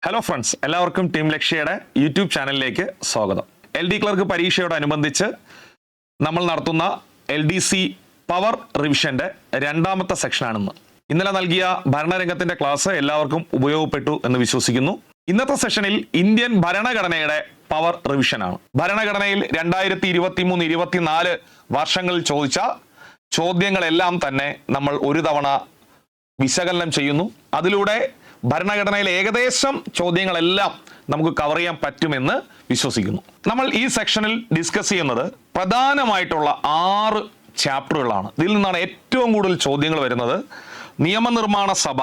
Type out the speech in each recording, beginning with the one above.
Hello friends, എല്ലാവർക്കും team ലക്ഷ്യയുടെ YouTube ചാനലിലേക്ക് സ്വാഗതം. LD ക്ലർക്ക് പരീക്ഷയോടനുബന്ധിച്ച് നമ്മൾ നടത്തുന്ന LDC പവർ റിവിഷന്റെ രണ്ടാമത്തെ സെക്ഷനാണെന്ന്. ഇന്നലെ നൽകിയ ഭരണരംഗത്തിന്റെ ക്ലാസ് എല്ലാവർക്കും ഉപയോഗപ്പെട്ടു എന്ന് വിശ്വസിക്കുന്നു. ഇന്നത്തെ സെഷനിൽ ഇന്ത്യൻ ഭരണഘടനയുടെ പവർ റിവിഷനാണ്. ഭരണഘടനയിൽ 2023-24 വർഷങ്ങളിൽ ചോദിച്ച ചോദ്യങ്ങളെല്ലാം തന്നെ നമ്മൾ ഒരു തവണ വിശകലനം ചെയ്യുന്നു. അതിലൂടെ ഭരണഘടനയിലെ ഏകദേശം ചോദ്യങ്ങളെല്ലാം നമുക്ക് കവർ ചെയ്യാൻ പറ്റുമെന്ന് വിശ്വസിക്കുന്നു. നമ്മൾ ഈ സെക്ഷനിൽ ഡിസ്കസ് ചെയ്യുന്നത് പ്രധാനമായിട്ടുള്ള 6 ചാപ്റ്ററുകളാണ്. ഇതിൽ നിന്നാണ് ഏറ്റവും കൂടുതൽ ചോദ്യങ്ങൾ വരുന്നത്. നിയമനിർമ്മാണ സഭ,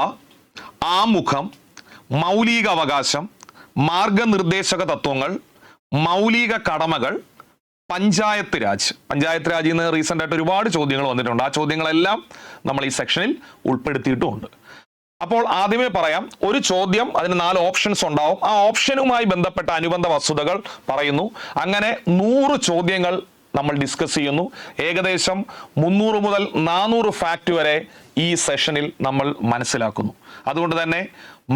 ആമുഖം, മൗലിക അവകാശം, മാർഗനിർദ്ദേശക തത്വങ്ങൾ, മൗലിക കടമകൾ, പഞ്ചായത്ത് രാജ്. പഞ്ചായത്ത് രാജിൽ നിന്ന് റീസെന്റ് ആയിട്ട് ഒരുപാട് ചോദ്യങ്ങൾ വന്നിട്ടുണ്ട്. ആ ചോദ്യങ്ങളെല്ലാം നമ്മൾ ഈ സെക്ഷനിൽ ഉൾപ്പെടുത്തിയിട്ടുമുണ്ട്. അപ്പോൾ ആദ്യമേ പറയാം, ഒരു ചോദ്യം അതിന് 4 ഓപ്ഷൻസ് ഉണ്ടാവും. ആ ഓപ്ഷനുമായി ബന്ധപ്പെട്ട അനുബന്ധ വസ്തുതകൾ പറയുന്നു. അങ്ങനെ 100 ചോദ്യങ്ങൾ നമ്മൾ ഡിസ്കസ് ചെയ്യുന്നു. ഏകദേശം 300 മുതൽ 400 ഫാക്ട് വരെ ഈ സെഷനിൽ നമ്മൾ മനസ്സിലാക്കുന്നു. അതുകൊണ്ട് തന്നെ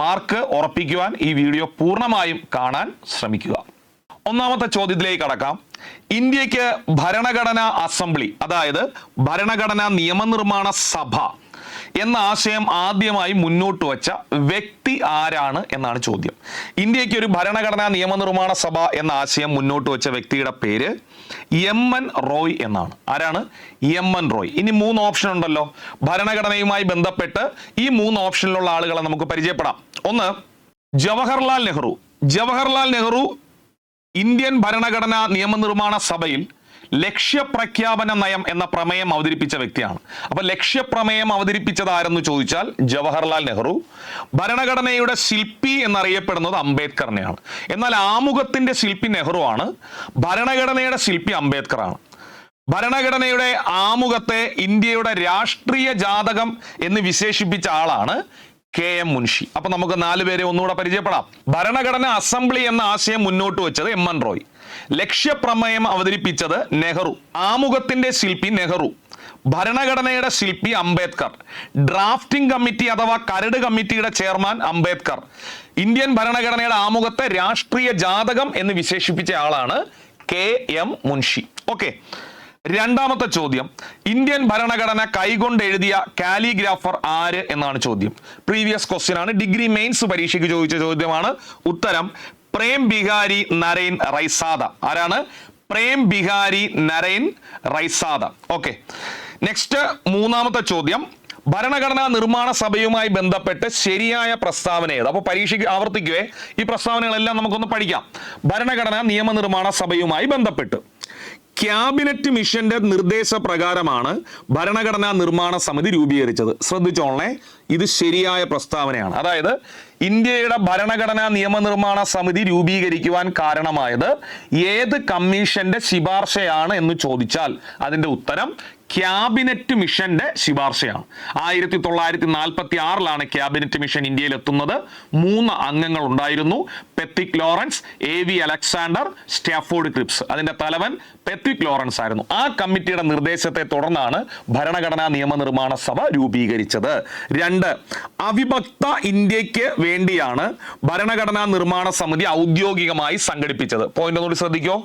മാർക്ക് ഉറപ്പിക്കുവാൻ ഈ വീഡിയോ പൂർണ്ണമായും കാണാൻ ശ്രമിക്കുക. ഒന്നാമത്തെ ചോദ്യത്തിലേക്ക് കടക്കാം. ഇന്ത്യക്ക് ഭരണഘടനാ അസംബ്ലി, അതായത് ഭരണഘടനാ നിയമനിർമ്മാണ സഭ എന്ന ആശയം ആദ്യമായി മുന്നോട്ട് വച്ച വ്യക്തി ആരാണ് എന്നാണ് ചോദ്യം. ഇന്ത്യക്ക് ഒരു ഭരണഘടനാ നിയമനിർമ്മാണ സഭ എന്ന ആശയം മുന്നോട്ട് വെച്ച വ്യക്തിയുടെ പേര് MN റോയ് എന്നാണ്. ആരാണ്? MN റോയ്. ഇനി 3 ഓപ്ഷൻ ഉണ്ടല്ലോ. ഭരണഘടനയുമായി ബന്ധപ്പെട്ട് ഈ 3 ഓപ്ഷനിലുള്ള ആളുകളെ നമുക്ക് പരിചയപ്പെടാം. ഒന്ന്, ജവഹർലാൽ നെഹ്റു. ജവഹർലാൽ നെഹ്റു ഇന്ത്യൻ ഭരണഘടനാ നിയമനിർമ്മാണ സഭയിൽ ലക്ഷ്യപ്രഖ്യാപന നയം എന്ന പ്രമേയം അവതരിപ്പിച്ച വ്യക്തിയാണ്. അപ്പൊ ലക്ഷ്യപ്രമേയം അവതരിപ്പിച്ചത് ആരെന്ന് ചോദിച്ചാൽ ജവഹർലാൽ നെഹ്റു. ഭരണഘടനയുടെ ശില്പി എന്നറിയപ്പെടുന്നത് അംബേദ്കറിനെയാണ്. എന്നാൽ ആമുഖത്തിന്റെ ശില്പി നെഹ്റു ആണ്, ഭരണഘടനയുടെ ശില്പി അംബേദ്കർ ആണ്. ഭരണഘടനയുടെ ആമുഖത്തെ ഇന്ത്യയുടെ രാഷ്ട്രീയ ജാതകം എന്ന് വിശേഷിപ്പിച്ച ആളാണ് KM മുൻഷി. അപ്പൊ നമുക്ക് 4 പേരെ ഒന്നുകൂടെ പരിചയപ്പെടാം. ഭരണഘടന അസംബ്ലി എന്ന ആശയം മുന്നോട്ട് വെച്ചത് MN റോയ്. ലക്ഷ്യപ്രമേയം അവതരിപ്പിച്ചത് നെഹ്റു. ആമുഖത്തിന്റെ ശില്പി നെഹ്റു. ഭരണഘടനയുടെ ശില്പി അംബേദ്കർ. ഡ്രാഫ്റ്റിംഗ് കമ്മിറ്റി അഥവാ കരട് കമ്മിറ്റിയുടെ ചെയർമാൻ അംബേദ്കർ. ഇന്ത്യൻ ഭരണഘടനയുടെ ആമുഖത്തെ രാഷ്ട്രീയ ജാതകം എന്ന് വിശേഷിപ്പിച്ച ആളാണ് KM മുൻഷി. ഓക്കെ, രണ്ടാമത്തെ ചോദ്യം, ഇന്ത്യൻ ഭരണഘടന കൈകൊണ്ട് എഴുതിയ കാലിഗ്രാഫർ ആര് എന്നാണ് ചോദ്യം. പ്രീവിയസ് ക്വസ്റ്റ്യൻ ആണ്, ഡിഗ്രി മെയിൻസ് പരീക്ഷയ്ക്ക് ചോദിച്ച ചോദ്യമാണ്. ഉത്തരം പ്രേം ബിഹാരി നരൈൻ റൈസാദ. ആരാണ്? പ്രേം ബിഹാരി നരൈൻ റൈസാദ. ഓക്കെ, നെക്സ്റ്റ് മൂന്നാമത്തെ ചോദ്യം, ഭരണഘടനാ നിർമ്മാണ സഭയുമായി ബന്ധപ്പെട്ട് ശരിയായ പ്രസ്താവന ഏത്? അപ്പൊ പരീക്ഷയ്ക്ക് ആവർത്തിക്കുവേ, ഈ പ്രസ്താവനകളെല്ലാം നമുക്കൊന്ന് പഠിക്കാം. ഭരണഘടനാ നിയമനിർമ്മാണ സഭയുമായി ബന്ധപ്പെട്ട് ക്യാബിനറ്റ് മിഷന്റെ നിർദ്ദേശപ്രകാരമാണ് ഭരണഘടനാ നിർമ്മാണ സമിതി രൂപീകരിച്ചത്. ശ്രദ്ധിച്ചോളണേ, ഇത് ശരിയായ പ്രസ്താവനയാണ്. അതായത് ഇന്ത്യയുടെ ഭരണഘടനാ നിയമനിർമ്മാണ സമിതി രൂപീകരിക്കുവാൻ കാരണമായത് ഏത് കമ്മീഷന്റെ ശിപാർശയാണ് എന്ന് ചോദിച്ചാൽ അതിന്റെ ഉത്തരം ക്യാബിനറ്റ് മിഷന്റെ ശിപാർശയാണ്. 1946 ക്യാബിനറ്റ് മിഷൻ ഇന്ത്യയിൽ എത്തുന്നത്. 3 അംഗങ്ങൾ ഉണ്ടായിരുന്നു. Pethick Lawrence, AV Alexander, Stafford Cripps. അതിന്റെ തലവൻ പെത്വിക് ലോറൻസ് ആയിരുന്നു. ആ കമ്മിറ്റിയുടെ നിർദ്ദേശത്തെ തുടർന്നാണ് ഭരണഘടനാ നിയമനിർമ്മാണ സഭ രൂപീകരിച്ചത്. 2, അവിഭക്ത ഇന്ത്യക്ക് വേണ്ടിയാണ് ഭരണഘടനാ നിർമ്മാണ സമിതി ഔദ്യോഗികമായി സംഘടിപ്പിച്ചത്. പോയിന്റ് ഒന്നുകൂടി ശ്രദ്ധിക്കോ.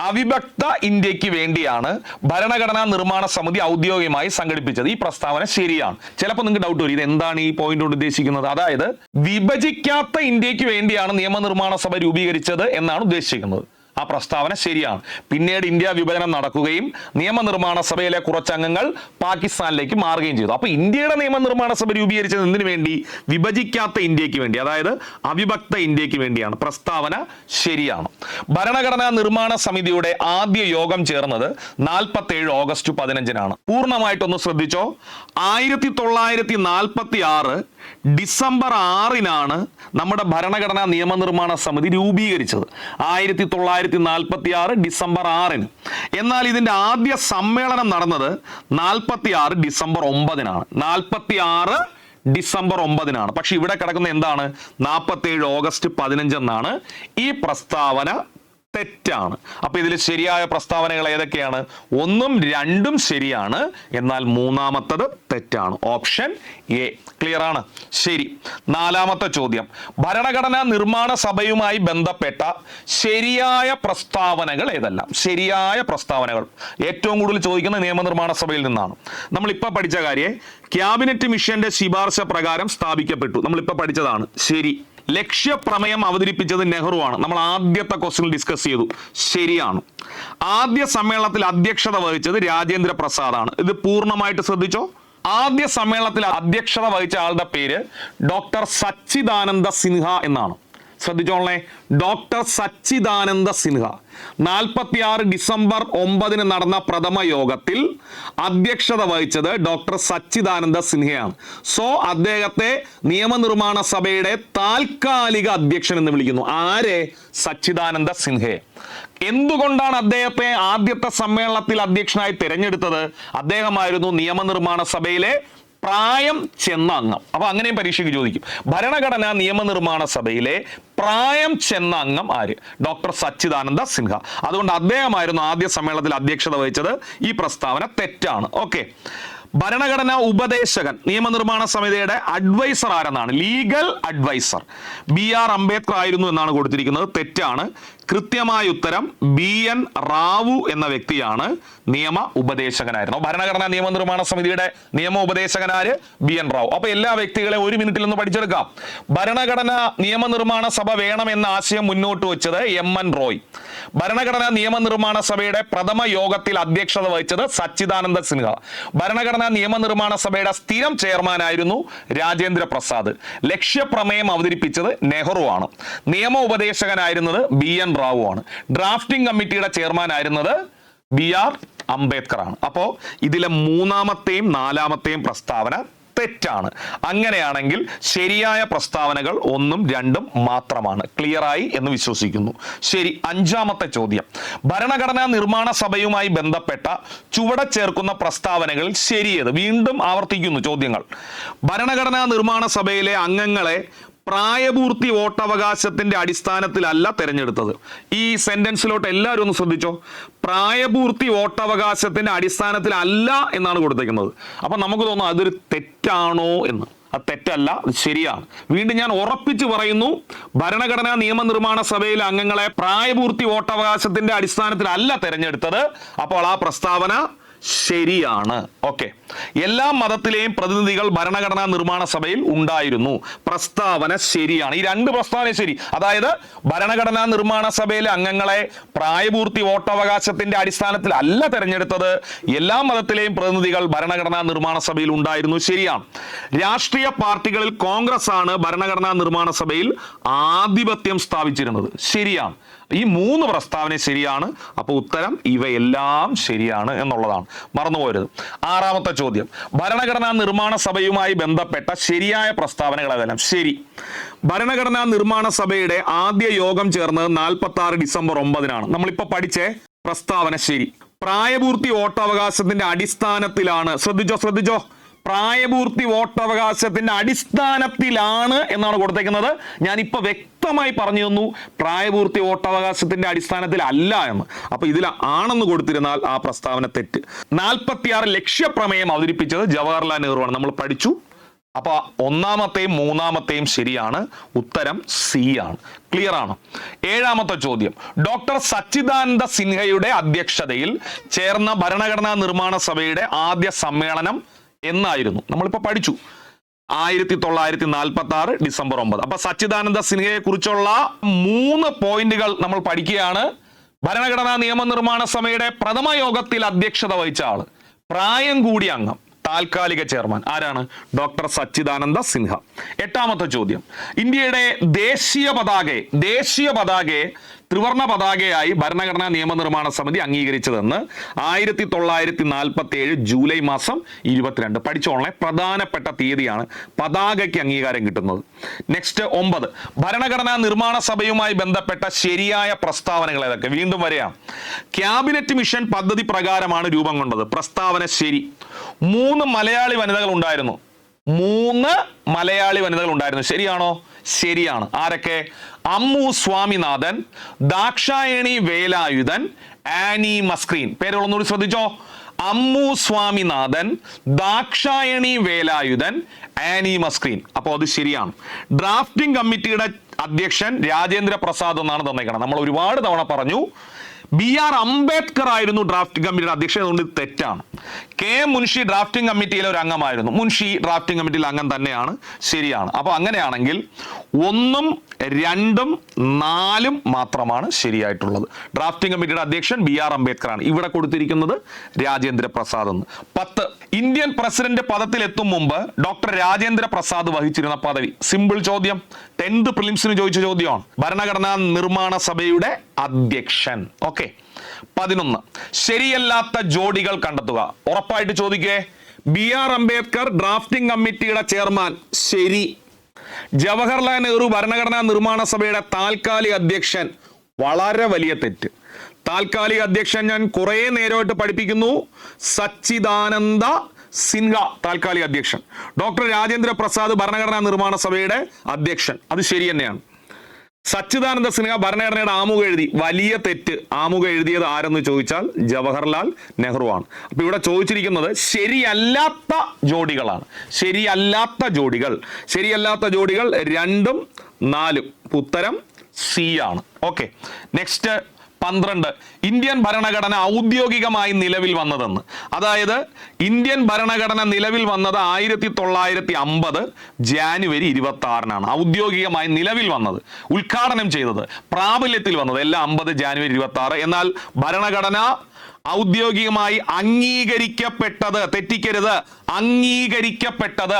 അവിഭക്ത ഇന്ത്യക്ക് വേണ്ടിയാണ് ഭരണഘടനാ നിർമ്മാണ സമിതി ഔദ്യോഗികമായി സംഘടിപ്പിച്ചത്. ഈ പ്രസ്താവന ശരിയാണ്. ചിലപ്പോൾ നിങ്ങൾക്ക് ഡൗട്ട് വരും, ഇത് എന്താണ് ഈ പോയിന്റ് കൊണ്ട് ഉദ്ദേശിക്കുന്നത്? അതായത് വിഭജിക്കാത്ത ഇന്ത്യക്ക് വേണ്ടിയാണ് നിയമനിർമ്മാണ സഭ രൂപീകരിച്ചത് എന്നാണ് ഉദ്ദേശിക്കുന്നത്. ആ പ്രസ്താവന ശരിയാണ്. പിന്നീട് ഇന്ത്യ വിഭജനം നടക്കുകയും നിയമനിർമ്മാണ സഭയിലെ കുറച്ച് അംഗങ്ങൾ പാകിസ്ഥാനിലേക്ക് മാറുകയും ചെയ്തു. അപ്പൊ ഇന്ത്യയുടെ നിയമനിർമ്മാണ സഭ രൂപീകരിച്ചത് എന്തിനു വേണ്ടി? വിഭജിക്കാത്ത ഇന്ത്യക്ക് വേണ്ടി, അതായത് അവിഭക്ത ഇന്ത്യക്ക് വേണ്ടിയാണ്. പ്രസ്താവന ശരിയാണ്. ഭരണഘടനാ നിർമ്മാണ സമിതിയുടെ ആദ്യ യോഗം ചേർന്നത് 47 ഓഗസ്റ്റ് 15 പൂർണ്ണമായിട്ടൊന്ന് ശ്രദ്ധിച്ചോ. 1946 ഡിസംബർ 6 നമ്മുടെ ഭരണഘടനാ നിയമനിർമ്മാണ സമിതി രൂപീകരിച്ചത്. 1946 ഡിസംബർ 6. എന്നാൽ ഇതിന്റെ ആദ്യ സമ്മേളനം നടന്നത് 46 ഡിസംബർ 9. 46 ഡിസംബർ 9. പക്ഷെ ഇവിടെ കിടക്കുന്ന എന്താണ്? 47 ഓഗസ്റ്റ് 15 എന്നാണ്. ഈ പ്രസ്താവന തെറ്റാണ്. അപ്പൊ ഇതിൽ ശരിയായ പ്രസ്താവനകൾ ഏതൊക്കെയാണ്? 1ഉം 2ഉം ശരിയാണ്, എന്നാൽ മൂന്നാമത്തത് തെറ്റാണ്. Option A. ക്ലിയർ ആണ്? ശരി. 4ാമത്തെ ചോദ്യം, ഭരണഘടനാ നിർമ്മാണ സഭയുമായി ബന്ധപ്പെട്ട ശരിയായ പ്രസ്താവനകൾ ഏതെല്ലാം? ശരിയായ പ്രസ്താവനകൾ ഏറ്റവും കൂടുതൽ ചോദിക്കുന്ന നിയമനിർമ്മാണ സഭയിൽ നിന്നാണ്. നമ്മളിപ്പോൾ പഠിച്ച കാര്യം ക്യാബിനറ്റ് മിഷന്റെ ശുപാർശ പ്രകാരം സ്ഥാപിക്കപ്പെട്ടു. നമ്മളിപ്പോൾ പഠിച്ചതാണ്. ശരി. ലക്ഷ്യപ്രമേയം അവതരിപ്പിച്ചത് നെഹ്റു ആണ്. നമ്മൾ ആദ്യത്തെ ക്വസ്റ്റ്യൻ ഡിസ്കസ് ചെയ്തു. ശരിയാണ്. ആദ്യ സമ്മേളനത്തിൽ അധ്യക്ഷത വഹിച്ചത് രാജേന്ദ്ര പ്രസാദ് ആണ്. ഇത് പൂർണ്ണമായിട്ട് ശ്രദ്ധിച്ചോ. ആദ്യ സമ്മേളനത്തിൽ അധ്യക്ഷത വഹിച്ച ആളുടെ പേര് ഡോക്ടർ സച്ചിദാനന്ദ സിൻഹ എന്നാണ്. ശ്രദ്ധിച്ചോളേ, ഡോക്ടർ സച്ചിദാനന്ദ സിൻഹ 46 ഡിസംബർ 9 നടന്ന പ്രഥമ യോഗത്തിൽ അധ്യക്ഷത വഹിച്ചത് ഡോക്ടർ സച്ചിദാനന്ദ സിൻഹയാണ്. സോ അദ്ദേഹത്തെ നിയമനിർമ്മാണ സഭയുടെ താൽക്കാലിക അധ്യക്ഷൻ എന്ന് വിളിക്കുന്നു. ആരെ? സച്ചിദാനന്ദ സിൻഹയെ. എന്തുകൊണ്ടാണ് അദ്ദേഹത്തെ ആദ്യത്തെ സമ്മേളനത്തിൽ അധ്യക്ഷനായി തിരഞ്ഞെടുത്തത്? അദ്ദേഹമായിരുന്നു നിയമനിർമ്മാണ സഭയിലെ പ്രായം ചെന്ന അംഗം. അപ്പൊ അങ്ങനെയും പരീക്ഷയ്ക്ക് ചോദിക്കും. ഭരണഘടനാ നിയമനിർമ്മാണ സഭയിലെ പ്രായം ചെന്ന അംഗം ആര്? ഡോക്ടർ സച്ചിദാനന്ദ സിൻഹ. അതുകൊണ്ട് അദ്ദേഹമായിരുന്നു ആദ്യ സമ്മേളനത്തിൽ അധ്യക്ഷത വഹിച്ചത്. ഈ പ്രസ്താവന തെറ്റാണ്. ഓക്കെ. ഭരണഘടനാ ഉപദേശകൻ നിയമനിർമ്മാണ സമിതിയുടെ അഡ്വൈസർ ആരെന്നാണ്? ലീഗൽ അഡ്വൈസർ BR അംബേദ്കർ ആയിരുന്നു എന്നാണ് കൊടുത്തിരിക്കുന്നത്. തെറ്റാണ്. കൃത്യമായ ഉത്തരം BN റാവു എന്ന വ്യക്തിയാണ് നിയമ ഉപദേശകനായിരുന്നു. ഭരണഘടനാ നിയമനിർമ്മാണ സമിതിയുടെ നിയമ ഉപദേശകനാര്? BN റാവു. അപ്പൊ എല്ലാ വ്യക്തികളെ ഒരു മിനിറ്റിൽ ഒന്ന് പഠിച്ചെടുക്കാം. ഭരണഘടനാ നിയമനിർമ്മാണ സഭ വേണമെന്ന ആശയം മുന്നോട്ട് വെച്ചത് MN റോയ്. ഭരണഘടനാ നിയമനിർമ്മാണ സഭയുടെ പ്രഥമ യോഗത്തിൽ അധ്യക്ഷത വഹിച്ചത് സച്ചിദാനന്ദ സിൻഹ. ഭരണഘടനാ നിയമനിർമ്മാണ സഭയുടെ സ്ഥിരം ചെയർമാനായിരുന്നു രാജേന്ദ്ര പ്രസാദ്. ലക്ഷ്യപ്രമേയം അവതരിപ്പിച്ചത് നെഹ്റു ആണ്. നിയമ ഉപദേശകനായിരുന്നത് BN റാവു ആണ്. ഡ്രാഫ്റ്റിംഗ് കമ്മിറ്റിയുടെ ചെയർമാൻ ആയിരുന്നത് BR അംബേദ്കർ ആണ്. അപ്പോ ഇതിലെ 3ാമത്തെയും 4ാമത്തെയും പ്രസ്താവന തെറ്റാണ്. അങ്ങനെയാണെങ്കിൽ ശരിയായ പ്രസ്താവനകൾ 1ഉം 2ഉം മാത്രമാണ്. ക്ലിയർ ആയി എന്ന് വിശ്വസിക്കുന്നു. ശരി. 5ാമത്തെ ചോദ്യം, ഭരണഘടനാ നിർമ്മാണ സഭയുമായി ബന്ധപ്പെട്ട ചുവടെ ചേർക്കുന്ന പ്രസ്താവനകൾ ശരിയേത്? വീണ്ടും ആവർത്തിക്കുന്നു ചോദ്യങ്ങൾ. ഭരണഘടനാ നിർമ്മാണ സഭയിലെ അംഗങ്ങളെ പ്രായപൂർത്തി വോട്ടവകാശത്തിന്റെ അടിസ്ഥാനത്തിലല്ല തെരഞ്ഞെടുത്തത്. ഈ സെന്റൻസിലോട്ട് എല്ലാവരും ഒന്ന് ശ്രദ്ധിച്ചോ. പ്രായപൂർത്തി വോട്ടവകാശത്തിന്റെ അടിസ്ഥാനത്തിലല്ല എന്നാണ് കൊടുത്തേക്കുന്നത്. അപ്പൊ നമുക്ക് തോന്നും അതൊരു തെറ്റാണോ എന്ന്. അത് തെറ്റല്ല, അത് ശരിയാണ്. വീണ്ടും ഞാൻ ഉറപ്പിച്ചു പറയുന്നു, ഭരണഘടനാ നിയമനിർമ്മാണ സഭയിലെ അംഗങ്ങളെ പ്രായപൂർത്തി വോട്ടവകാശത്തിന്റെ അടിസ്ഥാനത്തിലല്ല തെരഞ്ഞെടുത്തത്. അപ്പോൾ ആ പ്രസ്താവന ശരിയാണ്. ഓക്കെ. എല്ലാ മതത്തിലെയും പ്രതിനിധികൾ ഭരണഘടനാ നിർമ്മാണ സഭയിൽ ഉണ്ടായിരുന്നു. പ്രസ്താവന ശരിയാണ്. ഈ 2 പ്രസ്താവന ശരി. അതായത് ഭരണഘടനാ നിർമ്മാണ സഭയിലെ അംഗങ്ങളെ പ്രായപൂർത്തി വോട്ടവകാശത്തിന്റെ അടിസ്ഥാനത്തിൽ അല്ല തെരഞ്ഞെടുത്തത്. എല്ലാ മതത്തിലെയും പ്രതിനിധികൾ ഭരണഘടനാ നിർമ്മാണ സഭയിൽ ഉണ്ടായിരുന്നു. ശരിയാണ്. രാഷ്ട്രീയ പാർട്ടികളിൽ കോൺഗ്രസ് ആണ് ഭരണഘടനാ നിർമ്മാണ സഭയിൽ ആധിപത്യം സ്ഥാപിച്ചിരുന്നത്. ശരിയാണ്. ഈ 3 പ്രസ്താവന ശരിയാണ്. അപ്പോൾ ഉത്തരം ഇവയെല്ലാം ശരിയാണ് എന്നുള്ളതാണ്. മറന്നുപോകരുത്. 6ാമത്തെ ചോദ്യം, ഭരണഘടനാ നിർമ്മാണ സഭയുമായി ബന്ധപ്പെട്ട ശരിയായ പ്രസ്താവനകൾ ഏതെല്ലാം? ശരി. ഭരണഘടനാ നിർമ്മാണ സഭയുടെ ആദ്യ യോഗം ചേർന്നത് 46 ഡിസംബർ 9 നമ്മളിപ്പോ പഠിച്ചേ പ്രസ്താവന ശരി. പ്രായപൂർത്തി വോട്ടവകാശത്തിന്റെ അടിസ്ഥാനത്തിലാണ്. ശ്രദ്ധിച്ചോ. പ്രായപൂർത്തി വോട്ടവകാശത്തിന്റെ അടിസ്ഥാനത്തിലാണ് എന്നാണ് കൊടുത്തേക്കുന്നത്. ഞാനിപ്പോ വ്യക്തമായി പറഞ്ഞു തന്നു പ്രായപൂർത്തി വോട്ടവകാശത്തിന്റെ അടിസ്ഥാനത്തിൽ അല്ല എന്ന്. അപ്പൊ ഇതിൽ ആണെന്ന് കൊടുത്തിരുന്നാൽ ആ പ്രസ്താവന തെറ്റ്. 46 ലക്ഷ്യപ്രമേയം അവതരിപ്പിച്ചത് ജവഹർലാൽ നെഹ്റു ആണ്. നമ്മൾ പഠിച്ചു. അപ്പൊ 1ാമത്തെയും 3ാമത്തെയും ശരിയാണ്. ഉത്തരം C ആണ്. ക്ലിയർ ആണ്. 7ാമത്തെ ചോദ്യം, ഡോക്ടർ സച്ചിദാനന്ദ സിൻഹയുടെ അധ്യക്ഷതയിൽ ചേർന്ന ഭരണഘടനാ നിർമ്മാണ സഭയുടെ ആദ്യ സമ്മേളനം എന്നായിരുന്നു? നമ്മളിപ്പോ പഠിച്ചു 1946 ഡിസംബർ 9. അപ്പൊ സച്ചിദാനന്ദ സിൻഹയെ കുറിച്ചുള്ള 3 പോയിന്റുകൾ നമ്മൾ പഠിക്കുകയാണ്. ഭരണഘടനാ നിയമനിർമ്മാണ സഭയുടെ പ്രഥമ യോഗത്തിൽ അധ്യക്ഷത വഹിച്ച ആള്, പ്രായം കൂടിയ അംഗം, താൽക്കാലിക ചെയർമാൻ ആരാണ്? ഡോക്ടർ സച്ചിദാനന്ദ സിൻഹ. 8ാമത്തെ ചോദ്യം, ഇന്ത്യയുടെ ദേശീയ പതാകയെ ത്രിവർണ പതാകയായി ഭരണഘടനാ നിയമനിർമ്മാണ സമിതി അംഗീകരിച്ചതെന്ന് 1947 ജൂലൈ മാസം 22. പഠിച്ചോളെ, പ്രധാനപ്പെട്ട തീയതിയാണ് പതാകയ്ക്ക് അംഗീകാരം കിട്ടുന്നത്. നെക്സ്റ്റ് 9, ഭരണഘടനാ നിർമ്മാണ സഭയുമായി ബന്ധപ്പെട്ട ശരിയായ പ്രസ്താവനകൾ ഏതൊക്കെ? വീണ്ടും വരെയാണ്. ക്യാബിനറ്റ് മിഷൻ പദ്ധതി പ്രകാരമാണ് രൂപം കൊണ്ടത്. പ്രസ്താവന ശരി. 3 മലയാളി വനിതകൾ ഉണ്ടായിരുന്നു. 3 മലയാളി വനിതകൾ ഉണ്ടായിരുന്നു. ശരിയാണോ? ശരിയാണ്. ആരൊക്കെ? അമ്മു സ്വാമിനാഥൻ, ദാക്ഷായണി വേലായുധൻ, ആനി മസ്ക്രീൻ. പേരുകൾ ഒന്നുകൂടി ശ്രദ്ധിച്ചോ. അമ്മു സ്വാമിനാഥൻ, ദാക്ഷായണി വേലായുധൻ, ആനി മസ്ക്രീൻ. അപ്പോൾ അത് ശരിയാണ്. ഡ്രാഫ്റ്റിംഗ് കമ്മിറ്റിയുടെ അധ്യക്ഷൻ രാജേന്ദ്ര പ്രസാദ് എന്നാണ് തന്നേക്കണം. നമ്മൾ ഒരുപാട് തവണ പറഞ്ഞു BR അംബേദ്കർ ആയിരുന്നു ഡ്രാഫ്റ്റിംഗ് കമ്മിറ്റിയുടെ അധ്യക്ഷൻ. അതുകൊണ്ട് തെറ്റാണ്. KM മുൻഷി ഡ്രാഫ്റ്റിംഗ് കമ്മിറ്റിയിലെ ഒരു അംഗമായിരുന്നു. മുൻഷി ഡ്രാഫ്റ്റിംഗ് കമ്മിറ്റിയിൽ അംഗം തന്നെയാണ്. ശരിയാണ്. അപ്പോൾ അങ്ങനെയാണെങ്കിൽ 1, 2, 4 മാത്രമാണ് ശരിയായിട്ടുള്ളത്. ഡ്രാഫ്റ്റിംഗ് കമ്മിറ്റിയുടെ അധ്യക്ഷൻ BR അംബേദ്കർ ആണ്. ഇവിടെ കൊടുത്തിരിക്കുന്നത് രാജേന്ദ്ര പ്രസാദ് എന്ന്. 10, ഇന്ത്യൻ പ്രസിഡന്റ് പദത്തിലെത്തും മുമ്പ് ഡോക്ടർ രാജേന്ദ്ര പ്രസാദ് വഹിച്ചിരുന്ന പദവി. സിമ്പിൾ ചോദ്യം, 10th പ്രിലിംസിന് ചോദിച്ച ചോദ്യമാണ്. ഭരണഘടനാ നിർമ്മാണ സഭയുടെ അധ്യക്ഷൻ. ഓക്കെ. 11, ശരിയല്ലാത്ത ജോഡികൾ കണ്ടെത്തുക. ഉറപ്പായിട്ട് ചോദിക്കേ. BR അംബേദ്കർ ഡ്രാഫ്റ്റിംഗ് കമ്മിറ്റിയുടെ ചെയർമാൻ, ശരി. ജവഹർലാൽ നെഹ്റു ഭരണഘടനാ നിർമ്മാണ സഭയുടെ താൽക്കാലിക അധ്യക്ഷൻ, വളരെ വലിയ തെറ്റ്. താൽക്കാലിക അധ്യക്ഷൻ ഞാൻ കുറെ നേരമായിട്ട് പഠിപ്പിക്കുന്നു. സച്ചിദാനന്ദ സിൻഹ താൽക്കാലിക അധ്യക്ഷൻ. ഡോക്ടർ രാജേന്ദ്ര പ്രസാദ് ഭരണഘടനാ നിർമ്മാണ സഭയുടെ അധ്യക്ഷൻ. അത് ശരി തന്നെയാണ്. സച്ചിദാനന്ദ സിൻഹ ഭരണഘടനയുടെ ആമുഖം എഴുതി, വലിയ തെറ്റ്. ആമുഖം എഴുതിയത് ആരെന്ന് ചോദിച്ചാൽ ജവഹർലാൽ നെഹ്റു ആണ്. അപ്പൊ ഇവിടെ ചോദിച്ചിരിക്കുന്നത് ശരിയല്ലാത്ത ജോഡികളാണ്. ശരിയല്ലാത്ത ജോഡികൾ 2ഉം 4ഉം. ഉത്തരം സി ആണ്. ഓക്കെ. നെക്സ്റ്റ് 12, ഇന്ത്യൻ ഭരണഘടന ഔദ്യോഗികമായി നിലവിൽ വന്നതെന്ന്. അതായത് ഇന്ത്യൻ ഭരണഘടന നിലവിൽ വന്നത് 1950 ജാനുവരി 26-നാണ്. ഔദ്യോഗികമായി നിലവിൽ വന്നത്, ഉദ്ഘാടനം ചെയ്തത്, പ്രാബല്യത്തിൽ വന്നത് എല്ലാം 50 ജാനുവരി 26. എന്നാൽ ഭരണഘടന ഔദ്യോഗികമായി അംഗീകരിക്കപ്പെട്ടത്, തെറ്റിക്കരുത്, അംഗീകരിക്കപ്പെട്ടത്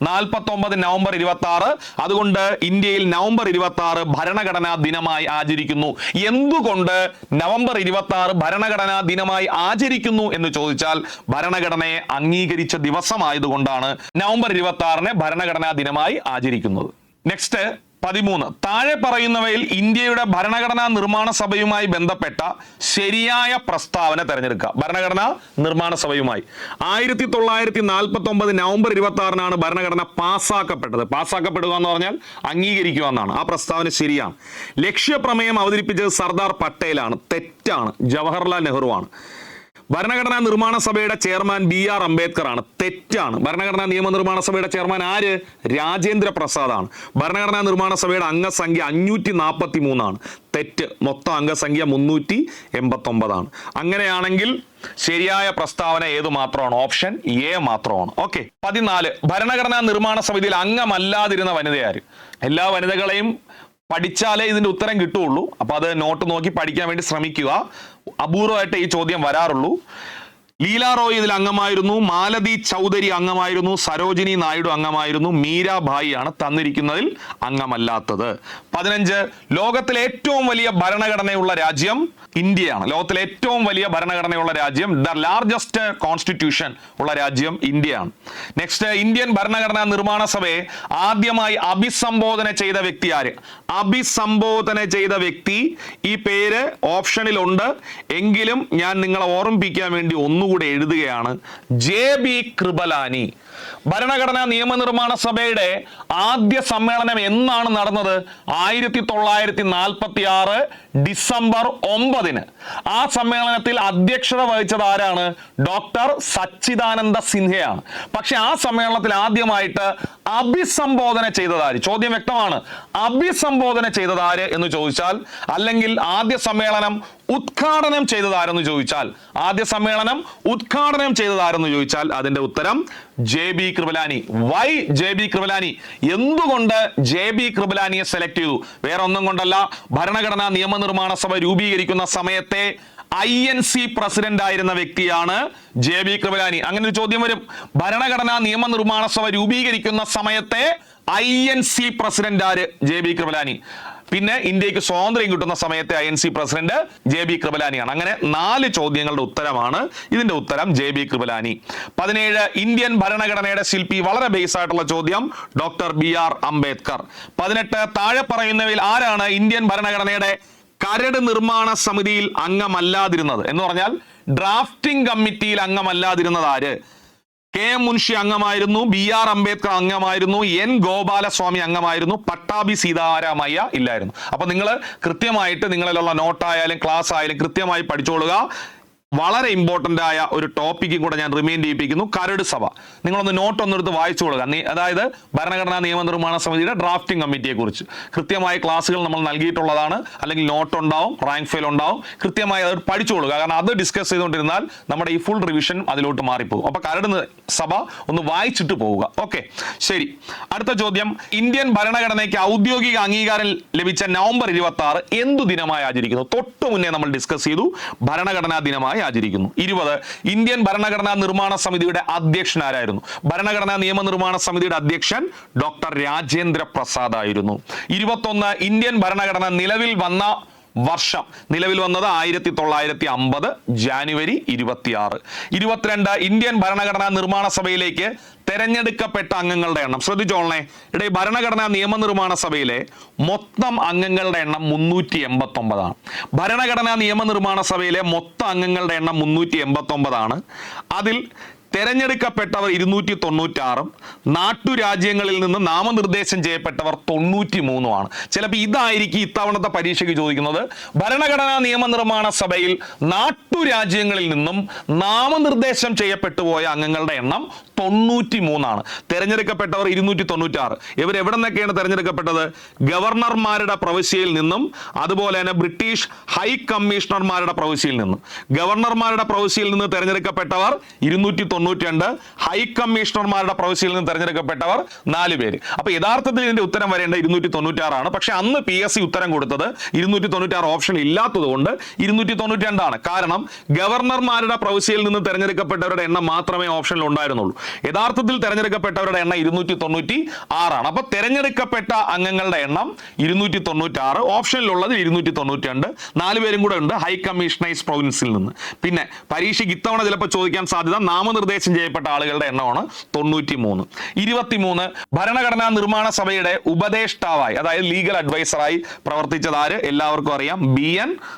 49 നവംബർ 26. അതുകൊണ്ട് ഇന്ത്യയിൽ നവംബർ 26 ഭരണഘടനാ ദിനമായി ആചരിക്കുന്നു. എന്തുകൊണ്ട് നവംബർ 26 ഭരണഘടനാ ദിനമായി ആചരിക്കുന്നു എന്ന് ചോദിച്ചാൽ ഭരണഘടനയെ അംഗീകരിച്ച ദിവസമായതുകൊണ്ടാണ് നവംബർ 26-നെ ഭരണഘടനാ ദിനമായി ആചരിക്കുന്നത്. നെക്സ്റ്റ് 13, താഴെ പറയുന്നവയിൽ ഇന്ത്യയുടെ ഭരണഘടനാ നിർമ്മാണ സഭയുമായി ബന്ധപ്പെട്ട ശരിയായ പ്രസ്താവന തിരഞ്ഞെടുക്കുക. ഭരണഘടനാ നിർമ്മാണ സഭയുമായി 1949 നവംബർ 26-നാണ് ഭരണഘടന പാസ്സാക്കപ്പെട്ടത്. പാസ്സാക്കപ്പെടുക എന്ന് പറഞ്ഞാൽ അംഗീകരിക്കുക എന്നാണ്. ആ പ്രസ്താവന ശരിയാണ്. ലക്ഷ്യപ്രമേയം അവതരിപ്പിച്ചത് സർദാർ പട്ടേലാണ്. തെറ്റാണ്. ജവഹർലാൽ നെഹ്റു ആണ്. ഭരണഘടനാ നിർമ്മാണ സഭയുടെ ചെയർമാൻ BR അംബേദ്കർ ആണ്. തെറ്റാണ്. ഭരണഘടനാ നിയമനിർമ്മാണ സഭയുടെ ചെയർമാൻ ആര്? രാജേന്ദ്ര പ്രസാദ് ആണ്. ഭരണഘടനാ നിർമ്മാണ സഭയുടെ അംഗസംഖ്യ 543 ആണ്. തെറ്റ്. മൊത്തം അംഗസംഖ്യ 389 ആണ്. അങ്ങനെയാണെങ്കിൽ ശരിയായ പ്രസ്താവന ഏത് മാത്രമാണ്? ഓപ്ഷൻ എ മാത്രമാണ്. ഓക്കെ. 14, ഭരണഘടനാ നിർമ്മാണ സമിതിയിൽ അംഗമല്ലാതിരുന്ന വനിതയാര്? എല്ലാ വനിതകളെയും പഠിച്ചാലേ ഇതിന്റെ ഉത്തരം കിട്ടുള്ളൂ. അപ്പൊ അത് നോട്ട് നോക്കി പഠിക്കാൻ വേണ്ടി ശ്രമിക്കുക. അപൂർവമായിട്ട് ഈ ചോദ്യം വരാറുള്ളൂ. ലീല റോയ് ഇതിൽ അംഗമായിരുന്നു. മാലതി ചൗധരി അംഗമായിരുന്നു. സരോജിനി നായിഡു അംഗമായിരുന്നു. മീരാഭായി ആണ് തന്നിരിക്കുന്നതിൽ അംഗമല്ലാത്തത്. 15, ലോകത്തിലെ ഏറ്റവും വലിയ ഭരണഘടനയുള്ള രാജ്യം ഇന്ത്യയാണ്. ലോകത്തിലെ ഏറ്റവും വലിയ ഭരണഘടനയുള്ള രാജ്യം, ദ ലാർജസ്റ്റ് കോൺസ്റ്റിറ്റ്യൂഷൻ ഉള്ള രാജ്യം ഇന്ത്യയാണ്. നെക്സ്റ്റ്, ഇന്ത്യൻ ഭരണഘടനാ നിർമ്മാണ സഭയെ ആദ്യമായി അഭിസംബോധന ചെയ്ത വ്യക്തി ആര്? അഭിസംബോധന ചെയ്ത വ്യക്തി, ഈ പേര് ഓപ്ഷനിലുണ്ട് എങ്കിലും ഞാൻ നിങ്ങളെ ഓർമ്മിപ്പിക്കാൻ വേണ്ടി ഒന്നുകൂടെ എഴുതുകയാണ്. JB കൃപലാനി. ഭരണഘടനാ നിയമനിർമ്മാണ സഭയുടെ ആദ്യ സമ്മേളനം എന്നാണ് നടന്നത്? 1946 ഡിസംബർ 9-ന്. ആ സമ്മേളനത്തിൽ അധ്യക്ഷത വഹിച്ചത് ആരാണ്? ഡോക്ടർ സച്ചിദാനന്ദ സിൻഹയാണ്. പക്ഷെ ആ സമ്മേളനത്തിൽ ആദ്യമായിട്ട് അഭിസംബോധന ചെയ്തതാര്? ചോദ്യം വ്യക്തമാണ്. അഭിസംബോധന ചെയ്തതാര് എന്ന് ചോദിച്ചാൽ, അല്ലെങ്കിൽ ആദ്യ സമ്മേളനം ഉദ്ഘാടനം ചെയ്തതാരെന്ന് ചോദിച്ചാൽ, ആദ്യ സമ്മേളനം ഉദ്ഘാടനം ചെയ്തതാരെന്ന് ചോദിച്ചാൽ അതിന്റെ ഉത്തരം JB Kripalani. Why JB Kripalani? എന്തുകൊണ്ട് JB കൃപലാനിയെ സെലക്ട് ചെയ്തു? വേറെ ഒന്നും കൊണ്ടല്ല, ഭരണഘടനാ നിയമനിർമ്മാണ സഭ രൂപീകരിക്കുന്ന സമയത്തെ INC പ്രസിഡന്റ് ആയിരുന്ന വ്യക്തിയാണ് JB കൃപലാനി. അങ്ങനെ ഒരു ചോദ്യം വരും. ഭരണഘടനാ നിയമനിർമ്മാണ സഭ രൂപീകരിക്കുന്ന സമയത്തെ INC പ്രസിഡന്റ് ആര്? JB കൃപലാനി. പിന്നെ ഇന്ത്യക്ക് സ്വാതന്ത്ര്യം കിട്ടുന്ന സമയത്തെ INC പ്രസിഡന്റ് JB കൃപലാനിയാണ്. അങ്ങനെ 4 ചോദ്യങ്ങളുടെ ഉത്തരമാണ്. ഇതിന്റെ ഉത്തരം JB കൃപലാനി. 17, ഇന്ത്യൻ ഭരണഘടനയുടെ ശില്പി. വളരെ ബേസ് ആയിട്ടുള്ള ചോദ്യം, ഡോക്ടർ BR അംബേദ്കർ. 18, താഴെ പറയുന്നവയിൽ ആരാണ് ഇന്ത്യൻ ഭരണഘടനയുടെ കരട് നിർമ്മാണ സമിതിയിൽ അംഗമല്ലാതിരുന്നത്? എന്ന് പറഞ്ഞാൽ ഡ്രാഫ്റ്റിംഗ് കമ്മിറ്റിയിൽ അംഗമല്ലാതിരുന്നത് ആര്? KM മുൻഷി അംഗമായിരുന്നു, BR അംബേദ്കർ അംഗമായിരുന്നു, N ഗോപാലസ്വാമി അംഗമായിരുന്നു, പട്ടാഭി സീതാരാമയ്യ ഇല്ലായിരുന്നു. അപ്പൊ നിങ്ങൾ കൃത്യമായിട്ട് നിങ്ങളിലുള്ള നോട്ടായാലും ക്ലാസ് ആയാലും കൃത്യമായി പഠിച്ചോളുക. വളരെ ഇമ്പോർട്ടൻ്റ് ആയ ഒരു ടോപ്പിക്കും കൂടെ ഞാൻ റിമൈൻഡ് ചെയ്യിപ്പിക്കുന്നു. കരട് സഭ നിങ്ങളൊന്ന് നോട്ട് ഒന്നെടുത്ത് വായിച്ചു കൊടുക്കുക. അതായത് ഭരണഘടനാ നിയമനിർമ്മാണ സമിതിയുടെ ഡ്രാഫ്റ്റിംഗ് കമ്മിറ്റിയെ കുറിച്ച് കൃത്യമായ ക്ലാസ്സുകൾ നമ്മൾ നൽകിയിട്ടുള്ളതാണ്. അല്ലെങ്കിൽ നോട്ട് ഉണ്ടാവും, റാങ്ക് ഫയൽ ഉണ്ടാവും, കൃത്യമായി അത് പഠിച്ചു കൊടുക്കുക. കാരണം അത് ഡിസ്കസ് ചെയ്തുകൊണ്ടിരുന്നാൽ നമ്മുടെ ഈ ഫുൾ റിവിഷൻ അതിലോട്ട് മാറിപ്പോകും. അപ്പൊ കരട് സഭ ഒന്ന് വായിച്ചിട്ട് പോവുക. ഓക്കെ, ശരി. അടുത്ത ചോദ്യം, ഇന്ത്യൻ ഭരണഘടനയ്ക്ക് ഔദ്യോഗിക അംഗീകാരം ലഭിച്ച നവംബർ 26 എന്തു ദിനമായി ആചരിക്കുന്നു? തൊട്ടു മുന്നേ നമ്മൾ ഡിസ്കസ് ചെയ്തു, ഭരണഘടനാ ദിനമായി ആചരിക്കുന്നു. 20 ഇന്ത്യൻ ഭരണഘടനാ നിർമ്മാണ സമിതിയുടെ അധ്യക്ഷൻ ആരായിരുന്നു? ഭരണഘടനാ നിയമനിർമ്മാണ സമിതിയുടെ അധ്യക്ഷൻ ഡോക്ടർ രാജേന്ദ്ര പ്രസാദ് ആയിരുന്നു. 21 ഇന്ത്യൻ ഭരണഘടന നിലവിൽ വന്ന വർഷം. നിലവിൽ വന്നത് 1950 ജാനുവരി 26. 22 ഇന്ത്യൻ ഭരണഘടനാ നിർമ്മാണ സഭയിലേക്ക് തെരഞ്ഞെടുക്കപ്പെട്ട അംഗങ്ങളുടെ എണ്ണം. ശ്രദ്ധിച്ചോളണേ, ഇവിടെ ഭരണഘടനാ നിയമനിർമ്മാണ സഭയിലെ മൊത്തം അംഗങ്ങളുടെ എണ്ണം 389 ആണ്. ഭരണഘടനാ നിയമനിർമ്മാണ സഭയിലെ മൊത്തം അംഗങ്ങളുടെ എണ്ണം 389 അതിൽ തെരഞ്ഞെടുക്കപ്പെട്ടവർ 296 നാട്ടുരാജ്യങ്ങളിൽ നിന്ന് നാമനിർദ്ദേശം ചെയ്യപ്പെട്ടവർ 93 ചിലപ്പോൾ ഇതായിരിക്കും ഇത്തവണത്തെ പരീക്ഷയ്ക്ക് ചോദിക്കുന്നത്. ഭരണഘടനാ നിയമനിർമ്മാണ സഭയിൽ നാട്ടുരാജ്യങ്ങളിൽ നിന്നും നാമനിർദ്ദേശം ചെയ്യപ്പെട്ടു പോയ അംഗങ്ങളുടെ എണ്ണം 93 തെരഞ്ഞെടുക്കപ്പെട്ടവർ 296. ഇവർ എവിടെ നിന്നൊക്കെയാണ് തെരഞ്ഞെടുക്കപ്പെട്ടത്? ഗവർണർമാരുടെ പ്രവിശ്യയിൽ നിന്നും, അതുപോലെ തന്നെ ബ്രിട്ടീഷ് ഹൈ കമ്മീഷണർമാരുടെ പ്രവിശ്യയിൽ നിന്നും. ഗവർണർമാരുടെ പ്രവിശ്യയിൽ നിന്ന് തെരഞ്ഞെടുക്കപ്പെട്ടവർ 292, ഹൈ കമ്മീഷണർമാരുടെ പ്രവിശ്യയിൽ നിന്ന് തെരഞ്ഞെടുക്കപ്പെട്ടവർ 4 പേര്. അപ്പൊ യഥാർത്ഥത്തിൽ ഇതിന്റെ ഉത്തരം വരേണ്ട 296 പക്ഷെ അന്ന് PSC ഉത്തരം കൊടുത്തത് 296 ഓപ്ഷൻ ഇല്ലാത്തത് കൊണ്ട് 292 കാരണം ഗവർണർമാരുടെ പ്രവിശ്യയിൽ നിന്ന് തെരഞ്ഞെടുക്കപ്പെട്ടവരുടെ എണ്ണം മാത്രമേ ഓപ്ഷനിൽ ഉണ്ടായിരുന്നുള്ളൂ. യഥാർത്ഥത്തിൽ തെരഞ്ഞെടുക്കപ്പെട്ടവരുടെ എണ്ണം 296 അപ്പൊ തെരഞ്ഞെടുക്കപ്പെട്ട അംഗങ്ങളുടെ എണ്ണം 296, ഓപ്ഷനിലുള്ളത് 292, 4 പേരും കൂടെ ഉണ്ട് ഹൈ കമ്മീഷണേഴ്സ് പ്രൊവിൻസിൽ നിന്ന്. പിന്നെ പരീക്ഷയ്ക്ക് ഇത്തവണ ചിലപ്പോൾ ചോദിക്കാൻ സാധ്യത നാമനിർദ്ദേശം ചെയ്യപ്പെട്ട ആളുകളുടെ എണ്ണമാണ് 93. 23 ഭരണഘടനാ നിർമ്മാണ സഭയുടെ ഉപദേഷ്ടാവായി, അതായത് ലീഗൽ അഡ്വൈസറായി പ്രവർത്തിച്ചത് ആര്? എല്ലാവർക്കും അറിയാം, BN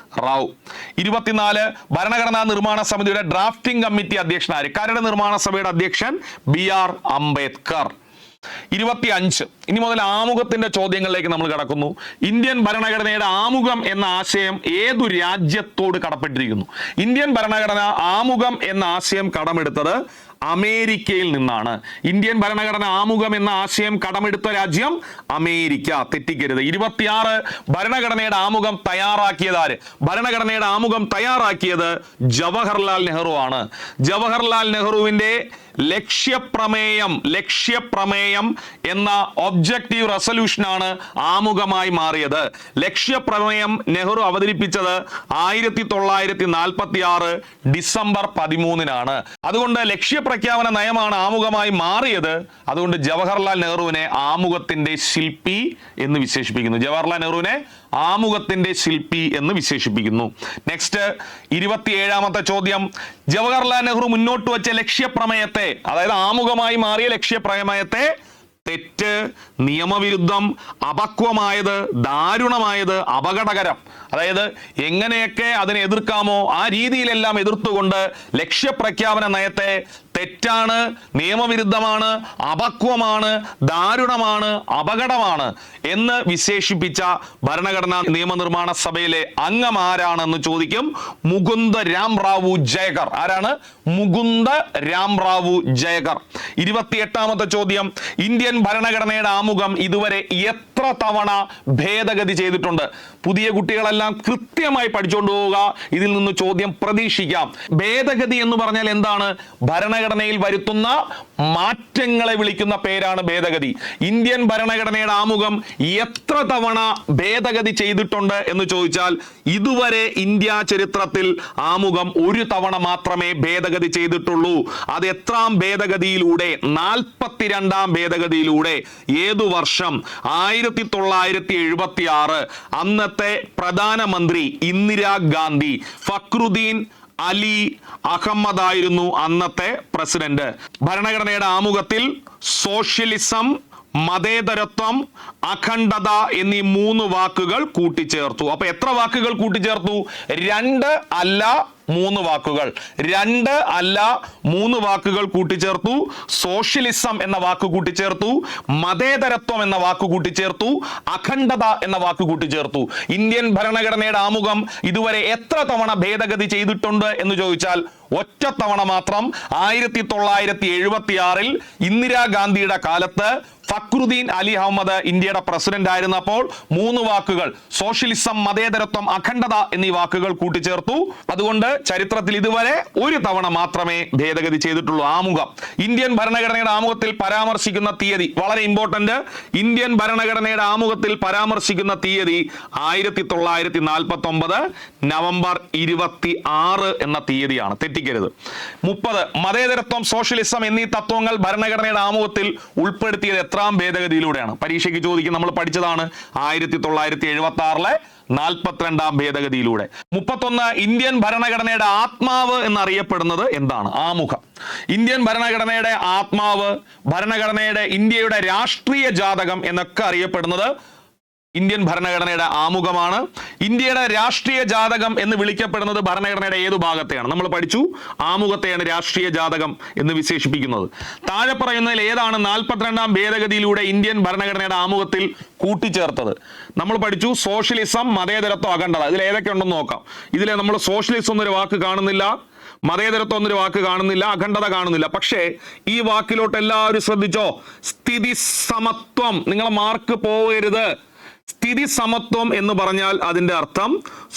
റാവു. 24 ഭരണഘടനാ നിർമ്മാണ സമിതിയുടെ ഡ്രാഫ്റ്റിംഗ് കമ്മിറ്റി അധ്യക്ഷൻ ആര്? കരട് നിർമ്മാണ സഭയുടെ അധ്യക്ഷൻ BR അംബേദ്കർ. 25 ഇനി മുതൽ ആമുഖത്തിന്റെ ചോദ്യങ്ങളിലേക്ക് നമ്മൾ കടക്കുന്നു. ഇന്ത്യൻ ഭരണഘടനയുടെ ആമുഖം എന്ന ആശയം ഏതു രാജ്യത്തോട് കടപ്പെട്ടിരിക്കുന്നു? ഇന്ത്യൻ ഭരണഘടന ആമുഖം എന്ന ആശയം കടമെടുത്തത് അമേരിക്കയിൽ നിന്നാണ്. ഇന്ത്യൻ ഭരണഘടന ആമുഖം എന്ന ആശയം കടമെടുത്ത രാജ്യം അമേരിക്ക, തെറ്റിക്കരുത്. 26 ഭരണഘടനയുടെ ആമുഖം തയ്യാറാക്കിയത് ആര്? ഭരണഘടനയുടെ ആമുഖം തയ്യാറാക്കിയത് ജവഹർലാൽ നെഹ്റു ആണ്. ജവഹർലാൽ നെഹ്റുവിന്റെ ലക്ഷ്യപ്രമേയം എന്ന ഒബ്ജക്റ്റീവ് റെസൊല്യൂഷനാണ് ആമുഖമായി മാറിയത്. ലക്ഷ്യപ്രമേയം നെഹ്റു അവതരിപ്പിച്ചത് 1946 ഡിസംബർ 13. അതുകൊണ്ട് ലക്ഷ്യപ്രഖ്യാപന നയമാണ് ആമുഖമായി മാറിയത്. അതുകൊണ്ട് ജവഹർലാൽ നെഹ്റുവിനെ ആമുഖത്തിന്റെ ശില്പി എന്ന് വിശേഷിപ്പിക്കുന്നു. ജവഹർലാൽ നെഹ്റുവിനെ ആമുഖത്തിന്റെ ശില്പി എന്ന് വിശേഷിപ്പിക്കുന്നു. നെക്സ്റ്റ് 27ാമത്തെ ചോദ്യം, ജവഹർലാൽ നെഹ്റു മുന്നോട്ട് വെച്ച ലക്ഷ്യപ്രമേയത്തെ, അതായത് ആമുഖമായി മാറിയ ലക്ഷ്യപ്രമേയത്തെ തെറ്റ്, നിയമവിരുദ്ധം, അപക്വമായത്, ദാരുണമായത്, അപകടകരം, അതായത് എങ്ങനെയൊക്കെ അതിനെ എതിർക്കാമോ ആ രീതിയിലെല്ലാം എതിർത്തുകൊണ്ട് ലക്ഷ്യപ്രഖ്യാപന നയത്തെ തെറ്റാണ്, നിയമവിരുദ്ധമാണ്, അപക്വമാണ്, ദാരുണമാണ്, അപകടമാണ് എന്ന് വിശേഷിപ്പിച്ച ഭരണഘടനാ നിയമനിർമ്മാണ സഭയിലെ അംഗം ആരാണെന്ന് ചോദിക്കും. മുകുന്ദ രാം റാവു ജയകർ. ആരാണ്? മുകുന്ദ രാം റാവു ജയകർ. 28ാമത്തെ ചോദ്യം, ഇന്ത്യൻ ഭരണഘടനയുടെ ആമുഖം ഇതുവരെ എത്ര തവണ ഭേദഗതി ചെയ്തിട്ടുണ്ട്? പുതിയ കുട്ടികളെല്ലാം കൃത്യമായി പഠിച്ചുകൊണ്ട് പോവുക, ഇതിൽ നിന്ന് ചോദ്യം പ്രതീക്ഷിക്കാം. ഭേദഗതി എന്ന് പറഞ്ഞാൽ എന്താണ്? ഭരണഘടനയിൽ വരുത്തുന്ന മാറ്റങ്ങളെ വിളിക്കുന്ന പേരാണ് ഭേദഗതി. ഇന്ത്യൻ ഭരണഘടനയുടെ ആമുഖം എത്ര തവണ ഭേദഗതി ചെയ്തിട്ടുണ്ട് എന്ന് ചോദിച്ചാൽ ഇതുവരെ ഇന്ത്യ ചരിത്രത്തിൽ ആമുഖം ഒരു തവണ മാത്രമേ ഭേദഗതി ചെയ്തിട്ടുള്ളൂ. അത് എത്രാം ഭേദഗതിയിലൂടെ? 42ാം ഭേദഗതിയിലൂടെ. ഏതു വർഷം? 1976. അന്നത്തെ പ്രധാനമന്ത്രി ഇന്ദിരാഗാന്ധി. ഫക്രുദ്ദീൻ അലി അഹമ്മദ് ആയിരുന്നു അന്നത്തെ പ്രസിഡന്റ്. ഭരണഘടനയുടെ ആമുഖത്തിൽ സോഷ്യലിസം, മതേതരത്വം, അഖണ്ഡത എന്നീ 3 വാക്കുകൾ കൂട്ടിച്ചേർത്തു. അപ്പൊ എത്ര വാക്കുകൾ കൂട്ടിച്ചേർത്തു? 2 അല്ല മൂന്ന് വാക്കുകൾ, 2 അല്ല 3 വാക്കുകൾ കൂട്ടിച്ചേർത്തു. സോഷ്യലിസം എന്ന വാക്ക് കൂട്ടിച്ചേർത്തു, മതേതരത്വം എന്ന വാക്ക് കൂട്ടിച്ചേർത്തു, അഖണ്ഡത എന്ന വാക്ക് കൂട്ടിച്ചേർത്തു. ഇന്ത്യൻ ഭരണഘടനയുടെ ആമുഖം ഇതുവരെ എത്ര തവണ ഭേദഗതി ചെയ്തിട്ടുണ്ട് എന്ന് ചോദിച്ചാൽ ഒറ്റ തവണ മാത്രം. 1976 ഇന്ദിരാഗാന്ധിയുടെ കാലത്ത് ഫക്രുദ്ദീൻ അലി അഹമ്മദ് ഇന്ത്യയുടെ പ്രസിഡന്റ് ആയിരുന്നപ്പോൾ 3 വാക്കുകൾ സോഷ്യലിസം, മതേതരത്വം, അഖണ്ഡത എന്നീ വാക്കുകൾ കൂട്ടിച്ചേർത്തു. അതുകൊണ്ട് ചരിത്രത്തിൽ ഇതുവരെ ഒരു തവണ മാത്രമേ ഭേദഗതി ചെയ്തിട്ടുള്ളൂ. ആമുഖം, ഇന്ത്യൻ ഭരണഘടനയുടെ ആമുഖത്തിൽ പരാമർശിക്കുന്ന തീയതി വളരെ ഇമ്പോർട്ടന്റ്. ഇന്ത്യൻ ഭരണഘടനയുടെ ആമുഖത്തിൽ പരാമർശിക്കുന്ന തീയതി 1949 നവംബർ 26 എന്ന തീയതിയാണ്, തെറ്റിക്കരുത്. 30 മതേതരത്വം, സോഷ്യലിസം എന്നീ തത്വങ്ങൾ ഭരണഘടനയുടെ ആമുഖത്തിൽ ഉൾപ്പെടുത്തിയത് എത്രാം ഭേദഗതിയിലൂടെയാണ്? പരീക്ഷയ്ക്ക് ചോദിക്കും. നമ്മൾ പഠിച്ചതാണ് 1976 42ാം ഭേദഗതിയിലൂടെ. 31 ഇന്ത്യൻ ഭരണഘടനയുടെ ആത്മാവ് എന്നറിയപ്പെടുന്നത് എന്താണ്? ആമുഖം. ഇന്ത്യൻ ഭരണഘടനയുടെ ആത്മാവ്, ഭരണഘടനയുടെ ഇന്ത്യയുടെ രാഷ്ട്രീയ ജാതകം എന്നൊക്കെ അറിയപ്പെടുന്നത് ഇന്ത്യൻ ഭരണഘടനയുടെ ആമുഖമാണ്. ഇന്ത്യയുടെ രാഷ്ട്രീയ ജാതകം എന്ന് വിളിക്കപ്പെടുന്നത് ഭരണഘടനയുടെ ഏതു ഭാഗത്തെയാണ്? നമ്മൾ പഠിച്ചു, ആമുഖത്തെയാണ് രാഷ്ട്രീയ ജാതകം എന്ന് വിശേഷിപ്പിക്കുന്നത്. താഴെ പറയുന്നതിൽ ഏതാണ് 42ാം ഭേദഗതിയിലൂടെ ഇന്ത്യൻ ഭരണഘടനയുടെ ആമുഖത്തിൽ കൂട്ടിച്ചേർത്തത്? നമ്മൾ പഠിച്ചു സോഷ്യലിസം, മതേതരത്വം, അഖണ്ഡത. ഇതിൽ ഏതൊക്കെ ഉണ്ടെന്ന് നോക്കാം. ഇതിലെ നമ്മൾ സോഷ്യലിസം എന്നൊരു വാക്ക് കാണുന്നില്ല, മതേതരത്വം എന്നൊരു വാക്ക് കാണുന്നില്ല, അഖണ്ഡത കാണുന്നില്ല. പക്ഷേ ഈ വാക്കിലോട്ട് എല്ലാവരും ശ്രദ്ധിച്ചോ, സ്ഥിതി സമത്വം. നിങ്ങളെ മാർക്ക് പോകരുത്. സ്ഥിതി സമത്വം എന്ന് പറഞ്ഞാൽ അതിന്റെ അർത്ഥം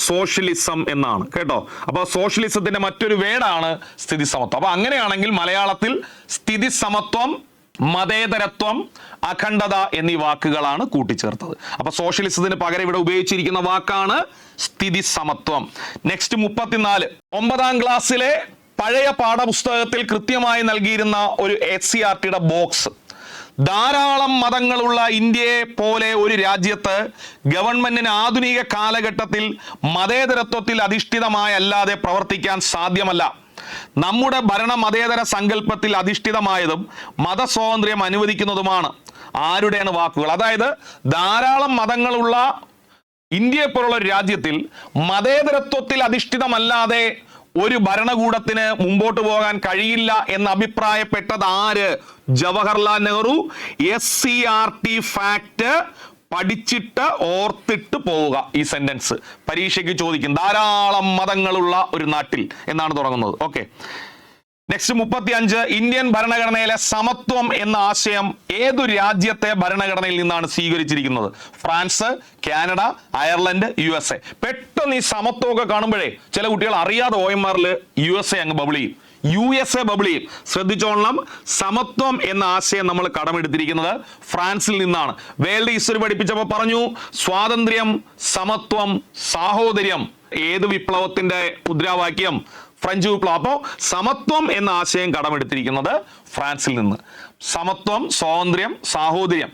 സോഷ്യലിസം എന്നാണ്, കേട്ടോ. അപ്പൊ സോഷ്യലിസത്തിന്റെ മറ്റൊരു വേർഡാണ് സ്ഥിതി സമത്വം. അപ്പൊ അങ്ങനെയാണെങ്കിൽ മലയാളത്തിൽ സ്ഥിതി സമത്വം, മതേതരത്വം, അഖണ്ഡത എന്നീ വാക്കുകളാണ് കൂട്ടിച്ചേർത്തത്. അപ്പൊ സോഷ്യലിസത്തിന് പകരം ഇവിടെ ഉപയോഗിച്ചിരിക്കുന്ന വാക്കാണ് സ്ഥിതി സമത്വം. നെക്സ്റ്റ് 34 9ാം ക്ലാസ്സിലെ പഴയ പാഠപുസ്തകത്തിൽ കൃത്യമായി നൽകിയിരുന്ന ഒരു SCERTയുടെ ബോക്സ്. ധാരാളം മതങ്ങളുള്ള ഇന്ത്യയെ പോലെ ഒരു രാജ്യത്ത് ഗവൺമെന്റിന് ആധുനിക കാലഘട്ടത്തിൽ മതേതരത്വത്തിൽ അധിഷ്ഠിതമായല്ലാതെ പ്രവർത്തിക്കാൻ സാധ്യമല്ല. നമ്മുടെ ഭരണ മതേതര സങ്കല്പത്തിൽ അധിഷ്ഠിതമായതും മതസ്വാതന്ത്ര്യം അനുവദിക്കുന്നതുമാണ്. ആരുടെയാണ് വാക്കുകൾ? അതായത് ധാരാളം മതങ്ങളുള്ള ഇന്ത്യയെ പോലുള്ള ഒരു രാജ്യത്തിൽ മതേതരത്വത്തിൽ അധിഷ്ഠിതമല്ലാതെ ഒരു ഭരണകൂടത്തിന് മുമ്പോട്ട് പോകാൻ കഴിയില്ല എന്ന് അഭിപ്രായപ്പെട്ടത് ആര്? ജവഹർലാൽ നെഹ്റു. SCERT ഫാക്ട് പഠിച്ചിട്ട് ഓർത്തിട്ട് പോവുക. ഈ സെന്റൻസ് പരീക്ഷയ്ക്ക് ചോദിക്കും. ധാരാളം മതങ്ങളുള്ള ഒരു നാട്ടിൽ എന്നാണ് തുടങ്ങുന്നത്. ഓക്കെ. നെക്സ്റ്റ് 35 ഇന്ത്യൻ ഭരണഘടനയിലെ സമത്വം എന്ന ആശയം ഏതു രാജ്യത്തെ ഭരണഘടനയിൽ നിന്നാണ് സ്വീകരിച്ചിരിക്കുന്നത്? France, Canada, Ireland, USA. പെട്ടെന്ന് ഈ സമത്വമൊക്കെ കാണുമ്പോഴേ ചില കുട്ടികൾ അറിയാതെ OMRൽ USA അങ്ങ് ബബിൾ ചെയ്യും. USA ബബിൾ ചെയ്യും. ശ്രദ്ധിച്ചോളണം, സമത്വം എന്ന ആശയം നമ്മൾ കടമെടുത്തിരിക്കുന്നത് ഫ്രാൻസിൽ നിന്നാണ്. വേൾഡ് ഹിസ്റ്ററി പഠിപ്പിച്ചപ്പോൾ പറഞ്ഞു സ്വാതന്ത്ര്യം, സമത്വം, സാഹോദര്യം. ഏത് വിപ്ലവത്തിന്റെ മുദ്രാവാക്യം? ഫ്രഞ്ച് വിപ്ലവം. അപ്പോൾ സമത്വം എന്ന ആശയം കടമെടുത്തിരിക്കുന്നത് ഫ്രാൻസിൽ നിന്ന്. സമത്വം, സ്വാതന്ത്ര്യം, സാഹോദര്യം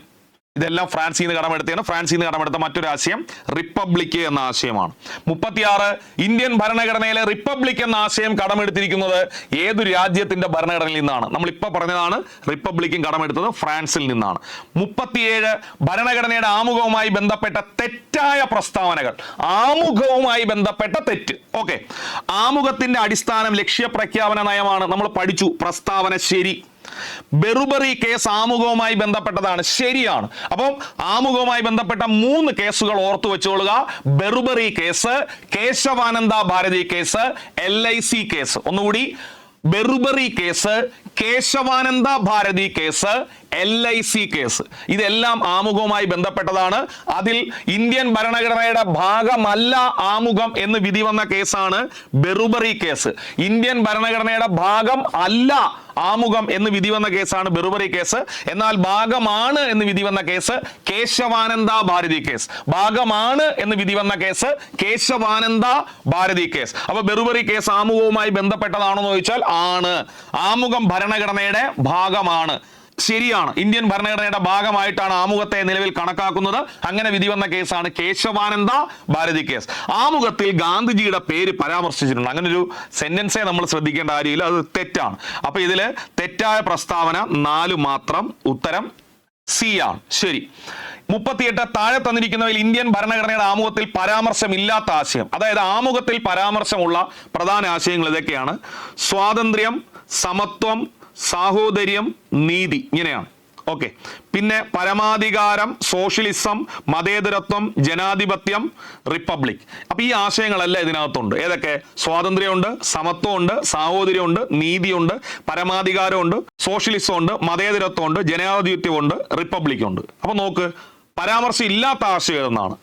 ഇതെല്ലാം ഫ്രാൻസിൽ നിന്ന് കടമെടുത്തതാണ്. ഫ്രാൻസിൽ നിന്ന് കടമെടുത്ത മറ്റൊരു ആശയം റിപ്പബ്ലിക് എന്ന ആശയമാണ്. 36 ഇന്ത്യൻ ഭരണഘടനയിലെ റിപ്പബ്ലിക് എന്ന ആശയം കടമെടുത്തിരിക്കുന്നത് ഏതു രാജ്യത്തിന്റെ ഭരണഘടനയിൽ നിന്നാണ്? നമ്മൾ ഇപ്പൊ പറഞ്ഞതാണ് റിപ്പബ്ലിക്കും കടമെടുത്തത് ഫ്രാൻസിൽ നിന്നാണ്. 37 ഭരണഘടനയുടെ ആമുഖവുമായി ബന്ധപ്പെട്ട തെറ്റായ പ്രസ്താവനകൾ. ആമുഖവുമായി ബന്ധപ്പെട്ട തെറ്റ്. ഓക്കെ. ആമുഖത്തിന്റെ അടിസ്ഥാനം ലക്ഷ്യപ്രഖ്യാപന നയമാണ്. നമ്മൾ പഠിച്ചു പ്രസ്താവന ശരി. ബെറുബറി കേസ് ആമുഖവുമായി ബന്ധപ്പെട്ടതാണ്, ശരിയാണ്. അപ്പം ആമുഖവുമായി ബന്ധപ്പെട്ട 3 കേസുകൾ ഓർത്തു വെച്ചുകൊള്ളുക. Berubari case, Kesavananda Bharati case, LIC case. ഒന്നുകൂടി, Berubari case, Kesavananda Bharati case, LIC case. ഇതെല്ലാം ആമുഖവുമായി ബന്ധപ്പെട്ടതാണ്. അതിൽ ഇന്ത്യൻ ഭരണഘടനയുടെ ഭാഗമല്ല ആമുഖം എന്ന് വിധി വന്ന കേസാണ് ബെറുബറി കേസ്. ഇന്ത്യൻ ഭരണഘടനയുടെ ഭാഗം അല്ല ആമുഖം എന്ന് വിധി വന്ന കേസാണ് ബെറുബറി കേസ്. എന്നാൽ ഭാഗമാണ് എന്ന് വിധി വന്ന കേസ് കേശവാനന്ദ ഭാരതി കേസ്. ഭാഗമാണ് എന്ന് വിധി വന്ന കേസ് കേശവാനന്ദ ഭാരതി കേസ്. അപ്പൊ ബെറുബറി കേസ് ആമുഖവുമായി ബന്ധപ്പെട്ടതാണോ എന്ന് ചോദിച്ചാൽ ആണ്. ആമുഖം ഭരണഘടനയുടെ ഭാഗമാണ്, ശരിയാണ്. ഇന്ത്യൻ ഭരണഘടനയുടെ ഭാഗമായിട്ടാണ് ആമുഖത്തെ നിലവിൽ കണക്കാക്കുന്നത്. അങ്ങനെ വിധി വന്ന കേസാണ് കേശവാനന്ദ ഭാരതി കേസ്. ആമുഖത്തിൽ ഗാന്ധിജിയുടെ പേര് പരാമർശിച്ചിട്ടുണ്ട്. അങ്ങനെ ഒരു സെന്റൻസേ നമ്മൾ ശ്രദ്ധിക്കേണ്ട കാര്യമില്ല, അത് തെറ്റാണ്. അപ്പൊ ഇതില് തെറ്റായ പ്രസ്താവന 4 മാത്രം. ഉത്തരം C ആണ്. ശരി. 38 താഴെ തന്നിരിക്കുന്നവയിൽ ഇന്ത്യൻ ഭരണഘടനയുടെ ആമുഖത്തിൽ പരാമർശമില്ലാത്ത ആശയം, അതായത് ആമുഖത്തിൽ പരാമർശമുള്ള പ്രധാന ആശയങ്ങൾ ഇതൊക്കെയാണ്: സ്വാതന്ത്ര്യം, സമത്വം, സാഹോദര്യം, നീതി. ഇങ്ങനെയാണ്. ഓക്കെ. പിന്നെ പരമാധികാരം, സോഷ്യലിസം, മതേതരത്വം, ജനാധിപത്യം, റിപ്പബ്ലിക്. അപ്പൊ ഈ ആശയങ്ങളെല്ലാം ഇതിനകത്തുണ്ട്. ഏതൊക്കെ? സ്വാതന്ത്ര്യമുണ്ട്, സമത്വമുണ്ട്, സാഹോദര്യമുണ്ട്, നീതിയുണ്ട്, പരമാധികാരമുണ്ട്, സോഷ്യലിസം ഉണ്ട്, മതേതരത്വമുണ്ട്, ജനാധിപത്യമുണ്ട്, റിപ്പബ്ലിക് ഉണ്ട്. അപ്പൊ നോക്ക്, പരാമർശം ഇല്ലാത്ത ആശയം എന്നാണ്.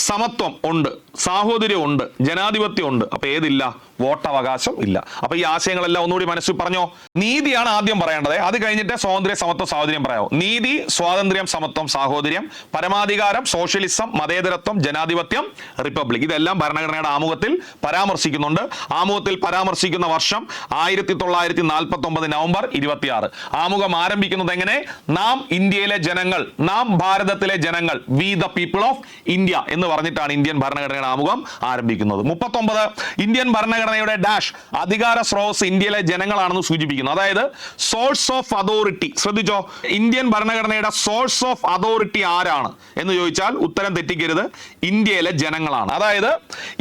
സമത്വം ഉണ്ട്, സാഹോദര്യം ഉണ്ട്, ജനാധിപത്യം ഉണ്ട്. അപ്പൊ ഏതില്ല? വോട്ടവകാശം ഇല്ല. അപ്പൊ ഈ ആശയങ്ങളെല്ലാം ഒന്നുകൂടി മനസ്സിൽ പറഞ്ഞോ. നീതിയാണ് ആദ്യം പറയേണ്ടത്, അത് കഴിഞ്ഞിട്ട് സ്വാതന്ത്ര്യം, സമത്വം, സാഹോദര്യം പറയാമോ. നീതി, സ്വാതന്ത്ര്യം, സമത്വം, സാഹോദര്യം, പരമാധികാരം, സോഷ്യലിസം, മതേതരത്വം, ജനാധിപത്യം, റിപ്പബ്ലിക്. ഇതെല്ലാം ഭരണഘടനയുടെ ആമുഖത്തിൽ പരാമർശിക്കുന്നുണ്ട്. ആമുഖത്തിൽ പരാമർശിക്കുന്ന വർഷം 1949 നവംബർ 26. ആമുഖം ആരംഭിക്കുന്നത് എങ്ങനെ? നാം ഇന്ത്യയിലെ ജനങ്ങൾ, നാം ഭാരതത്തിലെ ജനങ്ങൾ, we the people of India എന്ന് പറഞ്ഞിട്ടാണ് ഇന്ത്യൻ ഭരണഘടനയുടെ ആമുഖം ആരംഭിക്കുന്നത്. 39 ഇന്ത്യൻ ഭരണഘടനയുടെ ഡാഷ് അധികാര സ്രോതസ് ഇന്ത്യയിലെ ജനങ്ങളാണെന്ന് സൂചിപ്പിക്കുന്നു. അതായത് സോഴ്സ് ഓഫ് അതോറിറ്റി. ശ്രദ്ധിച്ചോ, ഇന്ത്യൻ ഭരണഘടനയുടെ സോഴ്സ് ഓഫ് അതോറിറ്റി ആരാണ് എന്ന് ചോദിച്ചാൽ ഉത്തരം തെറ്റിക്കരുത്, ഇന്ത്യയിലെ ജനങ്ങളാണ്. അതായത്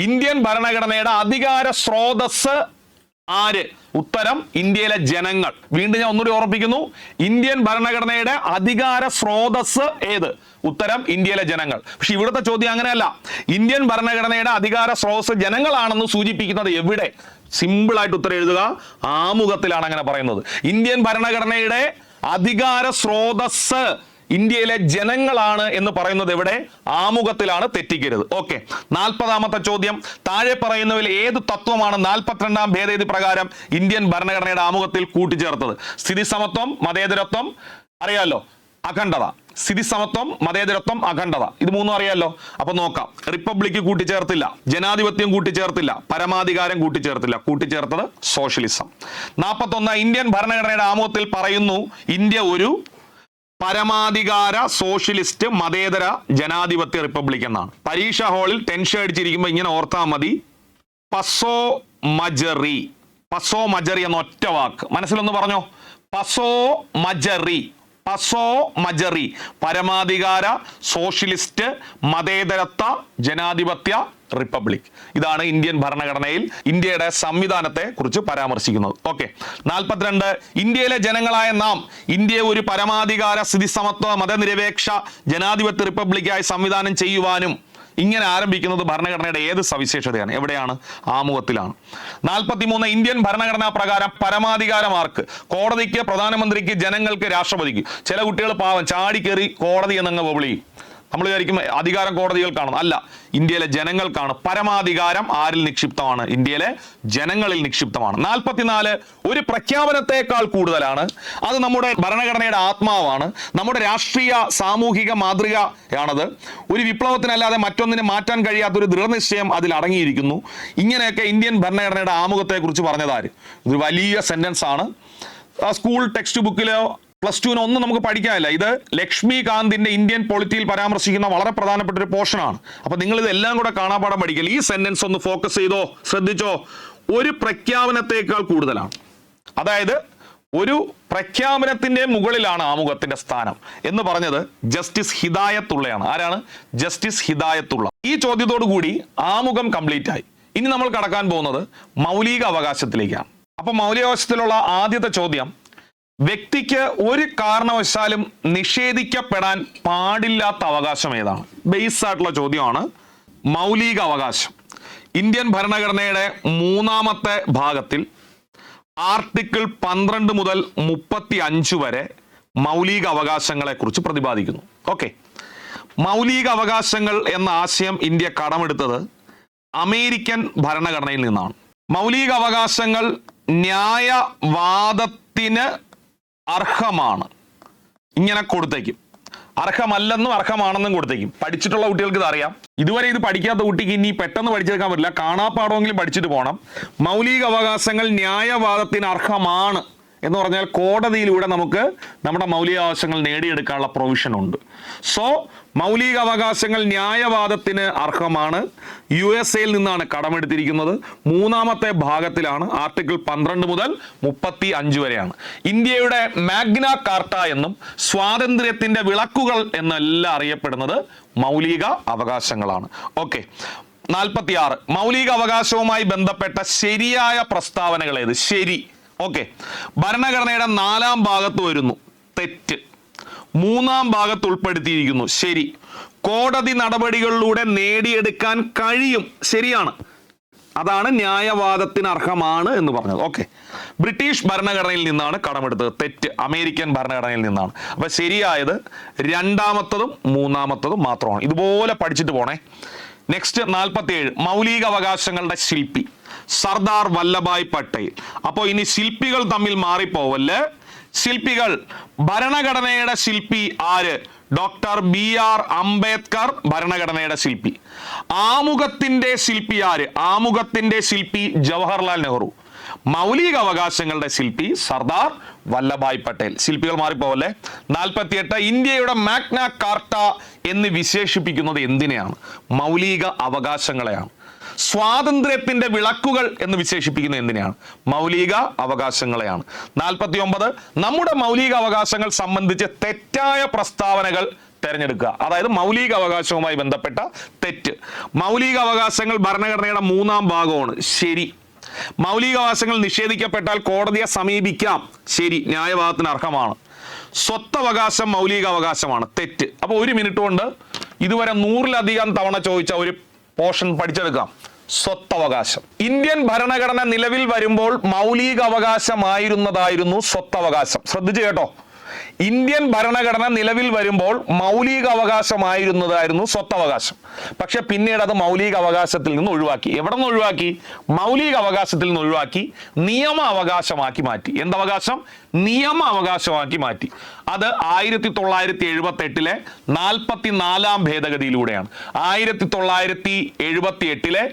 ഇന്ത്യൻ ഭരണഘടനയുടെ അധികാര സ്രോതസ് ആര്? ഉത്തരം ഇന്ത്യയിലെ ജനങ്ങൾ. വീണ്ടും ഞാൻ ഒന്നുകൂടി ഓർമ്മിപ്പിക്കുന്നു, ഇന്ത്യൻ ഭരണഘടനയുടെ അധികാര സ്രോതസ് ഏത്? ഉത്തരം ഇന്ത്യയിലെ ജനങ്ങൾ. പക്ഷെ ഇവിടുത്തെ ചോദ്യം അങ്ങനെയല്ല. ഇന്ത്യൻ ഭരണഘടനയുടെ അധികാര സ്രോതസ് ജനങ്ങളാണെന്ന് സൂചിപ്പിക്കുന്നത് എവിടെ? സിമ്പിൾ ആയിട്ട് ഉത്തരം എഴുതുക, ആമുഖത്തിലാണ് അങ്ങനെ പറയുന്നത്. ഇന്ത്യൻ ഭരണഘടനയുടെ അധികാര സ്രോതസ് ഇന്ത്യയിലെ ജനങ്ങളാണ് എന്ന് പറയുന്നത് എവിടെ? ആമുഖത്തിലാണ്, തെറ്റിക്കരുത്. ഓക്കെ. 40ാമത്തെ ചോദ്യം, താഴെ പറയുന്നതിൽ ഏത് തത്വമാണ് 42ാം ഭേദഗതി പ്രകാരം ഇന്ത്യൻ ഭരണഘടനയുടെ ആമുഖത്തിൽ കൂട്ടിച്ചേർത്തത്? സ്ഥിതി സമത്വം, മതേതരത്വം, അറിയാലോ, അഖണ്ഡത. സ്ഥിതി സമത്വം, മതേതരത്വം, അഖണ്ഡത, ഇത് മൂന്നും അറിയാലോ. അപ്പൊ നോക്കാം. റിപ്പബ്ലിക് കൂട്ടിച്ചേർത്തില്ല, ജനാധിപത്യം കൂട്ടിച്ചേർത്തില്ല, പരമാധികാരം കൂട്ടിച്ചേർത്തില്ല, കൂട്ടിച്ചേർത്തത് സോഷ്യലിസം. 41 ഇന്ത്യൻ ഭരണഘടനയുടെ ആമുഖത്തിൽ പറയുന്നു ഇന്ത്യ ഒരു പരമാധികാര, സോഷ്യലിസ്റ്റ്, മതേതര, ജനാധിപത്യ റിപ്പബ്ലിക് എന്നാണ്. പരീക്ഷാ ഹാളിൽ ടെൻഷൻ അടിച്ചിരിക്കുമ്പോൾ ഇങ്ങനെ ഓർത്താൽ മതി, പസോ മജറി. പസോ മജറി എന്ന ഒറ്റ വാക്ക് മനസ്സിലൊന്ന് പറഞ്ഞോ. പസോ മജറി, പസോ മജറി. പരമാധികാര, സോഷ്യലിസ്റ്റ്, മതേതരത്വ, ജനാധിപത്യ, റിപ്പബ്ലിക്. ഇതാണ് ഇന്ത്യൻ ഭരണഘടനയിൽ ഇന്ത്യയുടെ സംവിധാനത്തെ കുറിച്ച് പരാമർശിക്കുന്നത്. ഓക്കെ. 42 ഇന്ത്യയിലെ ജനങ്ങളായ നാം ഇന്ത്യയെ ഒരു പരമാധികാര, സ്ഥിതിസമത്വ, മതനിരപേക്ഷ, ജനാധിപത്യ റിപ്പബ്ലിക്കായി സംവിധാനം ചെയ്യുവാനും. ഇങ്ങനെ ആരംഭിക്കുന്നത് ഭരണഘടനയുടെ ഏത് സവിശേഷതയാണ്? എവിടെയാണ്? ആമുഖത്തിലാണ്. 43 ഇന്ത്യൻ ഭരണഘടനാ പ്രകാരം പരമാധികാരമാർക്ക്? കോടതിക്ക്, പ്രധാനമന്ത്രിക്ക്, ജനങ്ങൾക്ക്, രാഷ്ട്രപതിക്ക്. ചില കുട്ടികൾ പാവം ചാടിക്കേറി കോടതി എന്നങ്ങ് വിളിയും. നമ്മൾ വിചാരിക്കും അധികാരം കോടതികൾക്കാണ്. അല്ല, ഇന്ത്യയിലെ ജനങ്ങൾക്കാണ്. പരമാധികാരം ആരിൽ നിക്ഷിപ്തമാണ്? ഇന്ത്യയിലെ ജനങ്ങളിൽ നിക്ഷിപ്തമാണ്. 44 ഒരു പ്രഖ്യാപനത്തെക്കാൾ കൂടുതലാണ്. അത് നമ്മുടെ ഭരണഘടനയുടെ ആത്മാവാണ്, നമ്മുടെ രാഷ്ട്രീയ സാമൂഹിക മാതൃകയാണത്. ഒരു വിപ്ലവത്തിനല്ലാതെ മറ്റൊന്നിനെ മാറ്റാൻ കഴിയാത്തൊരു ദൃഢനിശ്ചയം അതിൽ അടങ്ങിയിരിക്കുന്നു. ഇങ്ങനെയൊക്കെ ഇന്ത്യൻ ഭരണഘടനയുടെ ആമുഖത്തെക്കുറിച്ച് പറഞ്ഞതാര്? ഇതൊരു വലിയ സെന്റൻസ് ആണ്. സ്കൂൾ ടെക്സ്റ്റ് ബുക്കിലോ +2 ഒന്നും നമുക്ക് പഠിക്കാനില്ല. ഇത് ലക്ഷ്മികാന്തിന്റെ ഇന്ത്യൻ പൊളിറ്റിയിൽ പരാമർശിക്കുന്ന വളരെ പ്രധാനപ്പെട്ട ഒരു പോർഷനാണ്. അപ്പൊ നിങ്ങൾ ഇതെല്ലാം കൂടെ കാണാപ്പാഠം പഠിക്കൽ. ഈ സെന്റൻസ് ഒന്ന് ഫോക്കസ് ചെയ്തോ, ശ്രദ്ധിച്ചോ. ഒരു പ്രഖ്യാപനത്തെക്കാൾ കൂടുതലാണ്. അതായത് ഒരു പ്രഖ്യാപനത്തിന്റെ മുകളിലാണ് ആമുഖത്തിന്റെ സ്ഥാനം എന്ന് പറഞ്ഞത് ജസ്റ്റിസ് ഹിദായത്തുള്ളയാണ്. ആരാണ്? ജസ്റ്റിസ് ഹിദായത്തുള്ള. ഈ ചോദ്യത്തോടു കൂടി ആമുഖം കംപ്ലീറ്റ് ആയി. ഇനി നമ്മൾ കടക്കാൻ പോകുന്നത് മൗലിക അവകാശത്തിലേക്കാണ്. അപ്പൊ മൗലികാവകാശത്തിലുള്ള ആദ്യത്തെ ചോദ്യം, വ്യക്തിക്ക് ഒരു കാരണവശാലും നിഷേധിക്കപ്പെടാൻ പാടില്ലാത്ത അവകാശം ഏതാണ്? ബേസ് ആയിട്ടുള്ള ചോദ്യമാണ്. മൗലിക അവകാശം ഇന്ത്യൻ ഭരണഘടനയുടെ 3ാമത്തെ ഭാഗത്തിൽ ആർട്ടിക്കിൾ 12 മുതൽ 35 വരെ മൗലിക അവകാശങ്ങളെ കുറിച്ച് പ്രതിപാദിക്കുന്നു. ഓക്കെ. മൗലിക അവകാശങ്ങൾ എന്ന ആശയം ഇന്ത്യ കടമെടുത്തത് അമേരിക്കൻ ഭരണഘടനയിൽ നിന്നാണ്. മൗലിക അവകാശങ്ങൾ ന്യായവാദത്തിന് അർഹമാണ്, ഇങ്ങനെ കൊടുത്തേക്കും. അർഹമല്ലെന്നും അർഹമാണെന്നും കൊടുത്തേക്കും. പഠിച്ചിട്ടുള്ള കുട്ടികൾക്ക് ഇത് അറിയാം. ഇതുവരെ ഇത് പഠിക്കാത്ത കുട്ടിക്ക് ഇനി പെട്ടെന്ന് പഠിച്ചെടുക്കാൻ പറ്റില്ല, കാണാപ്പാടമെങ്കിലും പഠിച്ചിട്ട് പോകണം. മൗലിക അവകാശങ്ങൾ ന്യായവാദത്തിന് അർഹമാണ് എന്ന് പറഞ്ഞാൽ കോടതിയിലൂടെ നമുക്ക് നമ്മുടെ മൗലികാവകാശങ്ങൾ നേടിയെടുക്കാനുള്ള പ്രൊവിഷൻ ഉണ്ട്. സോ മൗലിക അവകാശങ്ങൾ ന്യായവാദത്തിന് അർഹമാണ്. USA നിന്നാണ് കടമെടുത്തിരിക്കുന്നത്. മൂന്നാമത്തെ ഭാഗത്തിലാണ്. ആർട്ടിക്കിൾ 12 മുതൽ 35 വരെയാണ്. ഇന്ത്യയുടെ മാഗ്ന കാർട്ട എന്നും സ്വാതന്ത്ര്യത്തിന്റെ വിളക്കുകൾ എന്നെല്ലാം അറിയപ്പെടുന്നത് മൗലിക അവകാശങ്ങളാണ്. ഓക്കെ, 46 മൗലിക അവകാശവുമായി ബന്ധപ്പെട്ട ശരിയായ പ്രസ്താവനകൾ ഏത്? ശരി. ഓക്കെ, ഭരണഘടനയുടെ 4-ാം ഭാഗത്ത് വരുന്നു തെറ്റ്, 3-ാം ഭാഗത്ത് ഉൾപ്പെടുത്തിയിരിക്കുന്നു ശരി. കോടതി നടപടികളിലൂടെ നേടിയെടുക്കാൻ കഴിയും ശരിയാണ്. അതാണ് ന്യായവാദത്തിന് അർഹമാണ് എന്ന് പറഞ്ഞത്. ഓക്കെ, ബ്രിട്ടീഷ് ഭരണഘടനയിൽ നിന്നാണ് കടമെടുത്തത് തെറ്റ്, അമേരിക്കൻ ഭരണഘടനയിൽ നിന്നാണ്. അപ്പൊ ശരിയായത് 2-ാമത്തതും 3-ാമത്തതും മാത്രമാണ്. ഇതുപോലെ പഠിച്ചിട്ട് പോണേ. നെക്സ്റ്റ് 47 മൗലിക അവകാശങ്ങളുടെ ശില്പി സർദാർ വല്ലഭായ് പട്ടേൽ. അപ്പോൾ ഇനി ശില്പികൾ തമ്മിൽ മാറിപ്പോവല്ലേ. ശില്പികൾ, ഭരണഘടനയുടെ ശില്പി ആര്? ഡോക്ടർ BR അംബേദ്കർ ഭരണഘടനയുടെ ശില്പി. ആമുഖത്തിന്റെ ശില്പി ആര്? ആമുഖത്തിന്റെ ശില്പി ജവഹർലാൽ നെഹ്റു. മൗലിക അവകാശങ്ങളുടെ ശില്പി സർദാർ വല്ലഭായ് പട്ടേൽ. ശില്പികൾ മാറിപ്പോവല്ലേ. 48 ഇന്ത്യയുടെ മാഗ്ന കാർട്ട എന്ന് വിശേഷിപ്പിക്കുന്നത് എന്തിനെയാണ്? മൗലിക അവകാശങ്ങളെയാണ്. സ്വാതന്ത്ര്യത്തിന്റെ വിളക്കുകൾ എന്ന് വിശേഷിപ്പിക്കുന്നത് എന്തിനെയാണ്? മൗലിക അവകാശങ്ങളെയാണ്. 49 നമ്മുടെ മൗലിക അവകാശങ്ങൾ സംബന്ധിച്ച് തെറ്റായ പ്രസ്താവനകൾ തെരഞ്ഞെടുക്കുക. അതായത് മൗലിക അവകാശവുമായി ബന്ധപ്പെട്ട തെറ്റ്. മൗലിക അവകാശങ്ങൾ ഭരണഘടനയുടെ 3-ാം ഭാഗമാണ് ശരി. മൗലികാവകാശങ്ങൾ നിഷേധിക്കപ്പെട്ടാൽ കോടതിയെ സമീപിക്കാം ശരി, ന്യായവാദത്തിന് അർഹമാണ്. സ്വത്തവകാശം മൗലിക അവകാശമാണ് തെറ്റ്. അപ്പോൾ 1 മിനിറ്റ് കൊണ്ട് ഇതുവരെ 100-ലധികം തവണ ചോദിച്ച ഒരു പോർഷൻ പഠിച്ചെടുക്കാം. സ്വത്തവകാശം. ഇന്ത്യൻ ഭരണഘടന നിലവിൽ വരുമ്പോൾ മൗലിക അവകാശമായിരുന്നതായിരുന്നു സ്വത്തവകാശം. ശ്രദ്ധിച്ചു കേട്ടോ. ഇന്ത്യൻ ഭരണഘടന നിലവിൽ വരുമ്പോൾ മൗലിക അവകാശമായിരുന്നതായിരുന്നു സ്വത്തവകാശം. പക്ഷെ പിന്നീട് അത് മൗലിക അവകാശത്തിൽ നിന്ന് ഒഴിവാക്കി. എവിടെ നിന്ന് ഒഴിവാക്കി? മൗലിക അവകാശത്തിൽ നിന്ന് ഒഴിവാക്കി നിയമ അവകാശമാക്കി മാറ്റി. എന്തവകാശം? നിയമ അവകാശമാക്കി മാറ്റി. അത് 1978-ലെ 44-ാം ഭേദഗതിയിലൂടെയാണ്. 1978-ലെ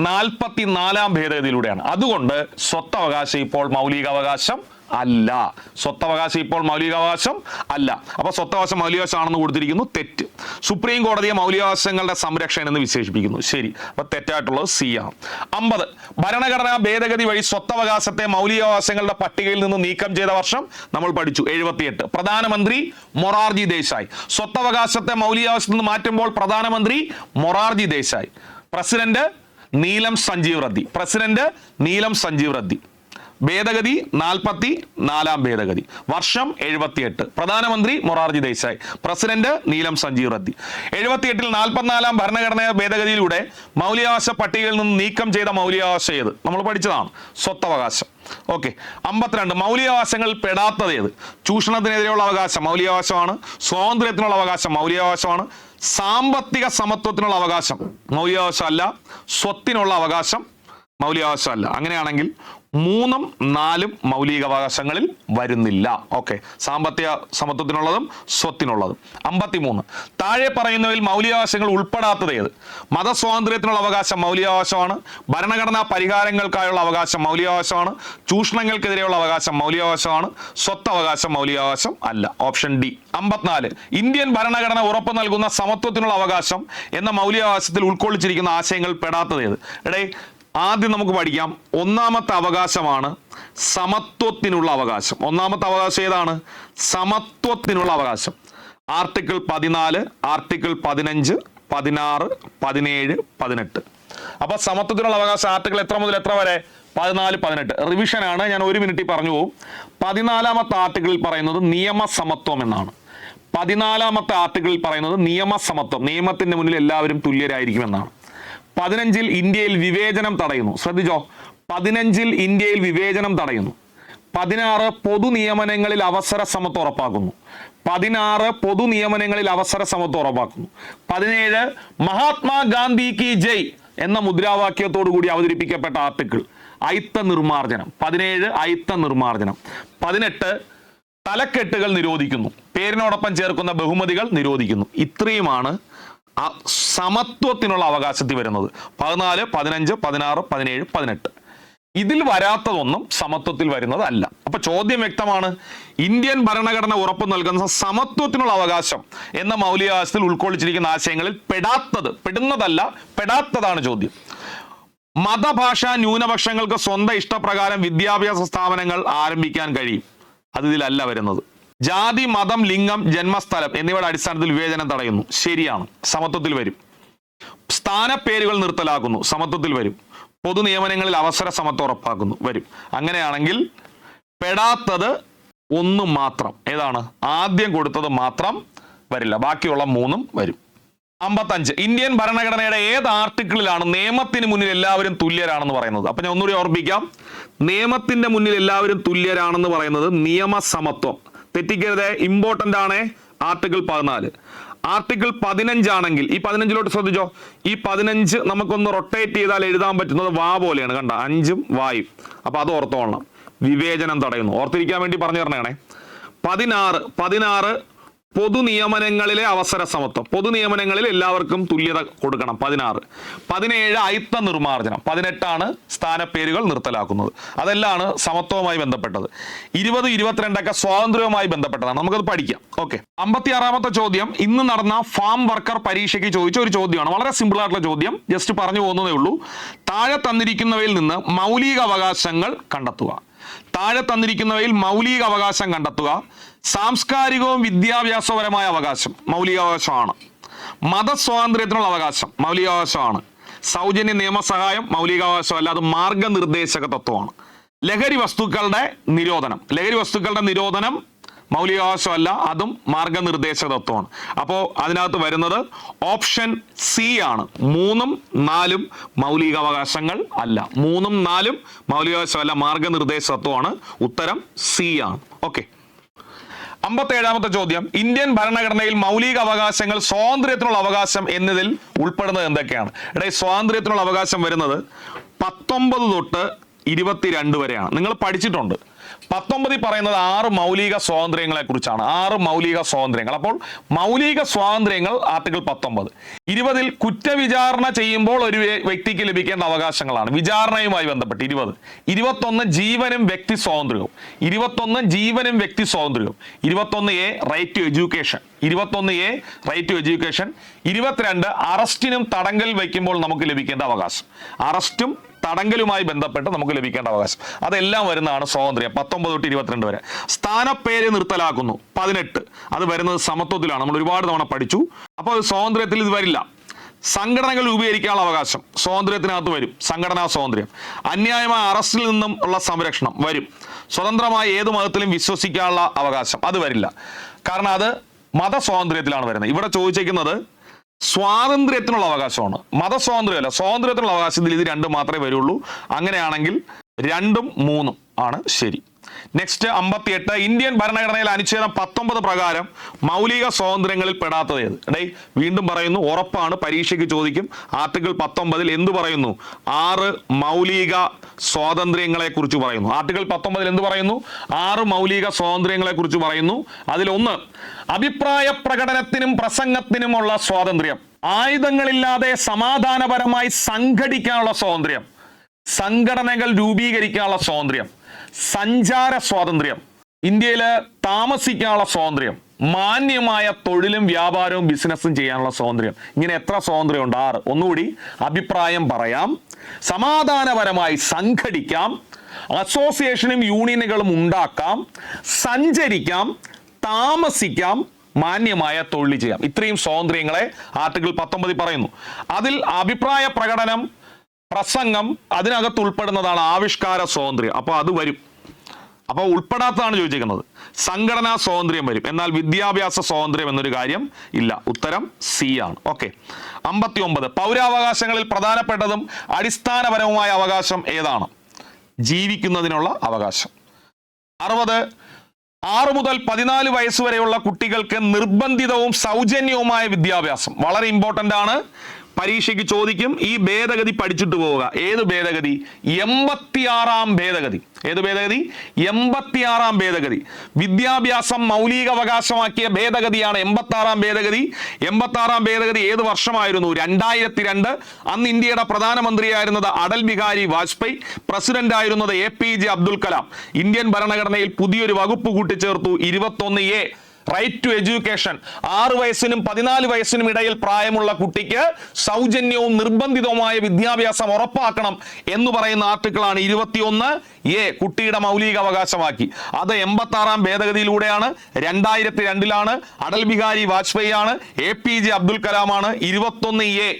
44-ാം ഭേദഗതിയിലൂടെയാണ്. അതുകൊണ്ട് സ്വത്തവകാശം ഇപ്പോൾ മൗലിക അവകാശം അല്ല. സ്വത്തവകാശം ഇപ്പോൾ മൗലികാവകാശം അല്ല. അപ്പൊ സ്വത്തവകാശം മൗലികാവകാശമാണെന്ന് കൊടുത്തിരിക്കുന്നു തെറ്റ്. സുപ്രീം കോടതിയെ മൗലികാവകാശങ്ങളുടെ സംരക്ഷകൻ എന്ന് വിശേഷിപ്പിക്കുന്നു ശരി. അപ്പൊ തെറ്റായിട്ടുള്ളത് C ആണ്. 50 ഭരണഘടനാ ഭേദഗതി വഴി സ്വത്തവകാശത്തെ മൗലികാവകാശങ്ങളുടെ പട്ടികയിൽ നിന്ന് നീക്കം ചെയ്ത വർഷം നമ്മൾ പഠിച്ചു 78. പ്രധാനമന്ത്രി മൊറാർജി ദേശായി. സ്വത്തവകാശത്തെ മൗലികാവകാശത്തിൽ നിന്ന് മാറ്റുമ്പോൾ പ്രധാനമന്ത്രി മൊറാർജി ദേശായി. പ്രസിഡന്റ് നീലം സഞ്ജീവ് റെഡ്ഡി. പ്രസിഡന്റ് നീലം സഞ്ജീവ് റെഡ്ഡി. ഭേദഗതി 44-ാം ഭേദഗതി. വർഷം 78. പ്രധാനമന്ത്രി മൊറാർജി ദേശായി. പ്രസിഡന്റ് നീലം സഞ്ജീവ് റെഡ്ഡി. 78-ൽ 44-ാം ഭരണഘടനാ ഭേദഗതിയിലൂടെ മൗലികാവകാശ പട്ടികയിൽ നിന്ന് നീക്കം ചെയ്ത മൗലികാവകാശം ഏത്? നമ്മൾ പഠിച്ചതാണ് സ്വത്തവകാശം. ഓക്കെ. 52 മൗലികാവകാശങ്ങളിൽ പെടാത്തത് ഏത്? ചൂഷണത്തിനെതിരെയുള്ള അവകാശം മൗലികാവകാശമാണ്. സ്വാതന്ത്ര്യത്തിനുള്ള അവകാശം മൗലികാവകാശമാണ്. സാമ്പത്തിക സമത്വത്തിനുള്ള അവകാശം മൗലികാവകാശം അല്ല. സ്വത്തിനുള്ള അവകാശം മൗലികാവകാശം അല്ല. അങ്ങനെയാണെങ്കിൽ 3ഉം 4ഉം മൗലികാവകാശങ്ങളിൽ വരുന്നില്ല. ഓക്കെ. സാമ്പത്തിക സമത്വത്തിനുള്ളതും സ്വത്തിനുള്ളതും. 53 താഴെ പറയുന്നവയിൽ മൗലികാവകാശങ്ങൾ ഉൾപ്പെടാത്തത് ഏത്? മതസ്വാതന്ത്ര്യത്തിനുള്ള അവകാശം മൗലികാവകാശമാണ്. ഭരണഘടനാ പരിഹാരങ്ങൾക്കായുള്ള അവകാശം മൗലികാവകാശമാണ്. ചൂഷണങ്ങൾക്കെതിരെയുള്ള അവകാശം മൗലികാവകാശമാണ്. സ്വത്തവകാശം മൗലികാവകാശം അല്ല. Option D. 54 ഇന്ത്യൻ ഭരണഘടന ഉറപ്പു നൽകുന്ന സമത്വത്തിനുള്ള അവകാശം എന്ന മൗലികാവകാശത്തിൽ ഉൾക്കൊള്ളിച്ചിരിക്കുന്ന ആശയങ്ങൾ പെടാത്തത് ഏത്? എടേ ആദ്യം നമുക്ക് പഠിക്കാം. 1-ാമത്തെ അവകാശമാണ് സമത്വത്തിനുള്ള അവകാശം. 1-ാമത്തെ അവകാശം ഏതാണ്? സമത്വത്തിനുള്ള അവകാശം. Article 14, article 15, 16, 17, 18. അപ്പൊ സമത്വത്തിനുള്ള അവകാശം ആർട്ടിക്കിൾ എത്ര മുതൽ എത്ര വരെ? 14, 18. റിവിഷൻ ആണ്, ഞാൻ 1 മിനിറ്റ് പറഞ്ഞു പോകും. 14-ാമത്തെ ആർട്ടിക്കിളിൽ പറയുന്നത് നിയമസമത്വം എന്നാണ്. 14-ാമത്തെ ആർട്ടിക്കിളിൽ പറയുന്നത് നിയമസമത്വം, നിയമത്തിന്റെ മുന്നിൽ എല്ലാവരും തുല്യരായിരിക്കുമെന്നാണ്. 15-ൽ ഇന്ത്യയിൽ വിവേചനം തടയുന്നു. ശ്രദ്ധിച്ചോ, 15-ൽ ഇന്ത്യയിൽ വിവേചനം തടയുന്നു. 16 പൊതു നിയമനങ്ങളിൽ അവസര സമത്വം ഉറപ്പാക്കുന്നു. 16 പൊതു നിയമനങ്ങളിൽ അവസര സമത്വം ഉറപ്പാക്കുന്നു. 17 മഹാത്മാഗാന്ധി കി ജയ് എന്ന മുദ്രാവാക്യത്തോടു കൂടി അവതരിപ്പിക്കപ്പെട്ട ആർട്ടിക്കിൾ അയിത്ത നിർമാർജനം. 17 അയിത്ത നിർമാർജനം. 18 തലക്കെട്ടുകൾ നിരോധിക്കുന്നു. പേരിനോടൊപ്പം ചേർക്കുന്ന ബഹുമതികൾ നിരോധിക്കുന്നു. ഇത്രയുമാണ് സമത്വത്തിനുള്ള അവകാശത്തിൽ വരുന്നത്. 14, 15, 16, 17, 18. ഇതിൽ വരാത്തതൊന്നും സമത്വത്തിൽ വരുന്നതല്ല. അപ്പൊ ചോദ്യം വ്യക്തമാണ്. ഇന്ത്യൻ ഭരണഘടന ഉറപ്പു നൽകുന്ന സമത്വത്തിനുള്ള അവകാശം എന്ന മൗലികാവകാശത്തിൽ ഉൾക്കൊള്ളിച്ചിരിക്കുന്ന ആശയങ്ങളിൽ പെടാത്തതാണ് ചോദ്യം. മതഭാഷാ ന്യൂനപക്ഷങ്ങൾക്ക് സ്വന്തം ഇഷ്ടപ്രകാരം വിദ്യാഭ്യാസ സ്ഥാപനങ്ങൾ ആരംഭിക്കാൻ കഴിയും. അത് ഇതിലല്ല വരുന്നത്. ജാതി, മതം, ലിംഗം, ജന്മസ്ഥലം എന്നിവയുടെ അടിസ്ഥാനത്തിൽ വിവേചനം തടയുന്നു. ശരിയാണ്, സമത്വത്തിൽ വരും. സ്ഥാനപ്പേരുകൾ നിർത്തലാക്കുന്നു, സമത്വത്തിൽ വരും. പൊതു നിയമനങ്ങളിൽ അവസര സമത്വം ഉറപ്പാക്കുന്നു, വരും. അങ്ങനെയാണെങ്കിൽ പെടാത്തത് ഒന്നും മാത്രം, ഏതാണ്? ആദ്യം കൊടുത്തത് മാത്രം വരില്ല, ബാക്കിയുള്ള മൂന്നും വരും. 55. ഇന്ത്യൻ ഭരണഘടനയുടെ ഏത് ആർട്ടിക്കിളിലാണ് നിയമത്തിന് മുന്നിൽ എല്ലാവരും തുല്യരാണെന്ന് പറയുന്നത്? അപ്പൊ ഞാൻ ഒന്നുകൂടി ഓർമ്മിക്കാം. നിയമത്തിന്റെ മുന്നിൽ എല്ലാവരും തുല്യരാണെന്ന് പറയുന്നത് നിയമസമത്വം. തെറ്റിക്കരുത്, ഇമ്പോർട്ടന്റ് ആണ്. ആർട്ടിക്കിൾ 14. ആർട്ടിക്കിൾ 15 ആണെങ്കിൽ ഈ 15 ശ്രദ്ധിച്ചോ. ഈ 15 നമുക്കൊന്ന് റൊട്ടേറ്റ് ചെയ്താൽ എഴുതാൻ പറ്റുന്നത് വാ പോലെയാണ്, കണ്ട, 5ഉം വായും. അപ്പൊ അത് ഓർത്തോളണം. വിവേചനം തടയുന്നു, ഓർത്തിരിക്കാൻ വേണ്ടി പറഞ്ഞു തരണേ. 16 പൊതു നിയമനങ്ങളിലെ അവസര സമത്വം. പൊതു നിയമനങ്ങളിൽ എല്ലാവർക്കും തുല്യത കൊടുക്കണം, 16. 17 അയിത്ത നിർമ്മാർജ്ജനം. 18 സ്ഥാനപ്പേരുകൾ നിർത്തലാക്കുന്നത്. അതെല്ലാം സമത്വവുമായി ബന്ധപ്പെട്ടത്. 20, 22 സ്വാതന്ത്ര്യവുമായി ബന്ധപ്പെട്ടതാണ്. നമുക്കത് പഠിക്കാം. ഓക്കെ. 56ാമത്തെ ചോദ്യം ഇന്ന് നടന്ന ഫാം വർക്കർ പരീക്ഷയ്ക്ക് ചോദിച്ച ഒരു ചോദ്യമാണ്. വളരെ സിമ്പിൾ ആയിട്ടുള്ള ചോദ്യം, ജസ്റ്റ് പറഞ്ഞു പോകുന്നതേ ഉള്ളൂ. താഴെ തന്നിരിക്കുന്നവയിൽ നിന്ന് മൗലിക അവകാശങ്ങൾ കണ്ടെത്തുക. താഴെ തന്നിരിക്കുന്നവയിൽ മൗലിക അവകാശം കണ്ടെത്തുക. സാംസ്കാരികവും വിദ്യാഭ്യാസപരമായ അവകാശം മൗലികാവകാശമാണ്. മതസ്വാതന്ത്ര്യത്തിനുള്ള അവകാശം മൗലികാവകാശമാണ്. സൗജന്യ നിയമസഹായം മൗലികാവകാശമല്ല, അത് മാർഗനിർദ്ദേശക തത്വമാണ്. ലഹരി വസ്തുക്കളുടെ നിരോധനം മൗലികാവകാശമല്ല, അതും മാർഗനിർദ്ദേശക തത്വമാണ്. അപ്പോൾ അതിനകത്ത് വരുന്നത് ഓപ്ഷൻ സി ആണ്. 3ഉം 4ഉം മൗലികാവകാശങ്ങൾ അല്ല. 3ഉം 4ഉം മൗലികാവകാശമല്ല, മാർഗനിർദ്ദേശ തത്വമാണ്. ഉത്തരം സി ആണ്. ഓക്കെ. 57ാമത്തെ ചോദ്യം ഇന്ത്യൻ ഭരണഘടനയിൽ മൗലിക അവകാശങ്ങൾ സ്വാതന്ത്ര്യത്തിനുള്ള അവകാശം എന്നതിൽ ഉൾപ്പെടുന്നത് എന്തൊക്കെയാണ്? സ്വാതന്ത്ര്യത്തിനുള്ള അവകാശം വരുന്നത് 19 തൊട്ട് 22 വരെയാണ്. നിങ്ങൾ പഠിച്ചിട്ടുണ്ട്. 19 പറയുന്നത് 6 മൗലിക സ്വാതന്ത്ര്യങ്ങളെ കുറിച്ചാണ്. 6 മൗലിക സ്വാതന്ത്ര്യങ്ങൾ. അപ്പോൾ മൗലിക സ്വാതന്ത്ര്യങ്ങൾ ആർട്ടിക്കിൾ 19. 20 കുറ്റവിചാരണ ചെയ്യുമ്പോൾ ഒരു വ്യക്തിക്ക് ലഭിക്കേണ്ട അവകാശങ്ങളാണ് വിചാരണയുമായി ബന്ധപ്പെട്ട് 20. 21 ജീവനും വ്യക്തി സ്വാതന്ത്ര്യവും. 21A right to education. 22 അറസ്റ്റിനും തടങ്കൽ വയ്ക്കുമ്പോൾ നമുക്ക് ലഭിക്കേണ്ട അവകാശം. അറസ്റ്റും തടങ്കലുമായി ബന്ധപ്പെട്ട് നമുക്ക് ലഭിക്കേണ്ട അവകാശം. അതെല്ലാം വരുന്നതാണ് സ്വാതന്ത്ര്യം. 19 തൊട്ട് 22 വരെ. സ്ഥാനപ്പേര് നിർത്തലാക്കുന്നു 18. അത് വരുന്നത് സമത്വത്തിലാണ്. നമ്മൾ ഒരുപാട് തവണ പഠിച്ചു. അപ്പോൾ സ്വാതന്ത്ര്യത്തിൽ ഇത് വരില്ല. സംഘടനകൾ രൂപീകരിക്കാനുള്ള അവകാശം സ്വാതന്ത്ര്യത്തിനകത്ത് വരും, സംഘടനാ സ്വാതന്ത്ര്യം. അന്യായമായ അറസ്റ്റിൽ നിന്നും ഉള്ള സംരക്ഷണം വരും. സ്വതന്ത്രമായ ഏത് മതത്തിലും വിശ്വസിക്കാനുള്ള അവകാശം അത് വരില്ല, കാരണം അത് മതസ്വാതന്ത്ര്യത്തിലാണ് വരുന്നത്. ഇവിടെ ചോദിച്ചിരിക്കുന്നത് സ്വാതന്ത്ര്യത്തിനുള്ള അവകാശമാണ്, മതസ്വാതന്ത്ര്യമല്ല. സ്വാതന്ത്ര്യത്തിനുള്ള അവകാശത്തിൽ ഇത് 2 മാത്രമേ വരുള്ളൂ. അങ്ങനെയാണെങ്കിൽ 2ഉം 3ഉം ആണ് ശരി. നെക്സ്റ്റ് 58. ഇന്ത്യൻ ഭരണഘടനയിൽ അനുച്ഛേദം 19 പ്രകാരം മൗലിക സ്വാതന്ത്ര്യങ്ങളിൽ പെടാത്തത് ഏത്? വീണ്ടും പറയുന്നു, ഉറപ്പാണ്, പരീക്ഷയ്ക്ക് ചോദിക്കും. ആർട്ടിക്കിൾ 19 എന്ത് പറയുന്നു? 6 മൗലിക സ്വാതന്ത്ര്യങ്ങളെ കുറിച്ച് പറയുന്നു. ആർട്ടിക്കിൾ 19 എന്ത് പറയുന്നു? 6 മൗലിക സ്വാതന്ത്ര്യങ്ങളെ കുറിച്ച് പറയുന്നു. അതിലൊന്ന് അഭിപ്രായ പ്രകടനത്തിനും പ്രസംഗത്തിനുമുള്ള സ്വാതന്ത്ര്യം. ആയുധങ്ങളില്ലാതെ സമാധാനപരമായി സംഘടിക്കാനുള്ള സ്വാതന്ത്ര്യം. സംഘടനകൾ രൂപീകരിക്കാനുള്ള സ്വാതന്ത്ര്യം. സഞ്ചാര സ്വാതന്ത്ര്യം. ഇന്ത്യയിൽ താമസിക്കാനുള്ള സ്വാതന്ത്ര്യം. മാന്യമായ തൊഴിലും വ്യാപാരവും ബിസിനസ്സും ചെയ്യാനുള്ള സ്വാതന്ത്ര്യം. ഇങ്ങനെ എത്ര സ്വാതന്ത്ര്യമുണ്ട്? 6. ഒന്നുകൂടി, അഭിപ്രായം പറയാം, സമാധാനപരമായി സംഘടിക്കാം, അസോസിയേഷനും യൂണിയനുകളും ഉണ്ടാക്കാം, സഞ്ചരിക്കാം, താമസിക്കാം, മാന്യമായ തൊഴിൽ ചെയ്യാം. ഇത്രയും സ്വാതന്ത്ര്യങ്ങളെ ആർട്ടിക്കിൾ 19 പറയുന്നു. അതിൽ അഭിപ്രായ പ്രകടനം, പ്രസംഗം അതിനകത്ത് ഉൾപ്പെടുന്നതാണ് ആവിഷ്കാര സ്വാതന്ത്ര്യം. അപ്പോൾ അത് വരും. അപ്പോൾ ഉൾപ്പെടാത്തതാണ് ചോദിച്ചിരിക്കുന്നത്. സംഘടനാ സ്വാതന്ത്ര്യം വരും, എന്നാൽ വിദ്യാഭ്യാസ സ്വാതന്ത്ര്യം എന്നൊരു കാര്യം ഇല്ല. ഉത്തരം സി ആണ്. ഓക്കെ. 59. പൗരാവകാശങ്ങളിൽ പ്രധാനപ്പെട്ടതും അടിസ്ഥാനപരവുമായ അവകാശം ഏതാണ്? ജീവിക്കുന്നതിനുള്ള അവകാശം. 60. 6 മുതൽ 14 വയസ്സ് വരെയുള്ള കുട്ടികൾക്ക് നിർബന്ധിതവും സൗജന്യവുമായ വിദ്യാഭ്യാസം. വളരെ ഇമ്പോർട്ടൻ്റ് ആണ്. പരീക്ഷയ്ക്ക് ചോദിക്കും. ഈ ഭേദഗതി പഠിച്ചിട്ട് പോവുക. ഏത് ഭേദഗതി? 86-ാം ഭേദഗതി. ഏത് ഭേദഗതി? 86-ാം ഭേദഗതി. വിദ്യാഭ്യാസം മൗലികാവകാശമാക്കിയ ഭേദഗതിയാണ് 86-ാം ഭേദഗതി. 86-ാം ഭേദഗതി ഏത് വർഷമായിരുന്നു? 2002. അന്ന് ഇന്ത്യയുടെ പ്രധാനമന്ത്രിയായിരുന്നത് അടൽ ബിഹാരി വാജ്പേയി, പ്രസിഡന്റ് ആയിരുന്നത് APJ അബ്ദുൽ കലാം. ഇന്ത്യൻ ഭരണഘടനയിൽ പുതിയൊരു വകുപ്പ് കൂട്ടിച്ചേർത്തു, 21A, റൈറ്റ് ടു എഡ്യൂക്കേഷൻ. 6 വയസ്സിനും 14 വയസ്സിനും ഇടയിൽ പ്രായമുള്ള കുട്ടിക്ക് സൗജന്യവും നിർബന്ധിതവുമായ വിദ്യാഭ്യാസം ഉറപ്പാക്കണം എന്ന് പറയുന്ന ആർട്ടിക്കിളാണ് 21A, കുട്ടിയുടെ മൗലിക അവകാശമാക്കി. അത് 86-ാം ഭേദഗതിയിലൂടെയാണ്. 2002-ലാണ്. അടൽ ബിഹാരി വാജ്പേയി ആണ്, APJ അബ്ദുൽ കലാമാണ് 21A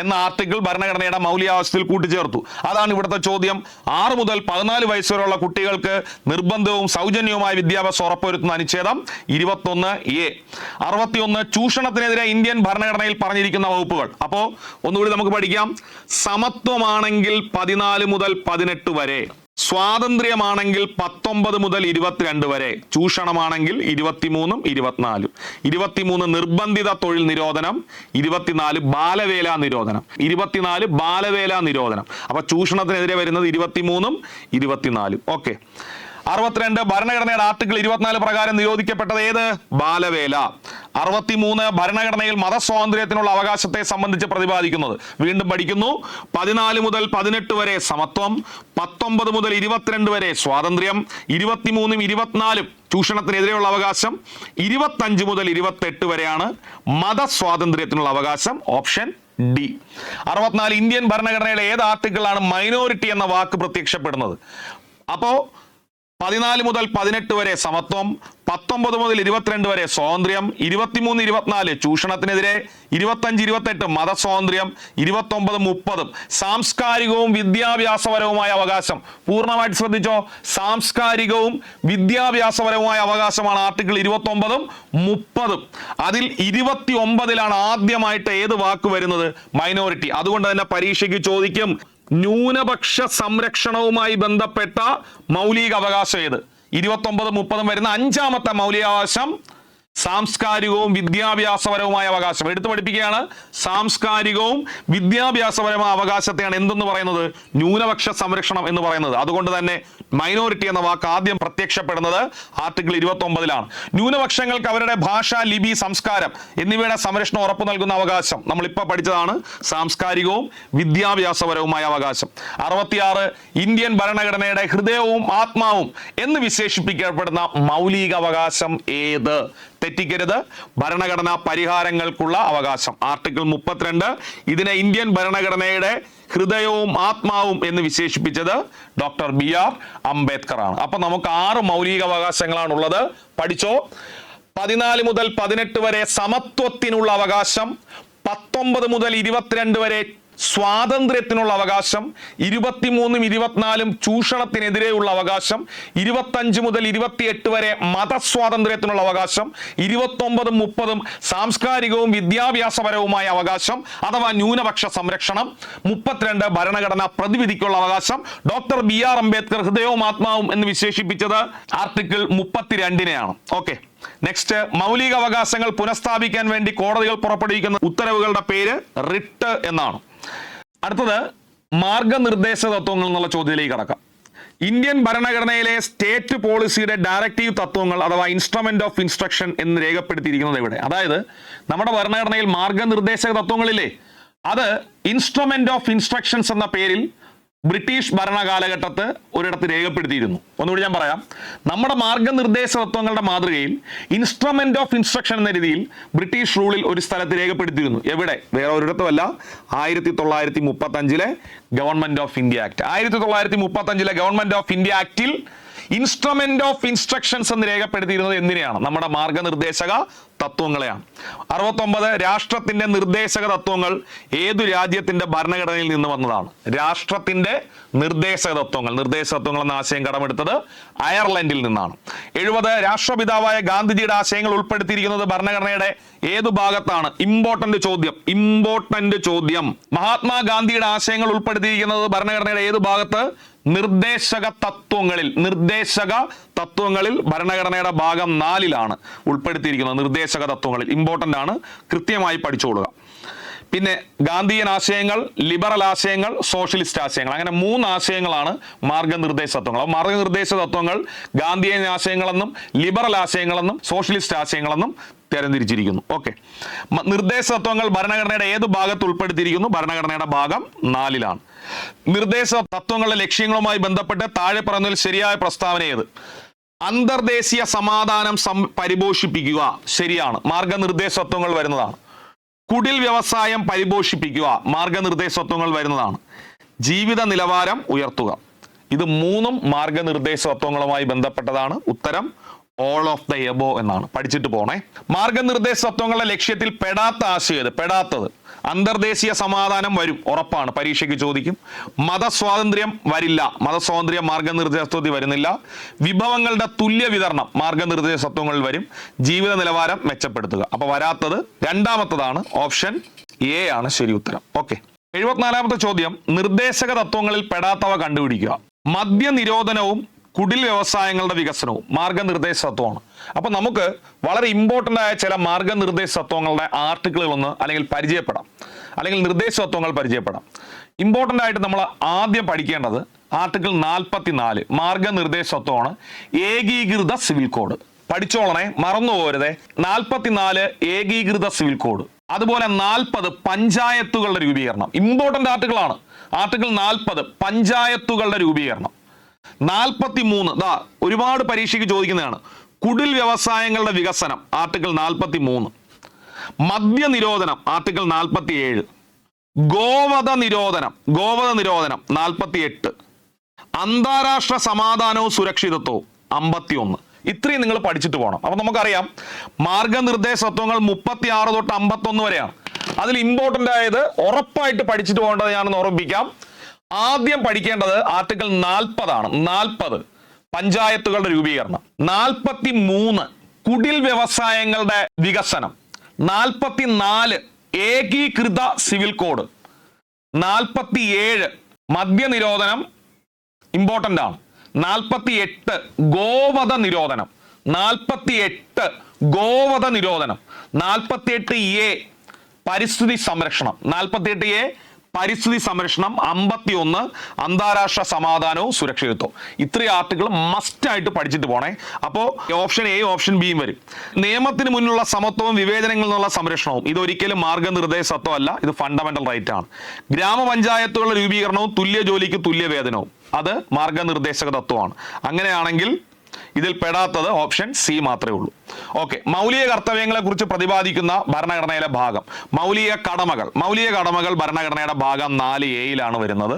എന്ന ആർട്ടിക്കിൾ ഭരണഘടനയുടെ മൗലികാവസ്ഥയിൽ കൂട്ടിച്ചേർത്തു. അതാണ് ഇവിടുത്തെ ചോദ്യം. 6 മുതൽ 14 വയസ്സ് വരെയുള്ള കുട്ടികൾക്ക് നിർബന്ധവും സൗജന്യവുമായ വിദ്യാഭ്യാസം ഉറപ്പുവരുത്തുന്ന അനുച്ഛേദം 21A. 61 ചൂഷണത്തിനെതിരെ ഇന്ത്യൻ ഭരണഘടനയിൽ പറഞ്ഞിരിക്കുന്ന വകുപ്പുകൾ. അപ്പോൾ ഒന്നുകൂടി നമുക്ക് പഠിക്കാം. സമത്വമാണെങ്കിൽ 14 മുതൽ 18 വരെ, സ്വാതന്ത്ര്യമാണെങ്കിൽ 19 മുതൽ 22 വരെ, ചൂഷണമാണെങ്കിൽ 23-ഉം 24-ഉം. 23 നിർബന്ധിത തൊഴിൽ നിരോധനം, 24 ബാലവേല നിരോധനം. 24 ബാലവേല നിരോധനം. അപ്പൊ ചൂഷണത്തിനെതിരെ വരുന്നത് 23-ഉം 24-ഉം. ഓക്കെ. 62 ഭരണഘടനയുടെ ആർട്ടിക്കിൾ 24 പ്രകാരം നിരോധിക്കപ്പെട്ടത് ഏത്? ബാലവേല. 63 ഭരണഘടനയിൽ മതസ്വാതന്ത്ര്യത്തിനുള്ള അവകാശത്തെ സംബന്ധിച്ച് പ്രതിപാദിക്കുന്നത്. വീണ്ടും പഠിക്കുന്നു. 14 മുതൽ 18 വരെ സമത്വം, 19 മുതൽ 22 വരെ സ്വാതന്ത്ര്യം, 23-ഉം 24-ഉം ചൂഷണത്തിനെതിരെയുള്ള അവകാശം, 25 മുതൽ 28 വരെയാണ് മതസ്വാതന്ത്ര്യത്തിനുള്ള അവകാശം. Option D. 64 ഇന്ത്യൻ ഭരണഘടനയുടെ ഏത് ആർട്ടിക്കിളാണ് മൈനോറിറ്റി എന്ന വാക്ക് പ്രത്യക്ഷപ്പെടുന്നത്? അപ്പോ 14 മുതൽ 18 വരെ സമത്വം, 19 മുതൽ 22 വരെ സ്വാതന്ത്ര്യം, 23, 24 ചൂഷണത്തിനെതിരെ, 25, 28 മതസ്വാതന്ത്ര്യം, 29, 30 സാംസ്കാരികവും വിദ്യാഭ്യാസപരവുമായ അവകാശം. പൂർണ്ണമായിട്ട് ശ്രദ്ധിച്ചോ. സാംസ്കാരികവും വിദ്യാഭ്യാസപരവുമായ അവകാശമാണ് ആർട്ടിക്കിൾ 29-ഉം 30-ഉം. അതിൽ 29-ലാണ് ആദ്യമായിട്ട് ഏത് വാക്ക് വരുന്നത്? മൈനോറിറ്റി. അതുകൊണ്ട് തന്നെ പരീക്ഷയ്ക്ക് ചോദിക്കും, ന്യൂനപക്ഷ സംരക്ഷണവുമായി ബന്ധപ്പെട്ട മൗലിക അവകാശം ഏത്? 29, 30 വരുന്ന 5-ാമത്തെ മൗലികാവകാശം സാംസ്കാരികവും വിദ്യാഭ്യാസപരവുമായ അവകാശം. എടുത്തു പഠിപ്പിക്കുകയാണ്. സാംസ്കാരികവും വിദ്യാഭ്യാസപരമായ അവകാശത്തെയാണ് എന്തെന്ന് പറയുന്നത്? ന്യൂനപക്ഷ സംരക്ഷണം എന്ന് പറയുന്നത്. അതുകൊണ്ട് തന്നെ മൈനോറിറ്റി എന്ന വാക്ക് ആദ്യം പ്രത്യക്ഷപ്പെടുന്നത് ആർട്ടിക്കിൾ 29-ലാണ്. ന്യൂനപക്ഷങ്ങൾക്ക് അവരുടെ ഭാഷ, ലിപി, സംസ്കാരം എന്നിവയുടെ സംരക്ഷണം ഉറപ്പു നൽകുന്ന അവകാശം നമ്മളിപ്പോൾ പഠിച്ചതാണ് സാംസ്കാരികവും വിദ്യാഭ്യാസപരവുമായ അവകാശം. 66 ഇന്ത്യൻ ഭരണഘടനയുടെ ഹൃദയവും ആത്മാവും എന്ന് വിശേഷിപ്പിക്കപ്പെടുന്ന മൗലിക അവകാശം ഏത്? തെറ്റിക്കരുത്. ഭരണഘടനാ പരിഹാരങ്ങൾക്കുള്ള അവകാശം ആർട്ടിക്കിൾ 32. ഇതിനെ ഇന്ത്യൻ ഭരണഘടനയുടെ ഹൃദയവും ആത്മാവും എന്ന് വിശേഷിപ്പിച്ചത് ഡോക്ടർ BR അംബേദ്കർ ആണ്. അപ്പൊ നമുക്ക് 6 മൗലിക അവകാശങ്ങളാണുള്ളത്. പഠിച്ചോ. 14 മുതൽ 18 വരെ സമത്വത്തിനുള്ള അവകാശം, 19 മുതൽ 22 വരെ സ്വാതന്ത്ര്യത്തിനുള്ള അവകാശം, 23, 24 ചൂഷണത്തിനെതിരെയുള്ള അവകാശം, 25 മുതൽ 28 വരെ മതസ്വാതന്ത്ര്യത്തിനുള്ള അവകാശം, 29, 30 സാംസ്കാരികവും വിദ്യാഭ്യാസപരവുമായ അവകാശം അഥവാ ന്യൂനപക്ഷ സംരക്ഷണം, 32 ഭരണഘടനാ പ്രതിവിധിക്കുള്ള അവകാശം. ഡോക്ടർ BR അംബേദ്കർ ഹൃദയവും ആത്മാവും എന്ന് വിശേഷിപ്പിച്ചത് ആർട്ടിക്കിൾ 32-നെയാണ്. ഓക്കെ. നെക്സ്റ്റ്, മൗലിക അവകാശങ്ങൾ പുനഃസ്ഥാപിക്കാൻ വേണ്ടി കോടതികൾ പുറപ്പെടുവിക്കുന്ന ഉത്തരവുകളുടെ പേര് റിട്ട് എന്നാണ്. അടുത്തത് മാർഗനിർദ്ദേശ തത്വങ്ങൾ എന്നുള്ള ചോദ്യത്തിലേക്ക് കടക്കാം. ഇന്ത്യൻ ഭരണഘടനയിലെ സ്റ്റേറ്റ് പോളിസിയുടെ ഡയറക്റ്റീവ് തത്വങ്ങൾ അഥവാ ഇൻസ്ട്രുമെന്റ് ഓഫ് ഇൻസ്ട്രക്ഷൻ എന്ന് രേഖപ്പെടുത്തിയിരിക്കുന്നത് ഇവിടെ. അതായത് നമ്മുടെ ഭരണഘടനയിൽ മാർഗനിർദ്ദേശക തത്വങ്ങളില്ലേ, അത് ഇൻസ്ട്രുമെന്റ് ഓഫ് ഇൻസ്ട്രക്ഷൻസ് എന്ന പേരിൽ ബ്രിട്ടീഷ് ഭരണകാലഘട്ടത്ത് ഒരിടത്ത് രേഖപ്പെടുത്തിയിരുന്നു. ഒന്നുകൂടി ഞാൻ പറയാം. നമ്മുടെ മാർഗനിർദ്ദേശ തത്വങ്ങളുടെ മാതൃകയിൽ ഇൻസ്ട്രുമെന്റ് ഓഫ് ഇൻസ്ട്രക്ഷൻ എന്ന രീതിയിൽ ബ്രിട്ടീഷ് റൂളിൽ ഒരു സ്ഥലത്ത് രേഖപ്പെടുത്തിയിരുന്നു. എവിടെ? വേറെ ഒരിടത്തുമല്ല. 1935-ലെ ഗവൺമെന്റ് ഓഫ് ഇന്ത്യ ആക്ട്. 1935-ലെ ഗവൺമെന്റ് ഓഫ് ഇന്ത്യ ആക്ടിൽ ഇൻസ്ട്രുമെന്റ് ഓഫ് ഇൻസ്ട്രക്ഷൻസ് എന്ന് രേഖപ്പെടുത്തിയിരുന്നത് എന്തിനെയാണ്? നമ്മുടെ മാർഗനിർദ്ദേശക തത്വങ്ങളെയാണ്. 69 രാഷ്ട്രത്തിന്റെ നിർദ്ദേശക തത്വങ്ങൾ ഏതു രാജ്യത്തിന്റെ ഭരണഘടനയിൽ നിന്ന് വന്നതാണ്? രാഷ്ട്രത്തിന്റെ നിർദ്ദേശക തത്വങ്ങൾ എന്ന ആശയം കടമെടുത്തത് അയർലൻഡിൽ നിന്നാണ്. 70 രാഷ്ട്രപിതാവായ ഗാന്ധിജിയുടെ ആശയങ്ങൾ ഉൾപ്പെടുത്തിയിരിക്കുന്നത് ഭരണഘടനയുടെ ഏതു ഭാഗത്താണ്? ഇമ്പോർട്ടന്റ് ചോദ്യം. മഹാത്മാഗാന്ധിയുടെ ആശയങ്ങൾ ഉൾപ്പെടുത്തിയിരിക്കുന്നത് ഭരണഘടനയുടെ ഏതു ഭാഗത്ത്? നിർദ്ദേശക തത്വങ്ങളിൽ ഭരണഘടനയുടെ ഭാഗം 4-ലാണ് ഉൾപ്പെടുത്തിയിരിക്കുന്നത്. നിർദ്ദേശക തത്വങ്ങളിൽ ഇമ്പോർട്ടന്റ് ആണ്, കൃത്യമായി പഠിച്ചുകൊള്ളുക. പിന്നെ ഗാന്ധിയൻ ആശയങ്ങൾ, ലിബറൽ ആശയങ്ങൾ, സോഷ്യലിസ്റ്റ് ആശയങ്ങൾ, അങ്ങനെ 3 ആശയങ്ങളാണ് മാർഗനിർദ്ദേശ തത്വങ്ങൾ. അപ്പോൾ മാർഗനിർദ്ദേശ തത്വങ്ങൾ ഗാന്ധിയൻ ആശയങ്ങളെന്നും ലിബറൽ ആശയങ്ങളെന്നും സോഷ്യലിസ്റ്റ് ആശയങ്ങളെന്നും തരംതിരിച്ചിരിക്കുന്നു. ഓക്കെ, നിർദ്ദേശ തത്വങ്ങൾ ഭരണഘടനയുടെ ഏത് ഭാഗത്ത് ഉൾപ്പെടുത്തിയിരിക്കുന്നു? ഭരണഘടനയുടെ ഭാഗം 4-ലാണ്. നിർദ്ദേശ തത്വങ്ങളുടെ ലക്ഷ്യങ്ങളുമായി ബന്ധപ്പെട്ട് താഴെ പറയുന്നതിൽ ശരിയായ പ്രസ്താവന ഏത്? അന്തർദേശീയ സമാധാനം പരിപോഷിപ്പിക്കുക, ശരിയാണ്, മാർഗനിർദ്ദേശ തത്വങ്ങൾ വരുന്നതാണ്. കുടിൽ വ്യവസായം പരിപോഷിപ്പിക്കുക, മാർഗനിർദ്ദേശ തത്വങ്ങൾ വരുന്നതാണ്. ജീവിത നിലവാരം ഉയർത്തുക, ഇത് 3ഉം മാർഗനിർദ്ദേശ തത്വങ്ങളുമായി ബന്ധപ്പെട്ടതാണ്. ഉത്തരം ഓൾ ഓഫ് ദ എബോ എന്നാണ്. പഠിച്ചിട്ട് പോണേ. മാർഗനിർദ്ദേശ തത്വങ്ങളുടെ ലക്ഷ്യത്തിൽ പെടാത്ത ആശയം, പെടാത്തത് അന്തർദേശീയ സമാധാനം വരും, ഉറപ്പാണ്, പരീക്ഷയ്ക്ക് ചോദിക്കും. മതസ്വാതന്ത്ര്യം വരില്ല, മതസ്വാതന്ത്ര്യം മാർഗനിർദ്ദേശ തത്വത്തിൽ വരുന്നില്ല. വിഭവങ്ങളുടെ തുല്യ വിതരണം മാർഗനിർദ്ദേശ തത്വങ്ങളിൽ വരും. ജീവിത നിലവാരം മെച്ചപ്പെടുത്തുക. അപ്പൊ വരാത്തത് രണ്ടാമത്തതാണ്, ഓപ്ഷൻ എ ആണ് ശരി ഉത്തരം. ഓക്കെ, 74ാമത്തെ ചോദ്യം, നിർദ്ദേശക തത്വങ്ങളിൽ പെടാത്തവ കണ്ടുപിടിക്കുക. മദ്യനിരോധനവും കുടിൽ വ്യവസായങ്ങളുടെ വികസനവും മാർഗനിർദ്ദേശ തത്വമാണ്. അപ്പൊ നമുക്ക് വളരെ ഇമ്പോർട്ടൻ്റ് ആയ ചില മാർഗനിർദ്ദേശ തത്വങ്ങളുടെ ആർട്ടിക്കിളുകൾ ഒന്ന് അല്ലെങ്കിൽ പരിചയപ്പെടാം, അല്ലെങ്കിൽ നിർദ്ദേശ തത്വങ്ങൾ പരിചയപ്പെടാം. ഇമ്പോർട്ടൻ്റ് ആയിട്ട് നമ്മൾ ആദ്യം പഠിക്കേണ്ടത് ആർട്ടിക്കിൾ 44 മാർഗനിർദ്ദേശ തത്വമാണ്. ഏകീകൃത സിവിൽ കോഡ് പഠിച്ചോളണേ, മറന്നു പോകരുതേ. 44 ഏകീകൃത സിവിൽ കോഡ്, അതുപോലെ 40 പഞ്ചായത്തുകളുടെ രൂപീകരണം, ഇമ്പോർട്ടൻ്റ് ആർട്ടിക്കിളാണ്. ആർട്ടിക്കിൾ 40 പഞ്ചായത്തുകളുടെ രൂപീകരണം. 43 ഒരുപാട് പരീക്ഷയ്ക്ക് ചോദിക്കുന്നതാണ്, കുടിൽ വ്യവസായങ്ങളുടെ വികസനം, ആർട്ടിക്കിൾ 43. മദ്യനിരോധനം, ആർട്ടിക്കിൾ 47. ഗോവധ നിരോധനം 48. അന്താരാഷ്ട്ര സമാധാനവും സുരക്ഷിതത്വവും 51. ഇത്രയും നിങ്ങൾ പഠിച്ചിട്ട് പോകണം. അപ്പൊ നമുക്കറിയാം മാർഗനിർദ്ദേശ തത്വങ്ങൾ 36 തൊട്ട് 51 വരെയാണ്. അതിൽ ഇമ്പോർട്ടൻ്റ് ആയത് ഉറപ്പായിട്ട് പഠിച്ചിട്ട് പോകേണ്ടത് ഞാനൊന്ന് ഓർമ്മിപ്പിക്കാം. ആദ്യം പഠിക്കേണ്ടത് ആർട്ടിക്കിൾ 40 ആണ്. 40 പഞ്ചായത്തുകളുടെ രൂപീകരണം. 43 കുടിൽ വ്യവസായങ്ങളുടെ വികസനം. 44 ഏകീകൃത സിവിൽ കോഡ്. 47 മദ്യനിരോധനം ഇമ്പോർട്ടൻ്റ് ആണ്. 48 ഗോവധ നിരോധനം. 48 ഗോവധ നിരോധനം. 48A പരിസ്ഥിതി സംരക്ഷണം. 48A പരിസ്ഥിതി സംരക്ഷണം. 51 അന്താരാഷ്ട്ര സമാധാനവും സുരക്ഷിതത്വവും. ഇത്രയും ആർട്ടിക്കിൾ മസ്റ്റ് ആയിട്ട് പഠിച്ചിട്ട് പോണേ. അപ്പോൾ ഓപ്ഷൻ എ ഓപ്ഷൻ ബിയും വരും. നിയമത്തിന് മുന്നിലുള്ള സമത്വവും വിവേചനങ്ങളിൽ നിന്നുള്ള സംരക്ഷണവും ഇതൊരിക്കലും മാർഗനിർദ്ദേശ തത്വമല്ല, ഇത് ഫണ്ടമെന്റൽ റൈറ്റ് ആണ്. ഗ്രാമപഞ്ചായത്തുകളുടെ രൂപീകരണവും തുല്യ ജോലിക്ക് തുല്യ വേതനവും അത് മാർഗനിർദ്ദേശക തത്വമാണ്. അങ്ങനെയാണെങ്കിൽ ഇതിൽ പെടാത്തത് ഓപ്ഷൻ സി മാത്രമേ ഉള്ളൂ. ഓക്കെ, മൗലിക കർത്തവ്യങ്ങളെ കുറിച്ച് പ്രതിപാദിക്കുന്ന ഭരണഘടനയിലെ ഭാഗം. മൗലിക കടമകൾ ഭരണഘടനയുടെ ഭാഗം 4A വരുന്നത്.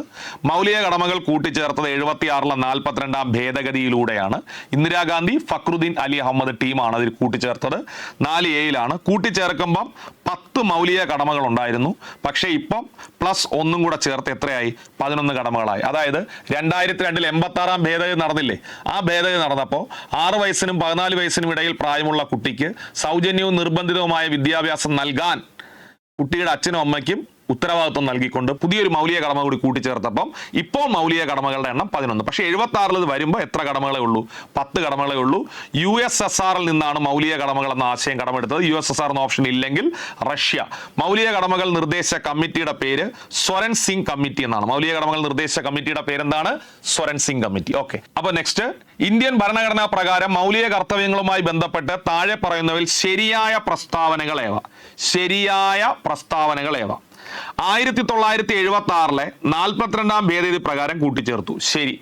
മൗലിക കടമകൾ കൂട്ടിച്ചേർത്തത് 76 42 ഭേദഗതിയിലൂടെയാണ്. ഇന്ദിരാഗാന്ധി, ഫക്രുദ്ദീൻ അലി അഹമ്മദ് ടീമാണ് അതിൽ കൂട്ടിച്ചേർത്തത്. 4A കൂട്ടിച്ചേർക്കുമ്പം 10 മൗലിക കടമകൾ ഉണ്ടായിരുന്നു. പക്ഷേ ഇപ്പം പ്ലസ് 1 കൂടെ ചേർത്ത് എത്രയായി? 11 കടമകളായി. അതായത് 2002 86 ഭേദഗതി നടന്നില്ലേ? ആ ഭേദഗതി നടന്നപ്പോൾ 6 വയസ്സിനും 14 വയസ്സിനും ഇടയിൽ പ്രായമുള്ള കുട്ടിക്ക് സൗജന്യവും നിർബന്ധിതവുമായ വിദ്യാഭ്യാസം നൽകാൻ കുട്ടിയുടെ അച്ഛനും അമ്മയ്ക്കും ഉത്തരവാദിത്വം നൽകിക്കൊണ്ട് പുതിയൊരു മൗലിക കടമ കൂടി കൂട്ടിച്ചേർത്തപ്പം ഇപ്പോൾ മൗലിക കടമകളുടെ എണ്ണം 11. പക്ഷേ 76 ഇത് വരുമ്പോൾ എത്ര കടമകളെ ഉള്ളൂ? 10 കടമകളെ ഉള്ളൂ. USSRൽ നിന്നാണ് മൗലിക കടമകൾ എന്ന ആശയം കടമെടുത്തത്. USSR എന്ന ഓപ്ഷൻ ഇല്ലെങ്കിൽ റഷ്യ. മൗലിക കടമകൾ നിർദ്ദേശ കമ്മിറ്റിയുടെ പേര് സ്വരൻ സിംഗ് കമ്മിറ്റി എന്നാണ്. മൗലിക കടമകൾ നിർദ്ദേശ കമ്മിറ്റിയുടെ പേരെന്താണ്? സ്വരൻ സിംഗ് കമ്മിറ്റി. ഓക്കെ, അപ്പൊ നെക്സ്റ്റ്, ഇന്ത്യൻ ഭരണഘടനാ പ്രകാരം മൗലിക കർത്തവ്യങ്ങളുമായി ബന്ധപ്പെട്ട് താഴെ പറയുന്നവയിൽ ശരിയായ പ്രസ്താവനകളേവ? 1976 42 ഭേദഗതി പ്രകാരം കൂട്ടിച്ചേർത്തു. ശരി.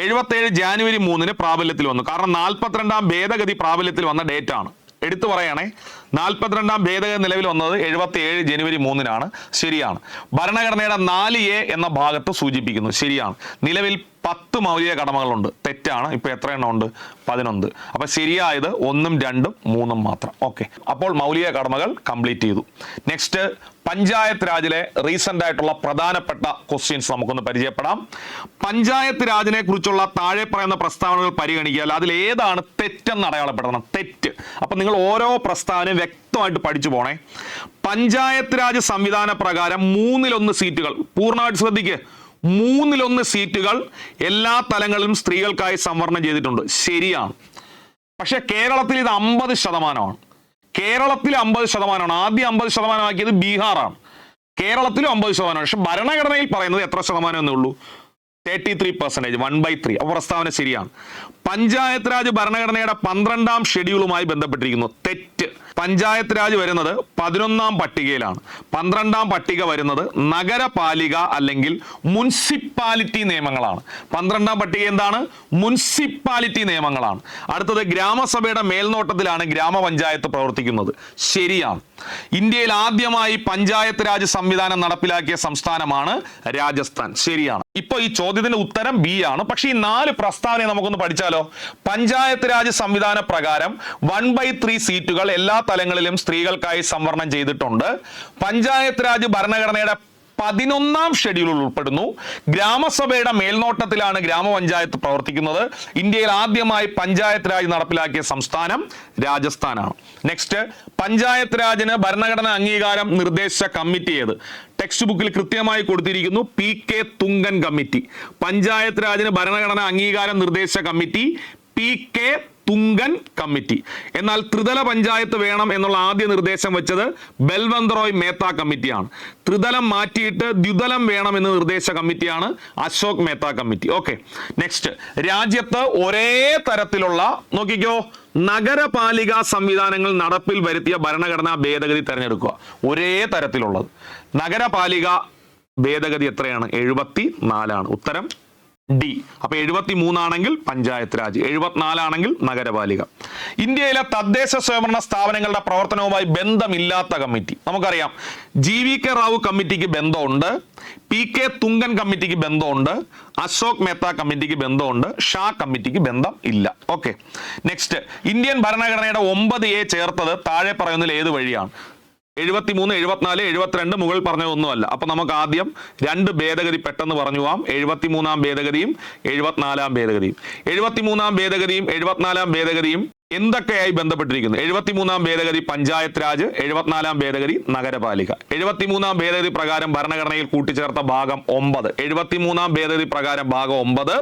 77 ജാനുവരി 3 പ്രാബല്യത്തിൽ വന്നു. കാരണം 42 ഭേദഗതി പ്രാബല്യത്തിൽ വന്ന ഡേറ്റ് ആണ്. എടുത്തു പറയണേ, 42 ഭേദഗതി നിലവിൽ വന്നത് 77 ജനുവരി 3 ശരിയാണ്. ഭരണഘടനയുടെ 4A എന്ന ഭാഗത്ത് സൂചിപ്പിക്കുന്നു. ശരിയാണ്. നിലവിൽ 10 മൗലിക കടമകളുണ്ട്. തെറ്റാണ്. ഇപ്പൊ എത്ര എണ്ണം ഉണ്ട്? 11. അപ്പൊ ശരിയായത് 1, 2, 3 മാത്രം. ഓക്കെ, അപ്പോൾ മൗലിക കടമകൾ കംപ്ലീറ്റ് ചെയ്തു. നെക്സ്റ്റ്, പഞ്ചായത്ത് രാജിലെ റീസെന്റ് ആയിട്ടുള്ള പ്രധാനപ്പെട്ട ക്വസ്റ്റ്യൻസ് നമുക്കൊന്ന് പരിചയപ്പെടാം. പഞ്ചായത്ത് രാജിനെ കുറിച്ചുള്ള താഴെ പറയുന്ന പ്രസ്താവനകൾ പരിഗണിക്കുക. അതിൽ ഏതാണ് തെറ്റെന്ന് അടയാളപ്പെടുത്തണം. തെറ്റ്. അപ്പൊ നിങ്ങൾ ഓരോ പ്രസ്താവനയും വ്യക്തമായിട്ട് പഠിച്ചു പോണേ. പഞ്ചായത്ത് രാജ് സംവിധാന പ്രകാരം 3/1 സീറ്റുകൾ, പൂർണ്ണമായിട്ട് ശ്രദ്ധിക്കുക, 3/1 സീറ്റുകൾ എല്ലാ തലങ്ങളിലും സ്ത്രീകൾക്കായി സംവരണം ചെയ്തിട്ടുണ്ട്. ശരിയാണ്. പക്ഷെ കേരളത്തിൽ ഇത് 50%. കേരളത്തിൽ 50%. ആദ്യം 50% ആക്കിയത് ബീഹാറാണ്. കേരളത്തിലും 50%. പക്ഷെ ഭരണഘടനയിൽ പറയുന്നത് എത്ര ശതമാനം എന്നേ ഉള്ളൂ? 33%, 1/3. അപ്പോൾ പ്രസ്താവന ശരിയാണ്. പഞ്ചായത്ത് രാജ് ഭരണഘടനയുടെ 12ാം ഷെഡ്യൂളുമായി ബന്ധപ്പെട്ടിരിക്കുന്നു. തെറ്റ്. പഞ്ചായത്ത് രാജ് വരുന്നത് 11ാം പട്ടികയിലാണ്. 12ാം പട്ടിക വരുന്നത് നഗരപാലിക അല്ലെങ്കിൽ മുനിസിപ്പാലിറ്റി നിയമങ്ങളാണ്. 12ാം പട്ടിക എന്താണ്? മുനിസിപ്പാലിറ്റി നിയമങ്ങളാണ്. അടുത്തത് ഗ്രാമസഭയുടെ മേൽനോട്ടത്തിലാണ് ഗ്രാമപഞ്ചായത്ത് പ്രവർത്തിക്കുന്നത്. ശരിയാണ്. ഇന്ത്യയിൽ ആദ്യമായി പഞ്ചായത്ത് രാജ് സംവിധാനം നടപ്പിലാക്കിയ സംസ്ഥാനമാണ് രാജസ്ഥാൻ. ശരിയാണ്. ഇപ്പൊ ഈ ചോദ്യത്തിന്റെ ഉത്തരം ബി ആണ്. പക്ഷേ ഈ 4 പ്രസ്താവനയെ നമുക്കൊന്ന് പഠിച്ചാലോ? പഞ്ചായത്ത് രാജ് സംവിധാന പ്രകാരം 1/3 സീറ്റുകൾ എല്ലാ തലങ്ങളിലും സ്ത്രീകൾക്കായി സംവരണം ചെയ്തിട്ടുണ്ട്. പഞ്ചായത്ത് രാജ് ഭരണഘടനയുടെ 11ാം ഷെഡ്യൂളിൽ ഉൾപ്പെടുന്നു. ഗ്രാമസഭയുടെ മേൽനോട്ടത്തിലാണ് ഗ്രാമപഞ്ചായത്ത് പ്രവർത്തിക്കുന്നത്. ഇന്ത്യയിൽ ആദ്യമായി പഞ്ചായത്ത് രാജ് നടപ്പിലാക്കിയ സംസ്ഥാനം രാജസ്ഥാനാണ്. നെക്സ്റ്റ്, പഞ്ചായത്ത് രാജിന് ഭരണഘടന അംഗീകാരം നിർദ്ദേശിച്ച കമ്മിറ്റി ഏത്? ടെക്സ്റ്റ് ബുക്കിൽ കൃത്യമായി കൊടുത്തിരിക്കുന്നു, PK തുങ്കൻ കമ്മിറ്റി. പഞ്ചായത്ത് രാജിന് ഭരണഘടന അംഗീകാരം നിർദ്ദേശിച്ച കമ്മിറ്റി PK തുങ്കൻ കമ്മിറ്റി. എന്നാൽ ത്രിതല പഞ്ചായത്ത് വേണം എന്നുള്ള ആദ്യ നിർദ്ദേശം വെച്ചത് ബൽവന്ത് റോയ് മേത്ത കമ്മിറ്റിയാണ്. ത്രിതലം മാറ്റിയിട്ട് ദ്വിതലം വേണം എന്ന് നിർദ്ദേശിച്ച കമ്മിറ്റിയാണ് Ashok Mehta committee. Okay, next, രാജ്യത്ത് ഒരേ തരത്തിലുള്ള, നോക്കിക്കോ, നഗരപാലിക സംവിധാനങ്ങൾ നടപ്പിൽ വരുത്തിയ ഭരണഘടനാ ഭേദഗതി തെരഞ്ഞെടുക്കുക. ഒരേ തരത്തിലുള്ളത് നഗരപാലിക ഭേദഗതി എത്രയാണ്? 74 ഉത്തരം ഡി. അപ്പൊ 73 ആണെങ്കിൽ പഞ്ചായത്ത് രാജ്, 74 ആണെങ്കിൽ നഗരപാലിക. ഇന്ത്യയിലെ തദ്ദേശ സ്വയംഭരണ സ്ഥാപനങ്ങളുടെ പ്രവർത്തനവുമായി ബന്ധമില്ലാത്ത കമ്മിറ്റി നമുക്കറിയാം. GVK റാവു കമ്മിറ്റിക്ക് ബന്ധമുണ്ട്, PK തുങ്കൻ കമ്മിറ്റിക്ക് ബന്ധമുണ്ട്, അശോക് മേത്ത കമ്മിറ്റിക്ക് ബന്ധമുണ്ട്, ഷാ കമ്മിറ്റിക്ക് ബന്ധം ഇല്ല. ഓക്കെ, നെക്സ്റ്റ്, ഇന്ത്യൻ ഭരണഘടനയുടെ 9A ചേർത്തത് താഴെ പറയുന്നതിൽ ഏത് വഴിയാണ്? 73, 74, 72 മുകളിൽ പറഞ്ഞതൊന്നുമല്ല. അപ്പൊ നമുക്ക് ആദ്യം 2 ഭേദഗതി പെട്ടെന്ന് പറഞ്ഞു പോവാം. 73ാം ഭേദഗതിയും 74ാം ഭേദഗതിയും. 73ാം ഭേദഗതിയും 74ാം ഭേദഗതിയും എന്തൊക്കെയായി ബന്ധപ്പെട്ടിരിക്കുന്നു? 73ാം ഭേദഗതി പഞ്ചായത്ത് രാജ്, 74ാം ഭേദഗതി നഗരപാലിക. 73ാം ഭേദഗതി പ്രകാരം ഭരണഘടനയിൽ കൂട്ടിച്ചേർത്ത ഭാഗം 9. 73ാം ഭേദഗതി പ്രകാരം ഭാഗം 9,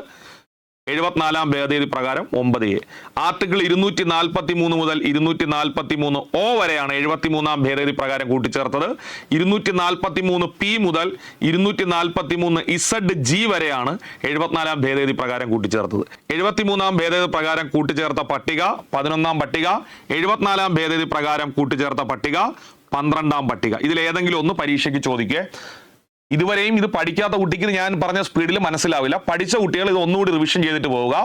74ാം ഭേദഗതി പ്രകാരം 9A. ആർട്ടിക്കിൾ 243 മുതൽ 243O വരെയാണ് 73ാം ഭേദഗതി പ്രകാരം കൂട്ടിച്ചേർത്തത്. 243P മുതൽ 243ZG വരെയാണ് 74ാം ഭേദഗതി പ്രകാരം കൂട്ടിച്ചേർത്തത്. 73ാം ഭേദഗതി പ്രകാരം കൂട്ടിച്ചേർത്ത പട്ടിക 11ാം പട്ടിക, 74ാം ഭേദഗതി പ്രകാരം കൂട്ടിച്ചേർത്ത പട്ടിക 12ാം പട്ടിക. ഇതിൽ ഏതെങ്കിലും ഒന്ന് പരീക്ഷയ്ക്ക് ചോദിക്കേ. ഇതുവരെയും ഇത് പഠിക്കാത്ത കുട്ടിക്ക് ഞാൻ പറഞ്ഞ സ്പീഡിൽ മനസ്സിലാവില്ല. പഠിച്ച കുട്ടികൾ ഇത് ഒന്നുകൂടി റിവിഷൻ ചെയ്തിട്ട് പോവുക.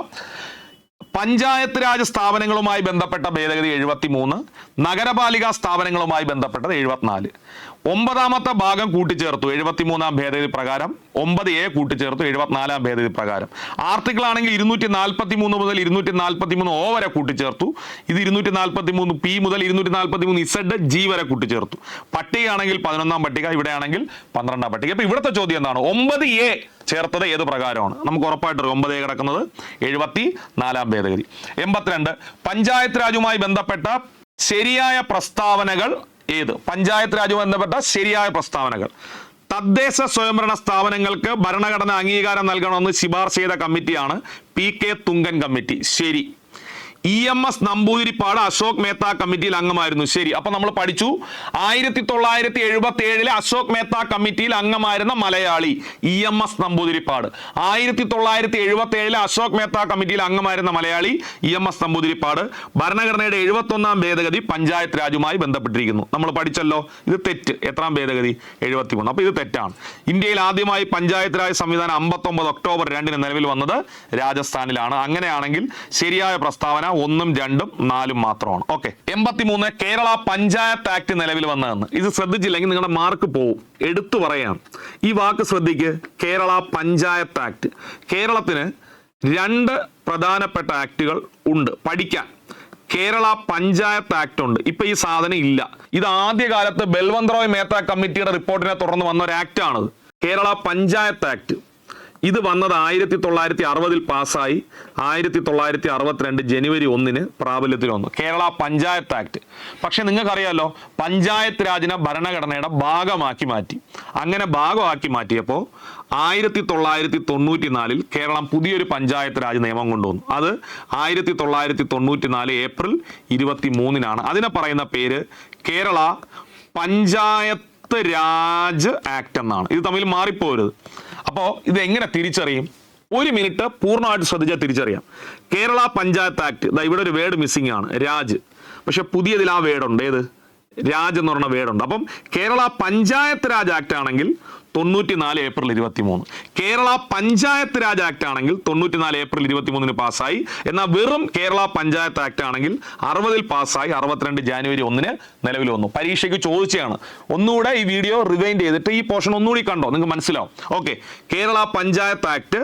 പഞ്ചായത്ത് രാജ് സ്ഥാപനങ്ങളുമായി ബന്ധപ്പെട്ട ഭേദഗതി 73, നഗരപാലിക സ്ഥാപനങ്ങളുമായി ബന്ധപ്പെട്ടത് 74. 9ാമത്തെ ഭാഗം കൂട്ടിച്ചേർത്തു 73ാം ഭേദഗതി പ്രകാരം, 9A കൂട്ടിച്ചേർത്തു 74ാം ഭേദഗതി പ്രകാരം. ആർട്ടിക്കിൾ ആണെങ്കിൽ 243 മുതൽ 243O വരെ കൂട്ടിച്ചേർത്തു. ഇത് 243P മുതൽ 243ZG വരെ കൂട്ടിച്ചേർത്തു. പട്ടികയാണെങ്കിൽ 11ാം പട്ടിക, ഇവിടെ ആണെങ്കിൽ 12ാം പട്ടിക. അപ്പൊ ഇവിടുത്തെ ചോദ്യം എന്താണ്? 9A ചേർത്തത് ഏത് പ്രകാരമാണ്? നമുക്ക് ഉറപ്പായിട്ട് 9A കിടക്കുന്നത് 74ാം ഭേദഗതി. 82, പഞ്ചായത്ത് രാജുമായി ബന്ധപ്പെട്ട ശരിയായ പ്രസ്താവനകൾ ഏത്? പഞ്ചായത്ത് രാജുമായി ബന്ധപ്പെട്ട ശരിയായ പ്രസ്താവനകൾ. തദ്ദേശ സ്വയംഭരണ സ്ഥാപനങ്ങൾക്ക് ഭരണഘടന അംഗീകാരം നൽകണമെന്ന് ശുപാർശ ചെയ്ത കമ്മിറ്റിയാണ് PK തുങ്കൻ കമ്മിറ്റി. ശരി. EMS നമ്പൂതിരിപ്പാട് അശോക് മേത്ത കമ്മിറ്റിയിൽ അംഗമായിരുന്നു. ശരി. അപ്പൊ നമ്മൾ പഠിച്ചു 1977 അശോക് മേത്ത കമ്മിറ്റിയിൽ അംഗമായിരുന്ന മലയാളി EMS നമ്പൂതിരിപ്പാട്. 1977 അശോക് മേത്ത കമ്മിറ്റിയിൽ അംഗമായിരുന്ന മലയാളി EMS നമ്പൂതിരിപ്പാട്. ഭരണഘടനയുടെ 71ാം ഭേദഗതി പഞ്ചായത്ത് രാജുമായി ബന്ധപ്പെട്ടിരിക്കുന്നു. നമ്മൾ പഠിച്ചല്ലോ. ഇത് തെറ്റ്. എത്രാം ഭേദഗതി? 73. അപ്പൊ ഇത് തെറ്റാണ്. ഇന്ത്യയിൽ ആദ്യമായി പഞ്ചായത്ത് രാജ് സംവിധാനം 59 ഒക്ടോബർ 2 നിലവിൽ വന്നത് രാജസ്ഥാനിലാണ്. അങ്ങനെയാണെങ്കിൽ ശരിയായ പ്രസ്താവന 1, 2, 4 മാത്രമാണ്. ഓക്കെ. 83, കേരള പഞ്ചായത്ത് ആക്ട് നിലവിൽ വന്നതെന്ന്. ഇത് ശ്രദ്ധിച്ചില്ലെങ്കിൽ നിങ്ങളുടെ മാർക്ക് പോവും. എടുത്തു പറയാം. ഈ വാക്ക് ശ്രദ്ധിക്ക്. കേരള പഞ്ചായത്ത് ആക്ട്. കേരളത്തിന് 2 പ്രധാനപ്പെട്ട ആക്ടുകൾ ഉണ്ട് പഠിക്കാൻ. കേരള പഞ്ചായത്ത് ആക്ട് ഉണ്ട്. ഇപ്പൊ ഈ സാധനം ഇല്ല. ഇത് ആദ്യകാലത്ത് ബൽവന്ത് റോയ് മേത്ത കമ്മിറ്റിയുടെ റിപ്പോർട്ടിനെ തുടർന്ന് വന്ന ഒരു ആക്ട് ആണത്, കേരള പഞ്ചായത്ത് ആക്ട്. ഇത് വന്നത് 1960 പാസ്സായി 1962 ജനുവരി 1 പ്രാബല്യത്തിൽ വന്നു കേരള പഞ്ചായത്ത് ആക്ട്. പക്ഷെ നിങ്ങൾക്കറിയാലോ, പഞ്ചായത്ത് രാജിനെ ഭരണഘടനയുടെ ഭാഗമാക്കി മാറ്റി. അങ്ങനെ ഭാഗമാക്കി മാറ്റിയപ്പോൾ 1994 കേരളം പുതിയൊരു പഞ്ചായത്ത് രാജ് നിയമം കൊണ്ടുവന്നു. അത് 1994 ഏപ്രിൽ 23 അതിനെ പറയുന്ന പേര് കേരള പഞ്ചായത്ത് പഞ്ചായത്ത് രാജ് ആക്ട് എന്നാണ്. ഇത് തമ്മിൽ മാറിപ്പോരുത്. അപ്പോൾ ഇത് എങ്ങനെ തിരിച്ചറിയും? ഒരു മിനിറ്റ് പൂർണ്ണമായിട്ട് ശ്രദ്ധിച്ചാൽ തിരിച്ചറിയാം. കേരള പഞ്ചായത്ത് ആക്ട്, ഇവിടെ ഒരു വേർഡ് മിസ്സിംഗ് ആണ്, രാജ്. പക്ഷെ പുതിയതിൽ ആ വേർഡുണ്ട്. ഏത്? രാജ് എന്ന് പറഞ്ഞ വേർഡുണ്ട്. അപ്പം കേരള പഞ്ചായത്ത് രാജ് ആക്ട് ആണെങ്കിൽ 94 ഏപ്രിൽ 23. കേരള പഞ്ചായത്ത് രാജ് ആക്ട് ആണെങ്കിൽ 94 ഏപ്രിൽ 23 പാസ്സായി. എന്നാൽ വെറും കേരള പഞ്ചായത്ത് ആക്ട് ആണെങ്കിൽ 60 പാസ്സായി, 62 ജാനുവരി 1 നിലവിൽ വന്നു. പരീക്ഷയ്ക്ക് ചോദിച്ചതാണ്. ഒന്നുകൂടെ ഈ വീഡിയോ റിവൈൻഡ് ചെയ്തിട്ട് ഈ പോർഷൻ ഒന്നുകൂടി കണ്ടോ, നിങ്ങൾക്ക് മനസ്സിലാവും. ഓക്കെ, കേരള പഞ്ചായത്ത് ആക്ട്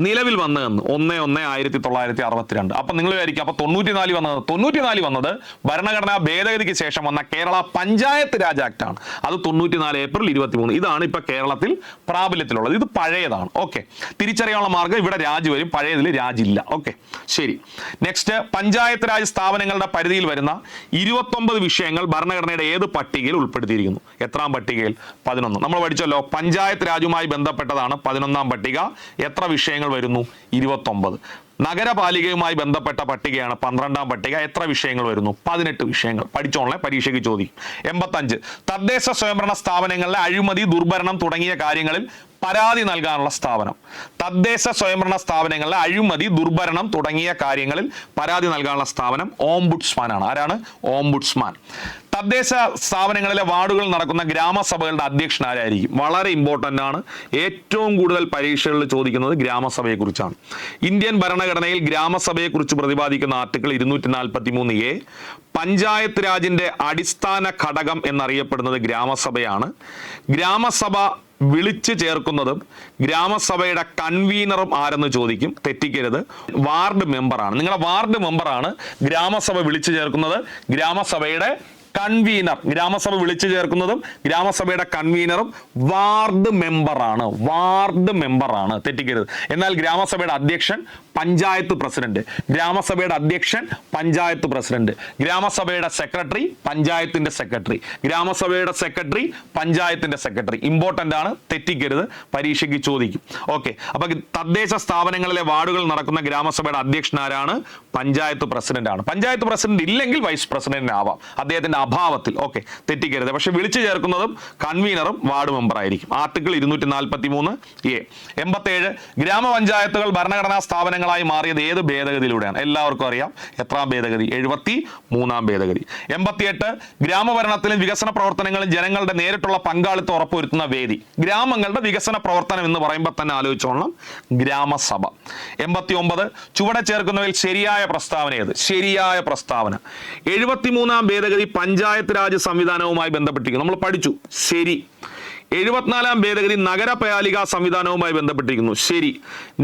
നിലവിൽ വന്നതെന്ന് 1/1/1962. അപ്പൊ നിങ്ങൾ വിചാരിക്കും അപ്പൊ 94 വന്നത് ഭരണഘടനാ ഭേദഗതിക്ക് ശേഷം വന്ന കേരള പഞ്ചായത്ത് രാജ് ആക്ട് ആണ്. അത് 94 ഏപ്രിൽ 23. ഇതാണ് ഇപ്പൊ കേരളത്തിൽ പ്രാബല്യത്തിലുള്ളത്. ഇത് പഴയതാണ്. ഓക്കെ, തിരിച്ചറിയാനുള്ള മാർഗ്ഗം ഇവിടെ രാജ് വരും, പഴയതിൽ രാജില്ല. ഓക്കെ, ശരി. നെക്സ്റ്റ്, പഞ്ചായത്ത് രാജ് സ്ഥാപനങ്ങളുടെ പരിധിയിൽ വരുന്ന 29 വിഷയങ്ങൾ ഭരണഘടനയുടെ ഏത് പട്ടികയിൽ ഉൾപ്പെടുത്തിയിരിക്കുന്നു? എത്രാം പട്ടികയിൽ? 11. നമ്മൾ പഠിച്ചല്ലോ, പഞ്ചായത്ത് രാജുമായി ബന്ധപ്പെട്ടതാണ് 11ാം പട്ടിക. എത്ര വിഷയങ്ങൾ വരുന്നു? 29. നഗരപാലികയുമായി ബന്ധപ്പെട്ട പട്ടികയാണ് 12ാം പട്ടിക. എത്ര വിഷയങ്ങൾ വരുന്നു? 18 വിഷയങ്ങൾ. പഠിച്ചോളെ, പരീക്ഷയ്ക്ക് ചോദിക്കും. 85, തദ്ദേശ സ്വയംഭരണ സ്ഥാപനങ്ങളിലെ അഴിമതി, ദുർഭരണം തുടങ്ങിയ കാര്യങ്ങളിൽ പരാതി നൽകാനുള്ള സ്ഥാപനം. തദ്ദേശ സ്വയംഭരണ സ്ഥാപനങ്ങളിലെ അഴിമതി, ദുർഭരണം തുടങ്ങിയ കാര്യങ്ങളിൽ പരാതി നൽകാനുള്ള സ്ഥാപനം ഓംബുഡ്സ്മാൻ ആണ്. ആരാണ്? ഓംബുഡ്സ്മാൻ. തദ്ദേശ സ്ഥാപനങ്ങളിലെ വാർഡുകളിൽ നടക്കുന്ന ഗ്രാമസഭകളുടെ അധ്യക്ഷൻ ആരായിരിക്കും? വളരെ ഇമ്പോർട്ടൻ്റ് ആണ്. ഏറ്റവും കൂടുതൽ പരീക്ഷകളിൽ ചോദിക്കുന്നത് ഗ്രാമസഭയെക്കുറിച്ചാണ്. ഇന്ത്യൻ ഭരണഘടനയിൽ ഗ്രാമസഭയെക്കുറിച്ച് പ്രതിപാദിക്കുന്ന ആർട്ടിക്കിൾ 243A. പഞ്ചായത്ത് രാജിന്റെ അടിസ്ഥാന ഘടകം എന്നറിയപ്പെടുന്നത് ഗ്രാമസഭയാണ്. ഗ്രാമസഭ വിളിച്ചു ചേർക്കുന്നതും ഗ്രാമസഭയുടെ കൺവീനറും ആരെന്ന് ചോദിക്കും, തെറ്റിക്കരുത്. വാർഡ് മെമ്പറാണ്. നിങ്ങളുടെ വാർഡ് മെമ്പറാണ് ഗ്രാമസഭ വിളിച്ചു ചേർക്കുന്നത്. ഗ്രാമസഭയുടെ കൺവീനർ, ഗ്രാമസഭ വിളിച്ചു ചേർക്കുന്നതും ഗ്രാമസഭയുടെ കൺവീനറും വാർഡ് മെമ്പറാണ്. വാർഡ് മെമ്പറാണ്, തെറ്റിക്കരുത്. എന്നാൽ ഗ്രാമസഭയുടെ അധ്യക്ഷൻ പഞ്ചായത്ത് പ്രസിഡന്റ്. ഗ്രാമസഭയുടെ അധ്യക്ഷൻ പഞ്ചായത്ത് പ്രസിഡന്റ്. ഗ്രാമസഭയുടെ സെക്രട്ടറി പഞ്ചായത്തിന്റെ സെക്രട്ടറി. ഗ്രാമസഭയുടെ സെക്രട്ടറി പഞ്ചായത്തിന്റെ സെക്രട്ടറി. ഇമ്പോർട്ടന്റ് ആണ്, തെറ്റിക്കരുത്, പരീക്ഷയ്ക്ക് ചോദിക്കും. ഓക്കെ, അപ്പൊ തദ്ദേശ സ്ഥാപനങ്ങളിലെ വാർഡുകൾ നടക്കുന്ന ഗ്രാമസഭയുടെ അധ്യക്ഷൻ ആരാണ്? പഞ്ചായത്ത് പ്രസിഡന്റ് ആണ്. പഞ്ചായത്ത് പ്രസിഡന്റ് ഇല്ലെങ്കിൽ വൈസ് പ്രസിഡന്റ് ആവാം അദ്ദേഹത്തിന്റെ അഭാവത്തിൽ. ഓക്കെ, തെറ്റിക്കരുത്. പക്ഷെ വിളിച്ചു ചേർക്കുന്നതും കൺവീനറും വാർഡ് മെമ്പർ ആയിരിക്കും. Article 243A. 87, ഗ്രാമപഞ്ചായത്തുകൾ ഭരണഘടനാ സ്ഥാപനങ്ങളായി മാറിയത് ഏത് ഭേദഗതിയിലൂടെയാണ്? എല്ലാവർക്കും അറിയാം. എത്രാം ഭേദഗതി? 73ാം ഭേദഗതി. 88, ഗ്രാമഭരണത്തിലും വികസന പ്രവർത്തനങ്ങളും ജനങ്ങളുടെ നേരിട്ടുള്ള പങ്കാളിത്തം ഉറപ്പുവരുത്തുന്ന വേദി. ഗ്രാമങ്ങളുടെ വികസന പ്രവർത്തനം എന്ന് പറയുമ്പോൾ തന്നെ ആലോചിച്ചോളണം, ഗ്രാമസഭ. 89, ചുവടെ ചേർക്കുന്നതിൽ ശരിയായ പ്രസ്താവന ഏത്? ശരിയായ പ്രസ്താവന 73ാം ഭേദഗതി പഞ്ചായത്ത് രാജ് സംവിധാനവുമായി ബന്ധപ്പെട്ടിരിക്കുന്നു. നമ്മൾ പഠിച്ചു, ശരി. 74ാം ഭേദഗതി നഗരപാലിക സംവിധാനവുമായി ബന്ധപ്പെട്ടിരിക്കുന്നു. ശരി.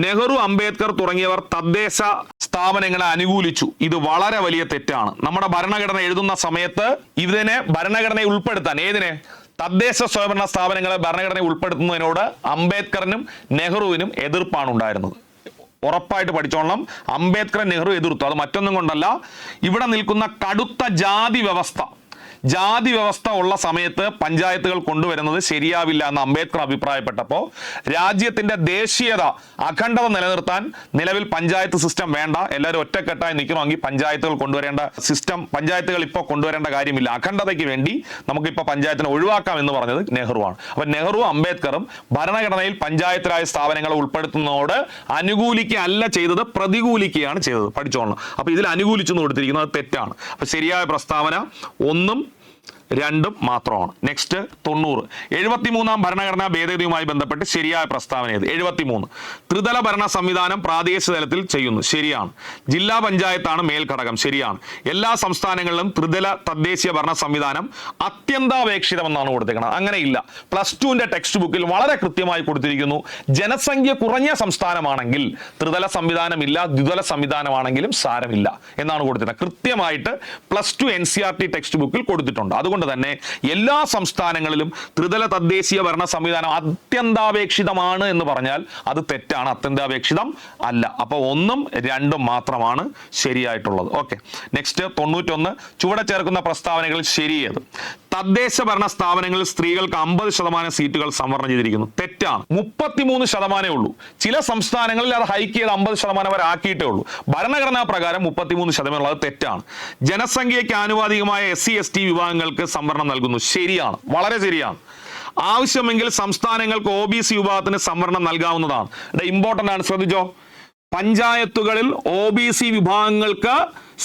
നെഹ്റു, അംബേദ്കർ തുടങ്ങിയവർ തദ്ദേശ സ്ഥാപനങ്ങളെ അനുകൂലിച്ചു. ഇത് വളരെ വലിയ തെറ്റാണ്. നമ്മുടെ ഭരണഘടന എഴുതുന്ന സമയത്ത് ഇതിനെ ഭരണഘടനയിൽ ഉൾപ്പെടുത്താൻ, ഏതിനെ? തദ്ദേശ സ്വയംഭരണ സ്ഥാപനങ്ങളെ ഭരണഘടനയിൽ ഉൾപ്പെടുത്തുന്നതിനോട് അംബേദ്കറിനും നെഹ്റുവിനും എതിർപ്പാണ് ഉണ്ടായിരുന്നത്. ഉറപ്പായിട്ട് പഠിച്ചോളണം. അംബേദ്കർ, നെഹ്റു എതിർത്തു. അത് മറ്റൊന്നും കൊണ്ടല്ല, ഇവിടെ നിൽക്കുന്ന കടുത്ത ജാതി വ്യവസ്ഥ ഉള്ള സമയത്ത് പഞ്ചായത്തുകൾ കൊണ്ടുവരുന്നത് ശരിയാവില്ല എന്ന് അംബേദ്കർ അഭിപ്രായപ്പെട്ടപ്പോൾ രാജ്യത്തിന്റെ ദേശീയത, അഖണ്ഡത നിലനിർത്താൻ നിലവിൽ പഞ്ചായത്ത് സിസ്റ്റം വേണ്ട, എല്ലാവരും ഒറ്റക്കെട്ടായി നിൽക്കണമെങ്കിൽ പഞ്ചായത്തുകൾ കൊണ്ടുവരേണ്ട സിസ്റ്റം, പഞ്ചായത്തുകൾ ഇപ്പോൾ കൊണ്ടുവരേണ്ട കാര്യമില്ല, അഖണ്ഡതയ്ക്ക് വേണ്ടി നമുക്കിപ്പോൾ പഞ്ചായത്തിനെ ഒഴിവാക്കാം എന്ന് പറഞ്ഞത് നെഹ്റുവാണ്. അപ്പൊ നെഹ്റു, അംബേദ്കറും ഭരണഘടനയിൽ പഞ്ചായത്ത് രാജ് സ്ഥാപനങ്ങളെ ഉൾപ്പെടുത്തുന്നതോട് അനുകൂലിക്കുകയല്ല ചെയ്തത്, പ്രതികൂലിക്കുകയാണ് ചെയ്തത്. പഠിച്ചോളണം. അപ്പൊ ഇതിൽ അനുകൂലിച്ചു എന്ന് കൊടുത്തിരിക്കുന്നത് തെറ്റാണ്. അപ്പൊ ശരിയായ പ്രസ്താവന 1ഉം 2ഉം മാത്രമാണ്. നെക്സ്റ്റ് 90, 73ാം ഭരണഘടനാ ഭേദഗതിയുമായി ബന്ധപ്പെട്ട് ശരിയായ പ്രസ്താവന ഏത്? 73, ത്രിതല ഭരണ സംവിധാനം പ്രാദേശിക തലത്തിൽ ചെയ്യുന്നു. ശരിയാണ്. ജില്ലാ പഞ്ചായത്താണ് മേൽഘടകം. ശരിയാണ്. എല്ലാ സംസ്ഥാനങ്ങളിലും ത്രിതല തദ്ദേശീയ ഭരണ സംവിധാനം അത്യന്താപേക്ഷിതമെന്നാണ് കൊടുത്തിരിക്കുന്നത്. അങ്ങനെയില്ല. +2ന്റെ ടെക്സ്റ്റ് ബുക്കിൽ വളരെ കൃത്യമായി കൊടുത്തിരിക്കുന്നു, ജനസംഖ്യ കുറഞ്ഞ സംസ്ഥാനമാണെങ്കിൽ ത്രിതല സംവിധാനമില്ല, ദ്വിതല സംവിധാനമാണെങ്കിലും സാരമില്ല എന്നാണ് കൊടുത്തിരിക്കുന്നത്. കൃത്യമായിട്ട് +2 NCERT ടെക്സ്റ്റ് ബുക്കിൽ കൊടുത്തിട്ടുണ്ട്. അതുകൊണ്ട് തന്നെ എല്ലാ സംസ്ഥാനങ്ങളിലും ത്രിതല തദ്ദേശീയ ഭരണ സംവിധാനം അത്യന്താപേക്ഷിതമാണ് എന്ന് പറഞ്ഞാൽ അത് തെറ്റാണ്, അത്യന്താപേക്ഷിതം അല്ല. അപ്പൊ 1ഉം 2ഉം മാത്രമാണ് ശരിയായിട്ടുള്ളത്. ഓക്കെ, നെക്സ്റ്റ് 91, ചുവടെ ചേർക്കുന്ന പ്രസ്താവനകൾ ശരിയേത്? തദ്ദേശ ഭരണ സ്ഥാപനങ്ങളിൽ സ്ത്രീകൾക്ക് 50% സീറ്റുകൾ സംവരണം ചെയ്തിരിക്കുന്നു. തെറ്റാണ്. 33% ഉള്ളൂ. ചില സംസ്ഥാനങ്ങളിൽ അത് ഹൈക്ക് ചെയ്ത് 50% വരെ ആക്കിയിട്ടേ ഉള്ളൂ. ഭരണഘടനാ പ്രകാരം 33% ഉള്ളത് തെറ്റാണ്. ജനസംഖ്യയ്ക്ക് ആനുപാതികമായ SC/ST വിഭാഗങ്ങൾക്ക് സംവരണം നൽകുന്നു. ശരിയാണ്, വളരെ ശരിയാണ്. ആവശ്യമെങ്കിൽ സംസ്ഥാനങ്ങൾക്ക് OBC വിഭാഗത്തിന് സംവരണം നൽകാവുന്നതാണ്. ഇമ്പോർട്ടന്റ് ആണ്, ശ്രദ്ധിച്ചോ. പഞ്ചായത്തുകളിൽ OBC വിഭാഗങ്ങൾക്ക്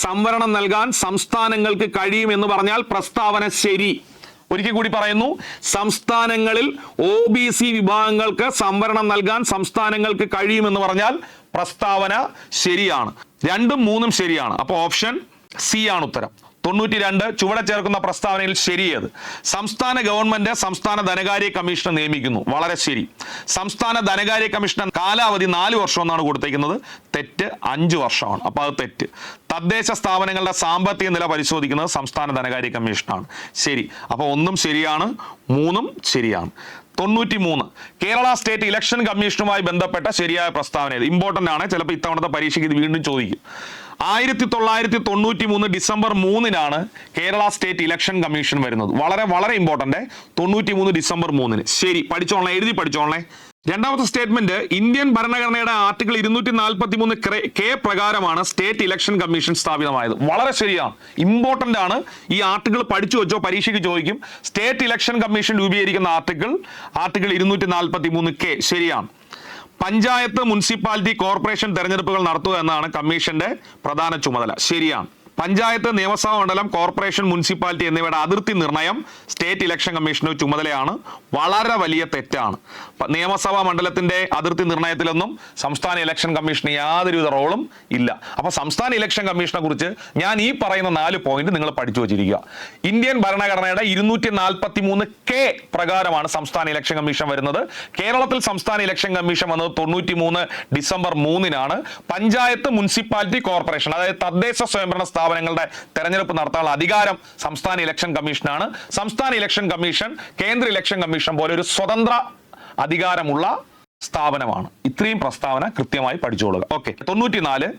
സംവരണം നൽകാൻ സംസ്ഥാനങ്ങൾക്ക് കഴിയുമെന്ന് പറഞ്ഞാൽ പ്രസ്താവന ശരി. ഒരിക്കൽ കൂടി പറയുന്നു, സംസ്ഥാനങ്ങളിൽ OBC വിഭാഗങ്ങൾക്ക് സംവരണം നൽകാൻ സംസ്ഥാനങ്ങൾക്ക് കഴിയുമെന്ന് പറഞ്ഞാൽ പ്രസ്താവന ശരിയാണ്. 2ഉം 3ഉം ശരിയാണ്. അപ്പോൾ ഓപ്ഷൻ സി ആണ് ഉത്തരം. 92 ചുവടെ ചേർക്കുന്ന പ്രസ്താവനയിൽ ശരിയത്. സംസ്ഥാന ഗവൺമെന്റ് സംസ്ഥാന ധനകാര്യ കമ്മീഷനെ നിയമിക്കുന്നു. വളരെ ശരി. സംസ്ഥാന ധനകാര്യ കമ്മീഷൻ കാലാവധി 4 വർഷം എന്നാണ് കൊടുത്തേക്കുന്നത്. തെറ്റ്, 5 വർഷമാണ്. അപ്പോൾ അത് തെറ്റ്. തദ്ദേശ സ്ഥാപനങ്ങളുടെ സാമ്പത്തിക നില പരിശോധിക്കുന്നത് സംസ്ഥാന ധനകാര്യ കമ്മീഷനാണ്. ശരി. അപ്പോൾ 1ഉം ശരിയാണ്, 3ഉം ശരിയാണ്. 93 കേരള സ്റ്റേറ്റ് ഇലക്ഷൻ കമ്മീഷനുമായി ബന്ധപ്പെട്ട ശരിയായ പ്രസ്താവന. ഇമ്പോർട്ടന്റ് ആണ്, ചിലപ്പോൾ ഇത്തവണത്തെ പരീക്ഷയ്ക്ക് ഇത് വീണ്ടും ചോദിക്കും. 1993 ഡിസംബർ 3-നാണ് കേരള സ്റ്റേറ്റ് ഇലക്ഷൻ കമ്മീഷൻ വരുന്നത്. വളരെ വളരെ ഇമ്പോർട്ടന്റ്. 93 ഡിസംബർ 3-ന്. ശരി, പഠിച്ചോളേ, എഴുതി പഠിച്ചോളേ. രണ്ടാമത്തെ സ്റ്റേറ്റ്മെന്റ്, ഇന്ത്യൻ ഭരണഘടനയുടെ ആർട്ടിക്കിൾ 243 പ്രകാരമാണ് സ്റ്റേറ്റ് ഇലക്ഷൻ കമ്മീഷൻ സ്ഥാപിതമായത്. വളരെ ശരിയാണ്, ഇമ്പോർട്ടന്റ് ആണ്. ഈ ആർട്ടിക്കിൾ പഠിച്ചു വെച്ചോ, പരീക്ഷയ്ക്ക് ചോദിക്കും. സ്റ്റേറ്റ് ഇലക്ഷൻ കമ്മീഷൻ രൂപീകരിക്കുന്ന ആർട്ടിക്കിൾ 243 ശരിയാണ്. പഞ്ചായത്ത്, മുനിസിപ്പാലിറ്റി, കോർപ്പറേഷൻ തെരഞ്ഞെടുപ്പുകൾ നടത്തുക എന്നാണ് കമ്മീഷന്റെ പ്രധാന ചുമതല. ശരിയാണ്. പഞ്ചായത്ത്, നിയമസഭാ മണ്ഡലം, കോർപ്പറേഷൻ, മുനിസിപ്പാലിറ്റി എന്നിവയുടെ അതിർത്തി നിർണയം സ്റ്റേറ്റ് ഇലക്ഷൻ കമ്മീഷന്റെ ചുമതലയാണ്. വളരെ വലിയ തെറ്റാണ്. നിയമസഭാ മണ്ഡലത്തിന്റെ അതിർത്തി നിർണയത്തിലൊന്നും സംസ്ഥാന ഇലക്ഷൻ കമ്മീഷന് യാതൊരുവിധ റോളും ഇല്ല. അപ്പൊ സംസ്ഥാന ഇലക്ഷൻ കമ്മീഷനെ കുറിച്ച് ഞാൻ ഈ പറയുന്ന 4 പോയിന്റ് നിങ്ങൾ പഠിച്ചു വച്ചിരിക്കുക. ഇന്ത്യൻ ഭരണഘടനയുടെ 243 പ്രകാരമാണ് സംസ്ഥാന ഇലക്ഷൻ കമ്മീഷൻ വരുന്നത്. കേരളത്തിൽ സംസ്ഥാന ഇലക്ഷൻ കമ്മീഷൻ വന്നത് 93 ഡിസംബർ 3-നാണ്. പഞ്ചായത്ത്, മുനിസിപ്പാലിറ്റി, കോർപ്പറേഷൻ, അതായത് തദ്ദേശ സ്വയംഭരണ സ്ഥാപനങ്ങളുടെ തെരഞ്ഞെടുപ്പ് നടത്താനുള്ള അധികാരം സംസ്ഥാന ഇലക്ഷൻ കമ്മീഷനാണ്. സംസ്ഥാന ഇലക്ഷൻ കമ്മീഷൻ കേന്ദ്ര ഇലക്ഷൻ കമ്മീഷൻ പോലെ ഒരു സ്വതന്ത്ര അധികാരമുള്ള സ്ഥാപനമാണ്. ഇത്രയും പ്രസ്താവന കൃത്യമായി പഠിച്ചുകൊള്ളുക. ഓക്കെ. 94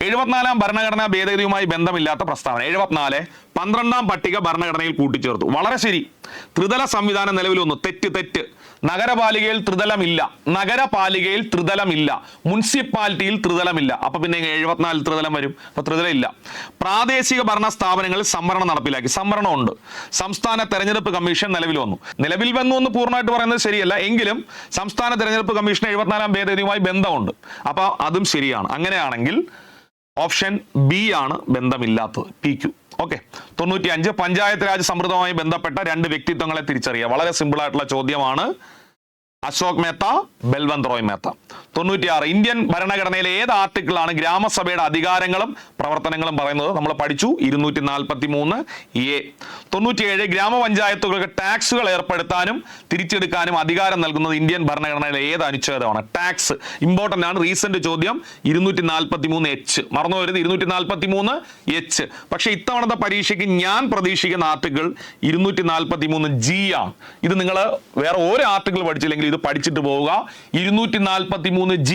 74ാം ഭരണഘടനാ ഭേദഗതിയുമായി ബന്ധമില്ലാത്ത പ്രസ്താവന. 74 12ാം പട്ടിക ഭരണഘടനയിൽ കൂട്ടിച്ചേർത്തു. വളരെ ശരി. ത്രിതല സംവിധാനം നിലവിൽ വന്നു. തെറ്റ്. നഗരപാലികയിൽ ത്രിതലമില്ല. നഗരപാലികയിൽ ത്രിതലമില്ല. മുനിസിപ്പാലിറ്റിയിൽ ത്രിതലമില്ല. അപ്പൊ പിന്നെ 74 ത്രിതലം വരും. അപ്പൊ ത്രിതലം ഇല്ല. പ്രാദേശിക ഭരണ സ്ഥാപനങ്ങളിൽ സംവരണം നടപ്പിലാക്കി. സംവരണമുണ്ട്. സംസ്ഥാന തെരഞ്ഞെടുപ്പ് കമ്മീഷൻ നിലവിൽ വന്നു. നിലവിൽ വന്നു എന്ന് പൂർണ്ണമായിട്ട് പറയുന്നത് ശരിയല്ല, എങ്കിലും സംസ്ഥാന തെരഞ്ഞെടുപ്പ് കമ്മീഷൻ 74ാം ഭേദഗതിയുമായി ബന്ധമുണ്ട്. അപ്പൊ അതും ശരിയാണ്. അങ്ങനെയാണെങ്കിൽ ഓപ്ഷൻ ബി ആണ് ബന്ധമില്ലാത്തത്, PQ. ഓക്കെ. 95 പഞ്ചായത്ത് രാജ് സമൃദ്ധവുമായി ബന്ധപ്പെട്ട 2 വ്യക്തിത്വങ്ങളെ തിരിച്ചറിയുക. വളരെ സിമ്പിൾ ആയിട്ടുള്ള ചോദ്യമാണ്. അശോക് മേത്ത, ബൽവന്ത് റോയ് മേത്ത. 96 ഇന്ത്യൻ ഭരണഘടനയിലെ ഏത് ആർട്ടിക്കിളാണ് ഗ്രാമസഭയുടെ അധികാരങ്ങളും പ്രവർത്തനങ്ങളും പറയുന്നത്? നമ്മൾ പഠിച്ചു, 243A. 97 ഗ്രാമപഞ്ചായത്തുകൾക്ക് ടാക്സുകൾ ഏർപ്പെടുത്താനും തിരിച്ചെടുക്കാനും അധികാരം നൽകുന്നത് ഇന്ത്യൻ ഭരണഘടനയിലെ ഏത് അനുച്ഛേദമാണ്? ടാക്സ് ഇമ്പോർട്ടന്റ് ആണ്. റീസെന്റ് ചോദ്യം 243H. മറന്നുപോരുത്, 243H. പക്ഷെ ഇത്തവണത്തെ പരീക്ഷയ്ക്ക് ഞാൻ പ്രതീക്ഷിക്കുന്ന ആർട്ടിക്കിൾ 243G ആണ്. ഇത് നിങ്ങൾ വേറെ ഒരു ആർട്ടിക്കിൾ പഠിച്ചില്ലെങ്കിൽ ഇത് പഠിച്ചിട്ട് പോവുക. 243G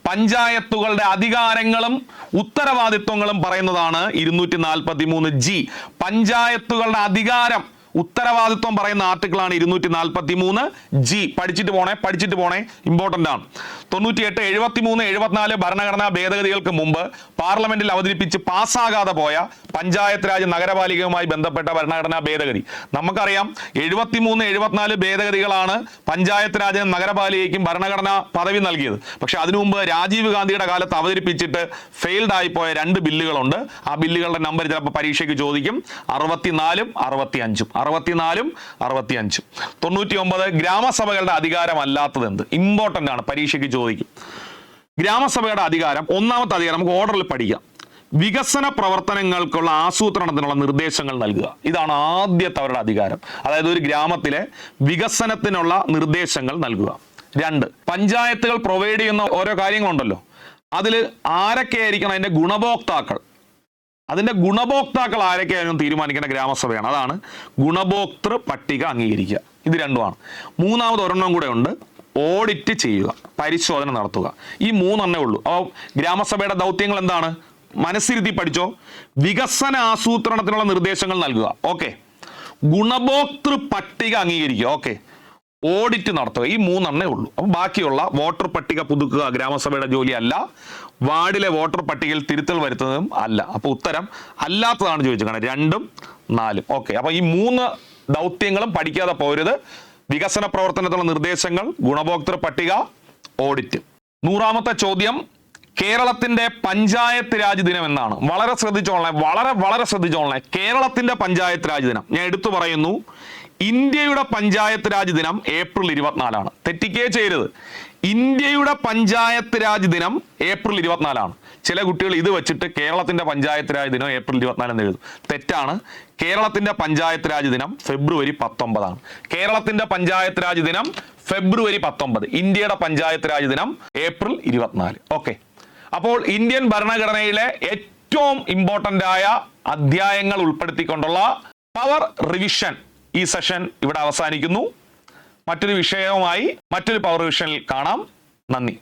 പഞ്ചായത്തുകളുടെ അധികാരങ്ങളും ഉത്തരവാദിത്വങ്ങളും പറയുന്നതാണ് 243G. പഞ്ചായത്തുകളുടെ അധികാരം, ഉത്തരവാദിത്വം പറയുന്ന ആർട്ടിക്കിളാണ് 243G. പഠിച്ചിട്ട് പോണേ, ഇമ്പോർട്ടന്റ് ആണ്. 98 73 74 ഭരണഘടനാ ഭേദഗതികൾക്ക് മുമ്പ് പാർലമെന്റിൽ അവതരിപ്പിച്ച് പാസ്സാകാതെ പോയ പഞ്ചായത്ത് രാജ് നഗരപാലികയുമായി ബന്ധപ്പെട്ട ഭരണഘടനാ ഭേദഗതി. നമുക്കറിയാം 73 74 ഭേദഗതികളാണ് പഞ്ചായത്ത് രാജിനും നഗരപാലികയ്ക്കും ഭരണഘടനാ പദവി നൽകിയത്. പക്ഷെ അതിനു മുമ്പ് രാജീവ് ഗാന്ധിയുടെ കാലത്ത് അവതരിപ്പിച്ചിട്ട് ഫെയിൽഡ് ആയിപ്പോയ 2 ബില്ലുകളുണ്ട്. ആ ബില്ലുകളുടെ നമ്പർ ചിലപ്പോൾ പരീക്ഷയ്ക്ക് ചോദിക്കും. 64 65. 64 65. 99 ഗ്രാമസഭകളുടെ അധികാരമല്ലാത്തത് എന്ത്? ഇമ്പോർട്ടന്റ് ആണ്, പരീക്ഷയ്ക്ക് ചോദിക്കും. ഗ്രാമസഭയുടെ അധികാരം, ഒന്നാമത്തെ അധികാരം നമുക്ക് ഓർഡറിൽ പഠിക്കാം. വികസന പ്രവർത്തനങ്ങൾക്കുള്ള ആസൂത്രണത്തിനുള്ള നിർദ്ദേശങ്ങൾ നൽകുക. ഇതാണ് ആദ്യത്തെ അവരുടെ അധികാരം. അതായത് ഒരു ഗ്രാമത്തിലെ വികസനത്തിനുള്ള നിർദ്ദേശങ്ങൾ നൽകുക. 2 പഞ്ചായത്തുകൾ പ്രൊവൈഡ് ചെയ്യുന്ന ഓരോ കാര്യങ്ങളുണ്ടല്ലോ, അതിൽ ആരൊക്കെയായിരിക്കണം അതിന്റെ ഗുണഭോക്താക്കൾ? അതിന്റെ ഗുണഭോക്താക്കൾ ആരൊക്കെയായിരുന്നു തീരുമാനിക്കേണ്ട ഗ്രാമസഭയാണ്. അതാണ് ഗുണഭോക്തൃ പട്ടിക അംഗീകരിക്കുക. ഇത് 2ആണ്. മൂന്നാമത് ഒരെണ്ണം കൂടെ ഉണ്ട്, ഓഡിറ്റ് ചെയ്യുക, പരിശോധന നടത്തുക. ഈ 3 ഉള്ളൂ. അപ്പോൾ ഗ്രാമസഭയുടെ ദൗത്യങ്ങൾ എന്താണ്? മനസ്സിരുത്തി പഠിച്ചോ. വികസന ആസൂത്രണത്തിനുള്ള നിർദ്ദേശങ്ങൾ നൽകുക. ഓക്കെ. ഗുണഭോക്തൃ പട്ടിക അംഗീകരിക്കുക. ഓക്കെ, ഓഡിറ്റ് നടത്തുക. ഈ 3 എണ്ണേ ഉള്ളൂ. അപ്പം ബാക്കിയുള്ള വോട്ടർ പട്ടിക പുതുക്കുക ഗ്രാമസഭയുടെ ജോലി അല്ല, വാർഡിലെ വോട്ടർ പട്ടികയിൽ തിരുത്തൽ വരുത്തുന്നതും അല്ല. അപ്പോൾ ഉത്തരം അല്ലാത്തതാണ് ചോദിച്ചത്. 2ഉം 4ഉം. ഓക്കെ, അപ്പോൾ ഈ 3 ദൗത്യങ്ങളും പഠിക്കാതെ പോരുത്. വികസന പ്രവർത്തനത്തിനുള്ള നിർദ്ദേശങ്ങൾ, ഗുണഭോക്തൃ പട്ടിക, ഓഡിറ്റ്. 100ാമത്തെ ചോദ്യം, കേരളത്തിന്റെ പഞ്ചായത്ത് രാജ് ദിനം എന്നാണ്. വളരെ ശ്രദ്ധിച്ചോളണേ, വളരെ ശ്രദ്ധിച്ചോളണേ. കേരളത്തിന്റെ പഞ്ചായത്ത് രാജ് ദിനം ഞാൻ എടുത്തു പറയുന്നു. ഇന്ത്യയുടെ പഞ്ചായത്ത് രാജ് ദിനം ഏപ്രിൽ 24 തെറ്റിക്കേ ചെയ്യരുത്. ഇന്ത്യയുടെ പഞ്ചായത്ത് രാജ് ദിനം ഏപ്രിൽ 24 ചില കുട്ടികൾ ഇത് വെച്ചിട്ട് കേരളത്തിന്റെ പഞ്ചായത്ത് രാജ് ദിനം ഏപ്രിൽ 24 എന്ന് എഴുതും. തെറ്റാണ്. കേരളത്തിന്റെ പഞ്ചായത്ത് രാജ് ദിനം ഫെബ്രുവരി 19 കേരളത്തിന്റെ പഞ്ചായത്ത് രാജ് ദിനം ഫെബ്രുവരി 19. ഇന്ത്യയുടെ പഞ്ചായത്ത് രാജ് ദിനം ഏപ്രിൽ 24. ഓക്കെ, അപ്പോൾ ഇന്ത്യൻ ഭരണഘടനയിലെ ഏറ്റവും ഇമ്പോർട്ടൻ്റ് ആയ അധ്യായങ്ങൾ ഉൾപ്പെടുത്തിക്കൊണ്ടുള്ള പവർ റിവിഷൻ ഈ സെഷൻ ഇവിടെ അവസാനിക്കുന്നു. മറ്റൊരു വിഷയവുമായി മറ്റൊരു പവർ റിവിഷനിൽ കാണാം. നന്ദി.